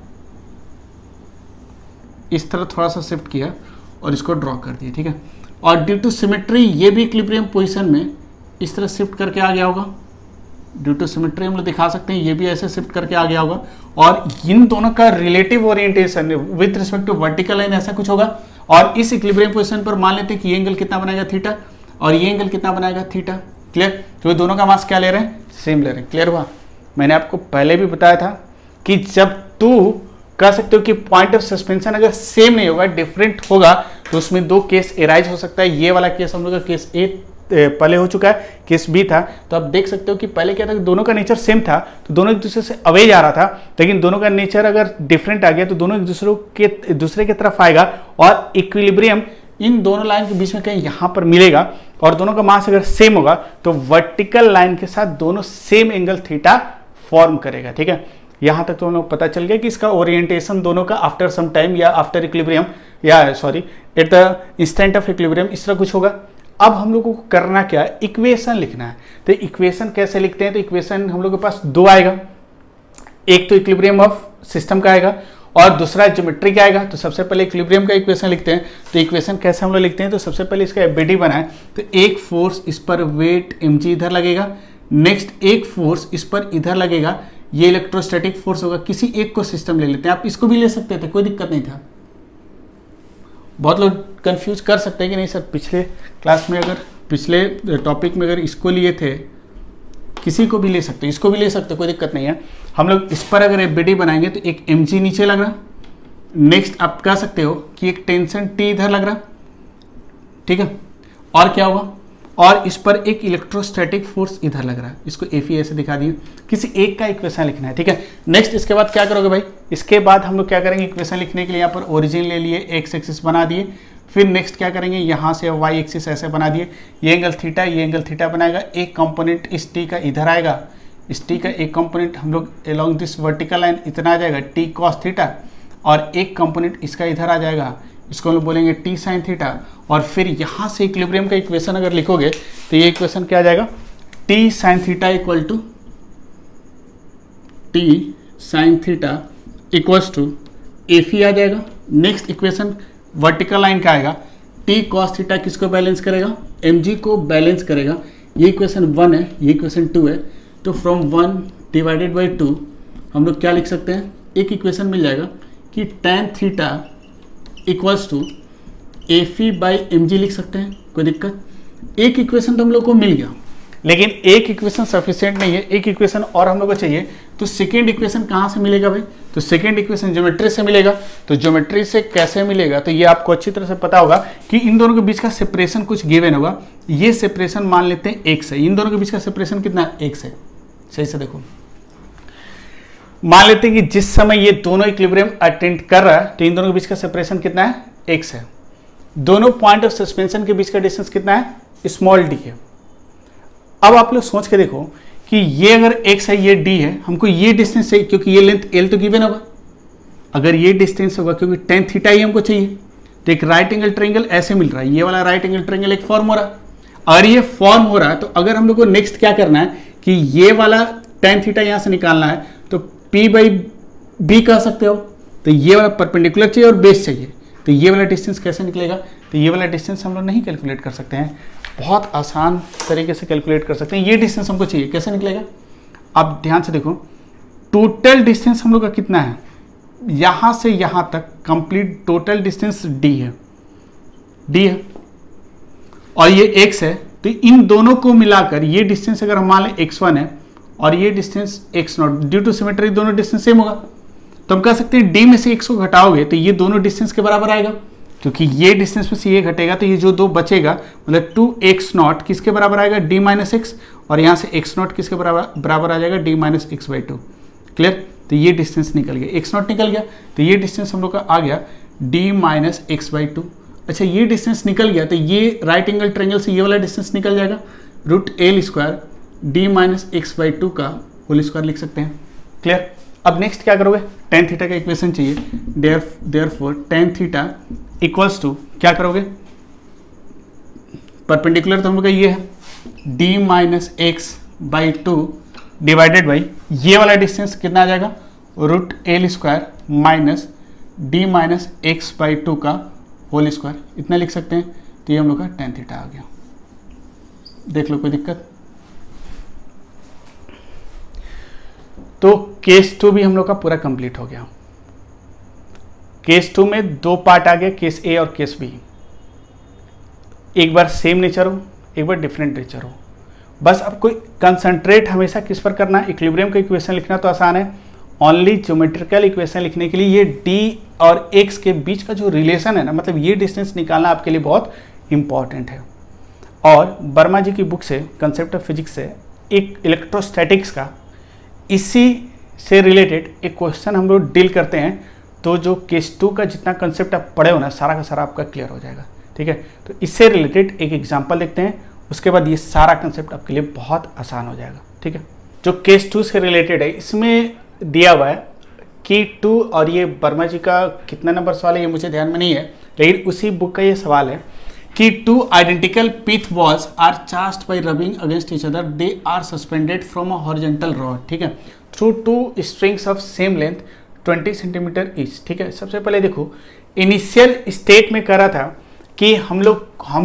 इस तरह थोड़ा सा शिफ्ट किया और इसको ड्रॉ कर दिया। ठीक है, और ड्यू टू सिमेट्री ये भी इक्विलिब्रियम पोजीशन में इस तरह शिफ्ट करके आ गया होगा। ड्यू टू सिमेट्री हम लोग दिखा सकते हैं ये भी ऐसे शिफ्ट करके आ गया होगा, और इन दोनों का relative orientation with respect to vertical line ऐसा कुछ होगा। और इस इक्विलिब्रियम पोजीशन पर मान लेते हैं कि ये एंगल कितना बनाएगा, थीटा, और ये एंगल कितना बनाएगा, थीटा। क्लियर, तो दोनों का मास क्या ले रहे हैं, सेम ले रहे हैं। क्लियर हुआ, मैंने आपको पहले भी बताया था कि जब तू कह सकते हो कि पॉइंट ऑफ सस्पेंशन अगर सेम नहीं होगा, डिफरेंट होगा, तो उसमें दो केस एराइज हो सकता है। ये वाला केस हम लोग का केस ए पहले हो चुका है, केस बी था। तो आप देख सकते हो कि पहले क्या था कि दोनों का नेचर सेम था, तो दोनों एक दूसरे से अवे जा रहा था, लेकिन दोनों का नेचर अगर डिफरेंट आ गया तो दोनों एक दूसरे की तरफ आएगा, और इक्विलिब्रियम इन दोनों लाइन के बीच में कहीं यहां पर मिलेगा, और दोनों का मास अगर सेम होगा तो वर्टिकल लाइन के साथ दोनों सेम एंगल थीटा फॉर्म करेगा। ठीक है, यहां तक तो हम लोग पता चल गया कि इसका ओरिएंटेशन दोनों का आफ्टर सम टाइम या आफ्टर इक्विलिब्रियम या sorry at the instant of equilibrium इस तरह कुछ होगा। अब हम लोगों को करना क्या है, इक्वेशन लिखना है। तो इक्वेशन कैसे लिखते हैं, तो इक्वेशन हम लोग के पास दो आएगा, एक तो इक्विलिब्रियम ऑफ सिस्टम का आएगा और दूसरा ज्योमेट्री का आएगा। तो सबसे पहले इक्विलिब्रियम का इक्वेशन लिखते हैं। तो इक्वेशन कैसे हम लोग लिखते हैं, तो सबसे पहले इसका एबीडी बनाए, तो एक फोर्स इस पर वेट mg इधर लगेगा, नेक्स्ट एक फोर्स इस पर इधर लगेगा, ये इलेक्ट्रोस्टैटिक फोर्स होगा। किसी एक को सिस्टम ले लेते हैं, आप इसको भी ले सकते थे, कोई दिक्कत नहीं था। बहुत लोग कंफ्यूज कर सकते हैं कि नहीं सर पिछले क्लास में अगर पिछले टॉपिक में अगर इसको लिए थे, किसी को भी ले सकते, इसको भी ले सकते, कोई दिक्कत नहीं है। हम लोग इस पर अगर एबीडी बनाएंगे तो एक mg नीचे लग रहा, नेक्स्ट आप कह सकते हो कि एक टेंशन T इधर लग रहा, ठीक है, और क्या होगा, और इस पर एक इलेक्ट्रोस्टैटिक फोर्स इधर लग रहा है, इसको Fe ऐसे दिखा दिए। किसी एक का इक्वेशन लिखना है, ठीक है। नेक्स्ट इसके बाद क्या करोगे भाई, इसके बाद हम लोग क्या करेंगे, इक्वेशन लिखने के लिए यहाँ पर ओरिजिन ले लिए, एक्स एक्सिस बना दिए, फिर नेक्स्ट क्या करेंगे, यहाँ से वाई एक्सिस ऐसे बना दिए, ये एंगल थीटा, ये एंगल थीटा बनाएगा, एक कंपोनेंट इस टी का इधर आएगा, इस टी का एक कंपोनेंट हम लोग अलोंग दिस वर्टिकल लाइन इतना आ जाएगा टी कॉस थीटा, और एक कंपोनेंट इसका इधर आ जाएगा, इसको हम लोग बोलेंगे टी साइन थीटा। और फिर यहाँ से इक्विलिब्रियम का इक्वेशन अगर लिखोगे तो ये इक्वेशन क्या आ जाएगा, T sine theta equal to T sine theta equals to F E आ जाएगा। नेक्स्ट इक्वेशन वर्टिकल लाइन का आएगा, टी कॉस थीटा किसको बैलेंस करेगा, mg को बैलेंस करेगा। ये इक्वेशन 1 है, ये इक्वेशन 2 है। तो फ्रॉम 1 डिवाइडेड बाई 2 हम लोग क्या लिख सकते हैं, एक इक्वेशन मिल जाएगा कि tan theta equals to F E by mg लिख सकते हैं, कोई दिक्कत। एक इक्वेशन तो हम लोग को मिल गया, लेकिन एक इक्वेशन सफिशिएंट नहीं है, एक इक्वेशन और हम लोग को चाहिए। तो सेकेंड इक्वेशन कहाँ से मिलेगा भाई, तो सेकेंड इक्वेशन ज्योमेट्री से मिलेगा। तो ज्योमेट्री से कैसे मिलेगा, तो ये आपको अच्छी तरह से पता होगा कि इन दोनों के बीच का सेपरेशन कुछ गिवन होगा। ये सेपरेशन मान लेते हैं x है, इन दोनों के बीच का सेपरेशन कितना है, x है। सही से देखो, मान लेते हैं कि जिस समय ये दोनों इक्विलिब्रियम अटेंड कर रहा है तो इन दोनों के बीच का सेपरेशन कितना है, x है। दोनों पॉइंट ऑफ सस्पेंशन के बीच का डिस्टेंस कितना है, स्मॉल d है। अब आप लोग सोच के देखो कि ये अगर x है, ये d है, हमको ये डिस्टेंस चाहिए क्योंकि ये लेंथ l तो गिवन होगा। अगर ये डिस्टेंस होगा क्योंकि tan थीटा ही हमको चाहिए, तो एक राइट एंगल ट्रायंगल ऐसे मिल रहा है, ये वाला राइट एंगल ट्रायंगल एक फॉर्म हो रहा है। अगर ये फॉर्म हो रहा है तो अगर हम लोग को नेक्स्ट क्या करना है कि ये वाला tan थीटा यहाँ से निकालना है, तो p बाई b कह सकते हो। तो ये वाला परपेंडिकुलर चाहिए और बेस चाहिए, तो ये वाला डिस्टेंस कैसे निकलेगा, तो ये वाला डिस्टेंस हम लोग नहीं कैलकुलेट कर सकते हैं, बहुत आसान तरीके से कैलकुलेट कर सकते हैं। ये डिस्टेंस हमको चाहिए, कैसे निकलेगा, आप ध्यान से देखो। टोटल डिस्टेंस हम लोग का कितना है, यहां से यहां तक कंप्लीट टोटल डिस्टेंस d है, और ये x है। तो इन दोनों को मिलाकर ये डिस्टेंस अगर हम मान लें x1 है और ये distance x0, due to symmetry दोनों डिस्टेंस सेम होगा, तो हम कह सकते हैं d में से x को घटाओगे तो ये दोनों डिस्टेंस के बराबर आएगा, क्योंकि ये डिस्टेंस में से ये घटेगा तो ये जो दो बचेगा मतलब 2x0 किसके बराबर आएगा, d माइनस एक्स, और यहाँ से x0 किसके बराबर आ जाएगा, d minus X by 2। Clear, तो ये डिस्टेंस निकल गया, x0 निकल गया, तो ये डिस्टेंस हम लोग का आ गया d माइनस एक्स बाई 2। अच्छा, ये डिस्टेंस निकल गया तो ये राइट एंगल ट्रायंगल से ये वाला डिस्टेंस निकल जाएगा, root L square d minus X by 2 का होल स्क्वायर लिख सकते हैं। क्लियर, अब नेक्स्ट क्या करोगे, tan थीटा का इक्वेशन चाहिए, therefore tan theta equals to क्या करोगे, परपेंडिकुलर तो हम लोग का ये है d minus X by 2 divided by ये वाला डिस्टेंस कितना आ जाएगा, root L square minus d minus X by 2 का होल स्क्वायर, इतना लिख सकते हैं। तो ये हम लोग का tan थीटा आ गया, देख लो कोई दिक्कत। तो केस 2 भी हम लोग का पूरा कंप्लीट हो गया। केस 2 में दो पार्ट आ गया, केस ए और केस बी। एक बार सेम नेचर हो, एक बार डिफरेंट नेचर हो। बस अब कोई कंसंट्रेट हमेशा किस पर करना है, इक्विलिब्रियम का इक्वेशन लिखना तो आसान है, ओनली ज्योमेट्रिकल इक्वेशन लिखने के लिए ये d और x के बीच का जो रिलेशन है ना, मतलब ये डिस्टेंस निकालना आपके लिए बहुत इंपॉर्टेंट है। और वर्मा जी की बुक से, कंसेप्ट ऑफ फिजिक्स से, एक इलेक्ट्रोस्टैटिक्स का इसी से रिलेटेड एक क्वेश्चन हम लोग डील करते हैं, तो जो केस 2 का जितना कंसेप्ट आप पढ़े हो ना, सारा का सारा आपका क्लियर हो जाएगा। ठीक है, तो इससे रिलेटेड एक एग्जांपल देखते हैं, उसके बाद ये सारा कंसेप्ट आपके लिए बहुत आसान हो जाएगा। ठीक है, जो केस 2 से रिलेटेड है इसमें दिया हुआ है कि 2, और ये वर्मा जी का कितना नंबर सवाल है ये मुझे ध्यान में नहीं है, लेकिन उसी बुक का ये सवाल है कि 2 identical pith balls are charged by rubbing against each other, they are suspended from a horizontal rod. ठीक है, through 2 strings of same length 20 centimetre each. ठीक है, सबसे पहले देखो इनिशियल स्टेट में कह रहा था कि हम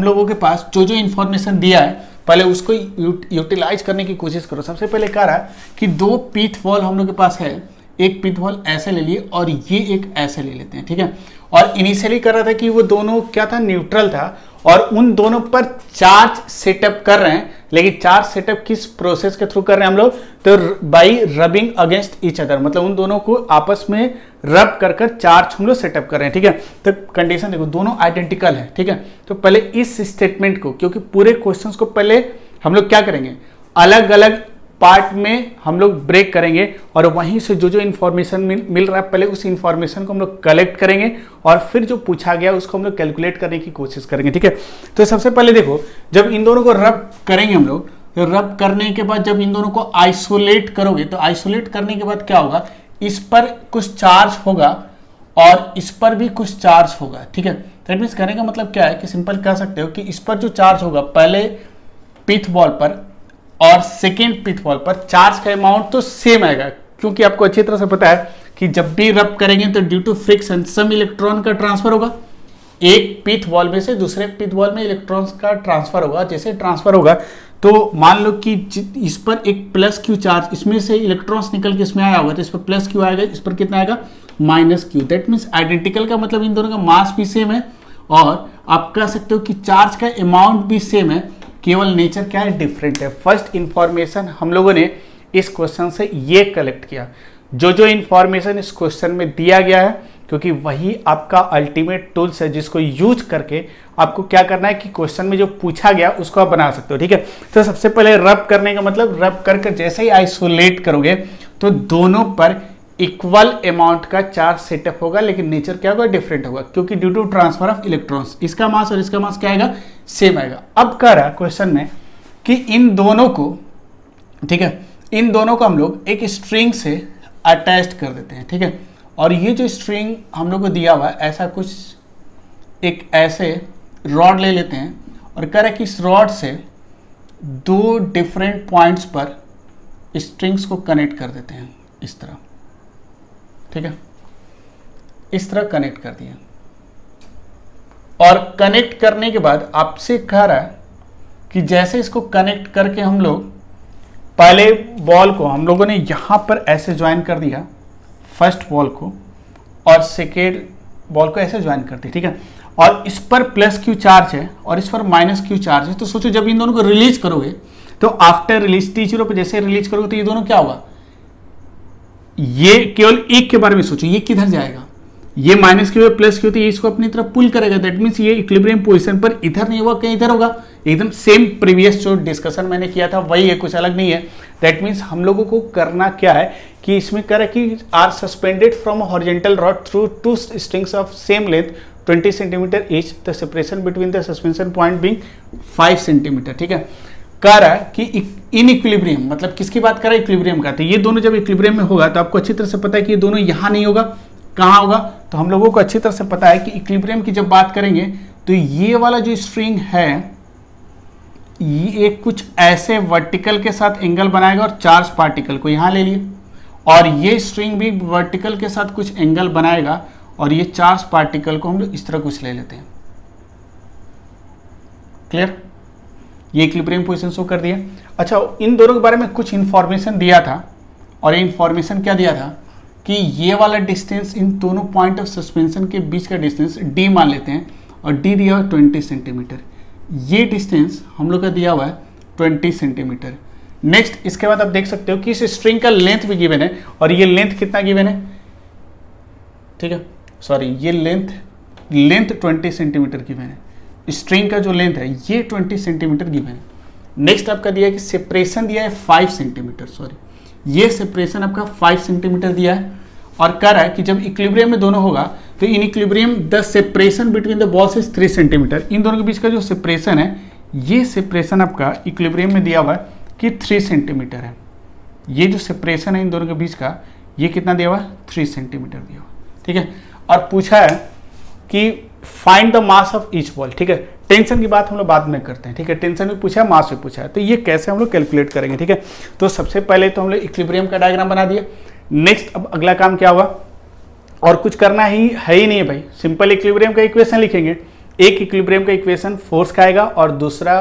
लोगों के पास जो जो इन्फॉर्मेशन दिया है पहले उसको यूटिलाइज करने की कोशिश करो। सबसे पहले कह रहा है कि 2 पिथ बॉल हम लोग के पास है, एक पिथ बॉल ऐसे ले लिए और ये एक ऐसे ले लेते हैं। ठीक है, और इनिशियली कर रहा था कि वो दोनों क्या था, न्यूट्रल था, और उन दोनों पर चार्ज सेटअप कर रहे हैं, लेकिन चार्ज सेटअप किस प्रोसेस के थ्रू कर रहे हैं हम लोग, तो by rubbing against each other, मतलब उन दोनों को आपस में रब कर कर चार्ज हम लोग सेटअप कर रहे हैं। ठीक है, तो कंडीशन देखो दोनों आइडेंटिकल है। ठीक है, तो पहले इस स्टेटमेंट को, क्योंकि पूरे क्वेश्चंस को पहले हम लोग क्या करेंगे, अलग अलग पार्ट में हम लोग ब्रेक करेंगे, और वहीं से जो जो इन्फॉर्मेशन मिल रहा है पहले उस इन्फॉर्मेशन को हम लोग कलेक्ट करेंगे, और फिर जो पूछा गया उसको हम लोग कैलकुलेट करने की कोशिश करेंगे। ठीक है, तो सबसे पहले देखो जब इन दोनों को रब करेंगे हम लोग, तो रब करने के बाद जब इन दोनों को आइसोलेट करोगे, तो आइसोलेट करने के बाद क्या होगा, इस पर कुछ चार्ज होगा और इस पर भी कुछ चार्ज होगा। ठीक है, दैट मीन्स कहने का मतलब क्या है कि सिंपल कह सकते हो कि इस पर जो चार्ज होगा पहले पिथ बॉल पर और सेकेंड पिथ बॉल पर चार्ज का अमाउंट तो सेम आएगा, क्योंकि आपको अच्छी तरह से पता है कि जब भी रब करेंगे तो due to friction some electron का ट्रांसफर होगा, एक पिथ वॉल में से दूसरे पिथ वॉल में इलेक्ट्रॉन्स का ट्रांसफर होगा। जैसे ट्रांसफर होगा तो मान लो कि इस पर एक प्लस क्यू चार्ज, इसमें से इलेक्ट्रॉन्स निकल के इसमें आया होगा, तो इस पर प्लस क्यू आएगा, इस पर कितना आएगा minus Q. That means identical का मतलब इन दोनों का मास भी सेम है और आप कह सकते हो कि चार्ज का अमाउंट भी सेम है, केवल नेचर क्या है डिफरेंट है। फर्स्ट इंफॉर्मेशन हम लोगों ने इस क्वेश्चन से ये कलेक्ट किया, जो इंफॉर्मेशन इस क्वेश्चन में दिया गया है, क्योंकि वही आपका अल्टीमेट टूल्स है जिसको यूज करके आपको क्या करना है कि क्वेश्चन में जो पूछा गया उसको आप बना सकते हो। ठीक है, तो सबसे पहले रब करने का मतलब रब कर जैसे ही आइसोलेट करोगे तो दोनों पर इक्वल अमाउंट का चार्ज सेटअप होगा, लेकिन नेचर क्या होगा डिफरेंट होगा, क्योंकि due to transfer of electrons इसका मास और इसका मास क्या आएगा सेम आएगा। अब कह रहा है क्वेश्चन में कि इन दोनों को, ठीक है, इन दोनों को हम लोग एक स्ट्रिंग से अटैच कर देते हैं। ठीक है, और ये जो स्ट्रिंग हम लोग को दिया हुआ है ऐसा कुछ एक ऐसे रॉड ले लेते हैं और कह रहा है कि इस रॉड से दो डिफरेंट पॉइंट्स पर स्ट्रिंग्स को कनेक्ट कर देते हैं इस तरह। ठीक है, इस तरह कनेक्ट कर दिया और कनेक्ट करने के बाद आपसे कह रहा है कि जैसे इसको कनेक्ट करके हम लोग पहले बॉल को हम लोगों ने यहां पर ऐसे ज्वाइन कर दिया, फर्स्ट बॉल को, और सेकेंड बॉल को ऐसे ज्वाइन कर दिया। ठीक है, और इस पर प्लस क्यू चार्ज है और इस पर माइनस क्यू चार्ज है। तो सोचो जब इन दोनों को रिलीज करोगे तो आफ्टर रिलीज T0 पे जैसे रिलीज करोगे तो ये दोनों क्या होगा, ये केवल एक के बारे में सोचो, ये किधर जाएगा, ये माइनस क्यू है प्लस क्यू, तो ये इसको अपनी तरफ पुल करेगा। दैट मीन्स ये इक्विलिब्रियम पोजीशन पर इधर नहीं होगा, कहीं इधर होगा। एकदम सेम प्रीवियस जो डिस्कशन मैंने किया था वही है, कुछ अलग नहीं है। दैट मीन्स हम लोगों को करना क्या है कि इसमें कह रहा है कि are suspended from horizontal rod through two strings of same length 20 centimetre each, the separation between the suspension point being 5 centimetre. ठीक है, कह रहा है कि इन इक्विलिब्रियम, मतलब किसकी बात कर रहा है इक्विलिब्रियम का, तो ये दोनों जब इक्विलिब्रियम में होगा तो आपको अच्छी तरह से पता है कि ये दोनों यहां नहीं होगा, कहां होगा, तो हम लोगों को अच्छी तरह से पता है कि इक्विलिब्रियम की जब बात करेंगे तो ये वाला जो स्ट्रिंग है ये कुछ ऐसे वर्टिकल के साथ एंगल बनाएगा और चार्ज पार्टिकल को यहां ले लिए, और ये स्ट्रिंग भी वर्टिकल के साथ कुछ एंगल बनाएगा और ये चार्ज पार्टिकल को हम लोग इस तरह कुछ ले लेते हैं। क्लियर, ये इक्विलिब्रियम पोजीशन शो कर दिया। अच्छा, इन दोनों के बारे में कुछ इंफॉर्मेशन दिया था, और ये इंफॉर्मेशन क्या दिया था कि ये वाला डिस्टेंस इन दोनों पॉइंट ऑफ सस्पेंशन के बीच का डिस्टेंस d मान लेते हैं, और d दिया हुआ 20 सेंटीमीटर। ये डिस्टेंस हम लोग का दिया हुआ है 20 सेंटीमीटर। नेक्स्ट इसके बाद आप देख सकते हो कि इस स्ट्रिंग का लेंथ भी गिवन है, और ये लेंथ कितना गिवन है, ठीक है, सॉरी, ये लेंथ 20 सेंटीमीटर गिवन है। स्ट्रिंग का जो लेंथ है ये 20 सेंटीमीटर गिवन है। नेक्स्ट आपका दिया है कि सेपरेशन दिया है 5 सेंटीमीटर, सॉरी, ये सेपरेशन आपका 5 सेंटीमीटर दिया है, और कह रहा है कि जब इक्विलिब्रियम में दोनों होगा तो in equilibrium the separation between the balls is 3 centimetre. इन दोनों के बीच का जो सेपरेशन है, ये सेपरेशन आपका इक्विलिब्रियम में दिया हुआ है कि 3 सेंटीमीटर है। ये जो सेपरेशन है इन दोनों के बीच का, ये कितना दिया हुआ है 3 सेंटीमीटर दिया हुआ। ठीक है, और पूछा है कि find the mass of each ball. ठीक है, टेंशन की बात हम लोग बाद में करते हैं। ठीक है, टेंशन भी पूछा है, मास भी पूछा है, तो ये कैसे हम लोग कैलकुलेट करेंगे। ठीक है, तो सबसे पहले तो हम लोग इक्विलिब्रियम का डायग्राम बना दिया। नेक्स्ट अब अगला काम क्या होगा, और कुछ करना ही नहीं है भाई, सिंपल इक्विलिब्रियम का इक्वेशन लिखेंगे। एक इक्विलिब्रियम का इक्वेशन फोर्स का आएगा और दूसरा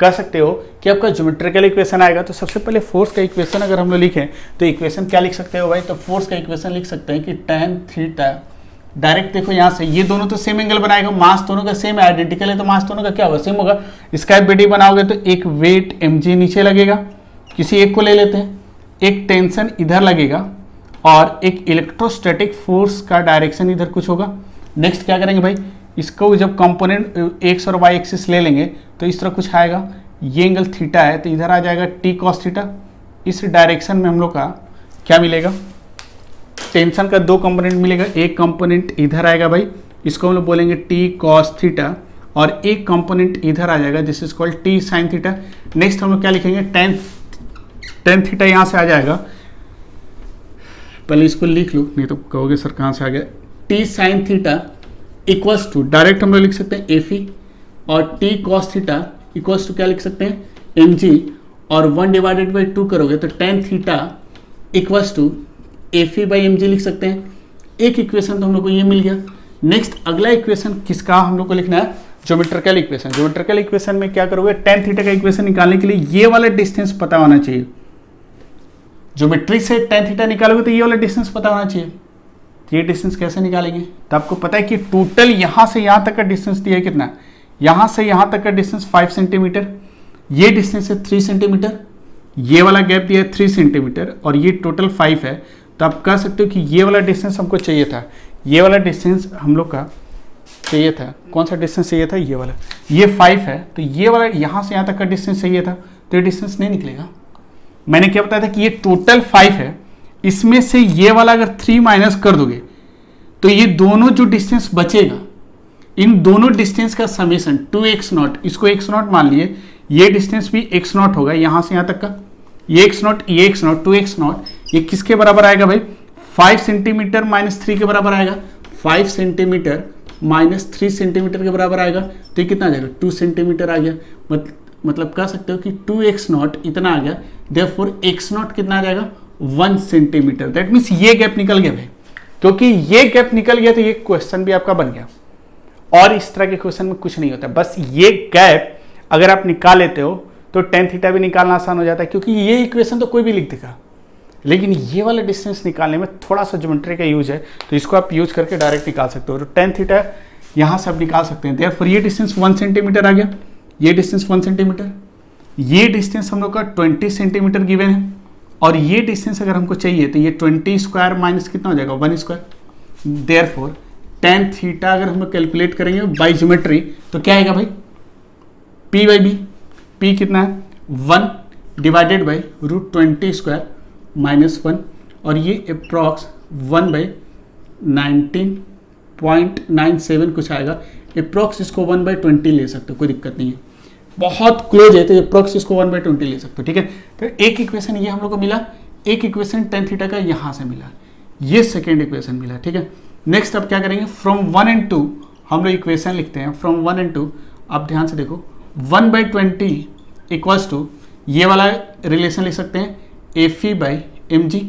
कह सकते हो कि आपका ज्योमेट्रिकल इक्वेशन आएगा। तो सबसे पहले फोर्स का इक्वेशन अगर हम लोग लिखें तो इक्वेशन क्या लिख सकते हो भाई, तो फोर्स का इक्वेशन लिख सकते हैं कि tan थीटा, डायरेक्ट देखो यहाँ से, ये दोनों तो सेम एंगल बनाएगा, मास दोनों का सेम है, आइडेंटिकल है, तो मास दोनों का क्या होगा सेम होगा। इसका BD बनाओगे तो एक वेट mg नीचे लगेगा, किसी एक को ले लेते हैं, एक टेंशन इधर लगेगा और एक इलेक्ट्रोस्टैटिक फोर्स का डायरेक्शन इधर कुछ होगा। नेक्स्ट क्या करेंगे भाई, इसको जब कंपोनेंट एक्स और वाई एक्सिस ले लेंगे तो इस तरह कुछ आएगा, ये एंगल थीटा है तो इधर आ जाएगा t cos थीटा। इस डायरेक्शन में हम लोग का क्या मिलेगा, टेंशन का 2 कंपोनेंट मिलेगा, एक कंपोनेंट इधर आएगा भाई, इसको हम लोग बोलेंगे t cos थीटा, और एक कंपोनेंट इधर आ जाएगा, this is called t sin theta. Next हम लोग क्या लिखेंगे, tan थीटा यहाँ से आ जाएगा, पहले इसको लिख लो नहीं तो कहोगे सर कहाँ से आ गया, t sin theta equals to, direct हम लोग लिख सकते हैं Fe, और t cos theta equals to क्या लिख सकते हैं mg, और 1/2 करोगे तो tan theta equals to F by M G लिख सकते हैं। एक इक्वेशन तो हम लोग को ये मिल गया। नेक्स्ट अगला इक्वेशन किसका हम लोग को लिखना है, ज्योमेट्रिकल इक्वेशन। ज्योमेट्रिकल इक्वेशन में क्या करोगे, tan थीटा का इक्वेशन निकालने के लिए ये वाला डिस्टेंस पता होना चाहिए। ज्योमेट्री से tan थीटा निकालोगे तो ये वाला डिस्टेंस पता होना चाहिए। ये डिस्टेंस कैसे निकालेंगे, तो आपको पता है कि टोटल यहां से यहां तक का डिस्टेंस दिया है कितना, यहां से यहां तक का डिस्टेंस 5 सेंटीमीटर, ये डिस्टेंस है 3 सेंटीमीटर, ये वाला गैप दिया है 3 सेंटीमीटर और ये टोटल 5 है। तो आप कह सकते हो कि ये वाला डिस्टेंस हमको चाहिए था, ये वाला डिस्टेंस हम लोग का चाहिए था। कौन सा डिस्टेंस चाहिए था, ये वाला, ये 5 है, तो ये वाला यहां से यहां तक का डिस्टेंस चाहिए था, तो ये डिस्टेंस नहीं निकलेगा। मैंने क्या बताया था कि ये टोटल 5 है, इसमें से ये वाला अगर 3 माइनस कर दोगे तो ये दोनों जो डिस्टेंस बचेगा, इन दोनों डिस्टेंस का समेशन 2x0, इसको x0 मान लिए, ये डिस्टेंस भी x0 होगा यहां से यहां तक का, ये x0, ये x0, 2x0, ये किसके बराबर आएगा भाई, 5 सेंटीमीटर माइनस 3 के बराबर आएगा। 5 सेंटीमीटर माइनस 3 सेंटीमीटर के बराबर आएगा, तो ये कितना आ जाएगा, 2 सेंटीमीटर आ गया। मतलब कह सकते हो कि 2x0 इतना आ गया, देयरफॉर x0 कितना आ जाएगा, 1 सेंटीमीटर। दैट मीन्स ये गैप निकल गया भाई, क्योंकि ये गैप निकल गया तो ये क्वेश्चन भी आपका बन गया। और इस तरह के क्वेश्चन में कुछ नहीं होता, बस ये गैप अगर आप निकाल लेते हो तो tan थीटा भी निकालना आसान हो जाता है, क्योंकि ये इक्वेशन तो कोई भी लिख देगा, लेकिन ये वाला डिस्टेंस निकालने में थोड़ा सा ज्योमेट्री का यूज है, तो इसको आप यूज करके डायरेक्ट निकाल सकते हो। तो tan थीटा यहाँ से आप निकाल सकते हैं। देयरफॉर ये डिस्टेंस 1 सेंटीमीटर आ गया, ये डिस्टेंस 1 सेंटीमीटर, ये डिस्टेंस हम लोग का 20 सेंटीमीटर गिवन है, और ये डिस्टेंस अगर हमको चाहिए तो ये 20 स्क्वायर माइनस कितना हो जाएगा, 1 स्क्वायर। देयरफॉर tan थीटा अगर हम कैलकुलेट करेंगे बाई ज्योमेट्री तो क्या आएगा भाई, p बाई बी, p कितना है 1 डिवाइडेड बाई √20 स्क्वायर माइनस 1, और ये अप्रॉक्स 1 बाई 19.97 कुछ आएगा। अप्रॉक्स इसको 1 बाई 20 ले सकते हो, कोई दिक्कत नहीं है, बहुत क्लोज है, तो अप्रॉक्स इसको 1 बाई 20 ले सकते हो, ठीक है। तो एक इक्वेशन ये हम लोग को मिला, एक इक्वेशन tan थीटा का यहाँ से मिला, ये सेकेंड इक्वेशन मिला, ठीक है। नेक्स्ट अब क्या करेंगे, फ्रॉम 1 and 2 हम लोग इक्वेशन लिखते हैं, फ्रॉम 1 and 2। आप ध्यान से देखो, 1 बाई 20 इक्वल्स टू ये वाला रिलेशन लिख सकते हैं, F by M G,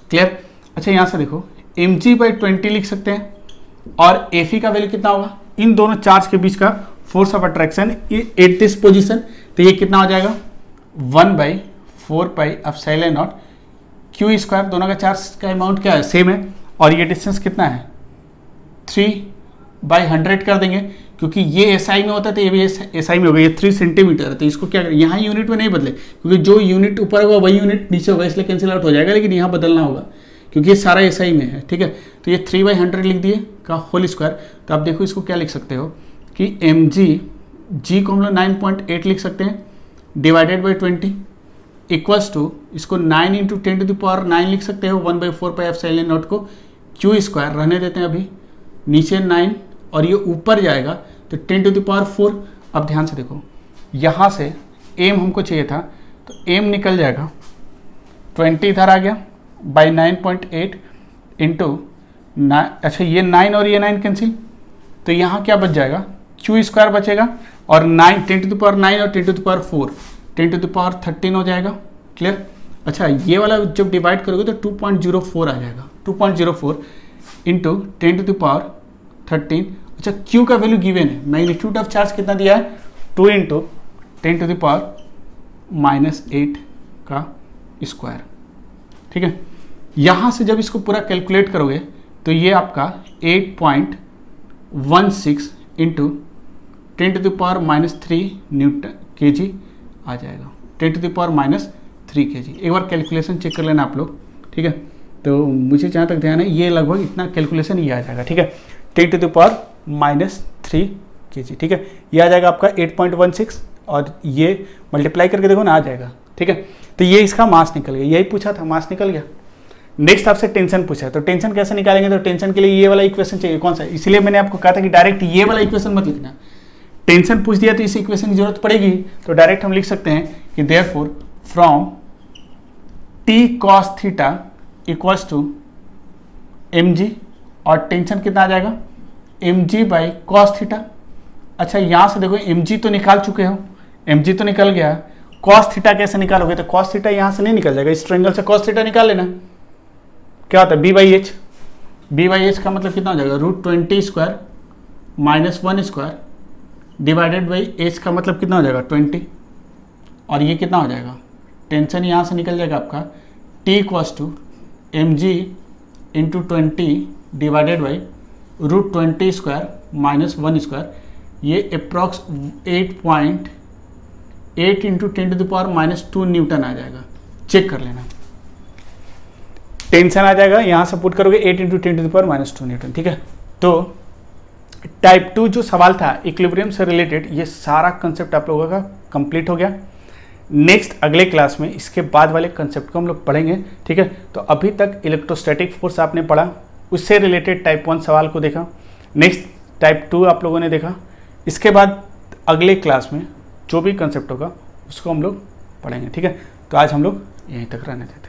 clear. अच्छा यहाँ से देखो, एम जी बाई 20 लिख सकते हैं, और एफ का वैल्यू कितना होगा, इन दोनों चार्ज के बीच का force of attraction at this position, तो ये कितना हो जाएगा 1 by 4 pi epsilon not Q square. दोनों का चार्ज का अमाउंट क्या है, सेम है, और ये डिस्टेंस कितना है 3/100 कर देंगे, क्योंकि ये एसआई में होता है तो ये भी एसआई में होगा। ये 3 सेंटीमीटर है, तो इसको क्या करें, यहाँ यूनिट में नहीं बदले, क्योंकि जो यूनिट ऊपर होगा वही यूनिट नीचे होगा, इसलिए कैंसिल आउट हो जाएगा, लेकिन यहाँ बदलना होगा क्योंकि ये सारा एसआई में है, ठीक है। तो ये 3/100 लिख दिए का होल स्क्वायर। तो आप देखो इसको क्या लिख सकते हो कि एम जी को हम लोग 9.8 लिख सकते हैं, डिवाइडेड बाई 20 इक्वल्स टू, इसको 9 × 10⁹ लिख सकते हो, 1/4 पाई एप्सिलॉन नॉट को क्यू स्क्वायर रहने देते हैं अभी, नीचे 9 और ये ऊपर जाएगा तो 10⁴। अब ध्यान से देखो, यहाँ से एम हमको चाहिए था, तो एम निकल जाएगा 20 इधर आ गया बाई 9.8 इंटू 9। अच्छा ये 9 और ये 9 कैंसिल, तो यहाँ क्या बच जाएगा, क्यू स्क्वायर बचेगा, और 9 10⁹ और 10⁴ 10⁻13 हो जाएगा, क्लियर। अच्छा ये वाला जब डिवाइड करोगे तो 2.04 आ जाएगा, 2.04 इंटू 10⁻13। अच्छा क्यू का वैल्यू गिवन है, मैग्नीट्यूड ऑफ चार्ज कितना दिया है 2 × 10⁻⁻8 का स्क्वायर, ठीक है। यहाँ से जब इसको पूरा कैलकुलेट करोगे तो ये आपका 8.16 इंटू 10⁻³ न्यूटन kg आ जाएगा, 10⁻³ kg। एक बार कैलकुलेशन चेक कर लेना आप लोग, ठीक है। तो मुझे जहाँ तक ध्यान है ये लगभग इतना कैलकुलेशन ये आ जाएगा, ठीक है, 10⁻³ kg, ठीक है। ये आ जाएगा आपका 8.16, और ये मल्टीप्लाई करके देखो ना आ जाएगा, ठीक है। तो ये इसका मास निकल गया, यही पूछा था, मास निकल गया। नेक्स्ट आपसे टेंशन पूछा है, तो टेंशन कैसे निकालेंगे, तो टेंशन के लिए ये वाला इक्वेशन चाहिए, कौन सा, इसलिए मैंने आपको कहा था कि डायरेक्ट ये वाला इक्वेशन मत लिखना, टेंशन पूछ दिया तो इस इक्वेशन की जरूरत पड़ेगी, तो डायरेक्ट हम लिख सकते हैं कि therefore from t cos theta equals to mg, और टेंशन कितना आ जाएगा mg बाई cos थीटा। अच्छा यहाँ से देखो mg तो निकाल चुके हो, mg तो निकल गया, cos थीटा कैसे निकालोगे, तो cos थीटा यहाँ से नहीं निकल जाएगा, इस ट्रायंगल से cos थीटा निकाल लेना, क्या होता है B/H, B/H का मतलब कितना हो जाएगा √20² -1² डिवाइडेड बाई H का मतलब कितना हो जाएगा 20, और ये कितना हो जाएगा, टेंशन यहाँ से निकल जाएगा आपका, T = mg × 20 डिवाइडेड बाई √20² -1², ये अप्रॉक्स 8.8 × 10⁻² न्यूटन आ जाएगा। चेक कर लेना, टेंशन आ जाएगा, यहाँ से पुट करोगे 8 × 10⁻² न्यूटन। ठीक है, तो टाइप 2 जो सवाल था इक्विलिब्रियम से रिलेटेड, ये सारा कंसेप्ट आप लोगों का कंप्लीट हो गया। नेक्स्ट अगले क्लास में इसके बाद वाले कंसेप्ट को हम लोग पढ़ेंगे। ठीक है, तो अभी तक इलेक्ट्रोस्टैटिक फोर्स आपने पढ़ा, उससे रिलेटेड टाइप 1 सवाल को देखा, नेक्स्ट टाइप 2 आप लोगों ने देखा। इसके बाद अगले क्लास में जो भी कंसेप्ट होगा उसको हम लोग पढ़ेंगे। ठीक है, तो आज हम लोग यहीं तक रहने देते हैं।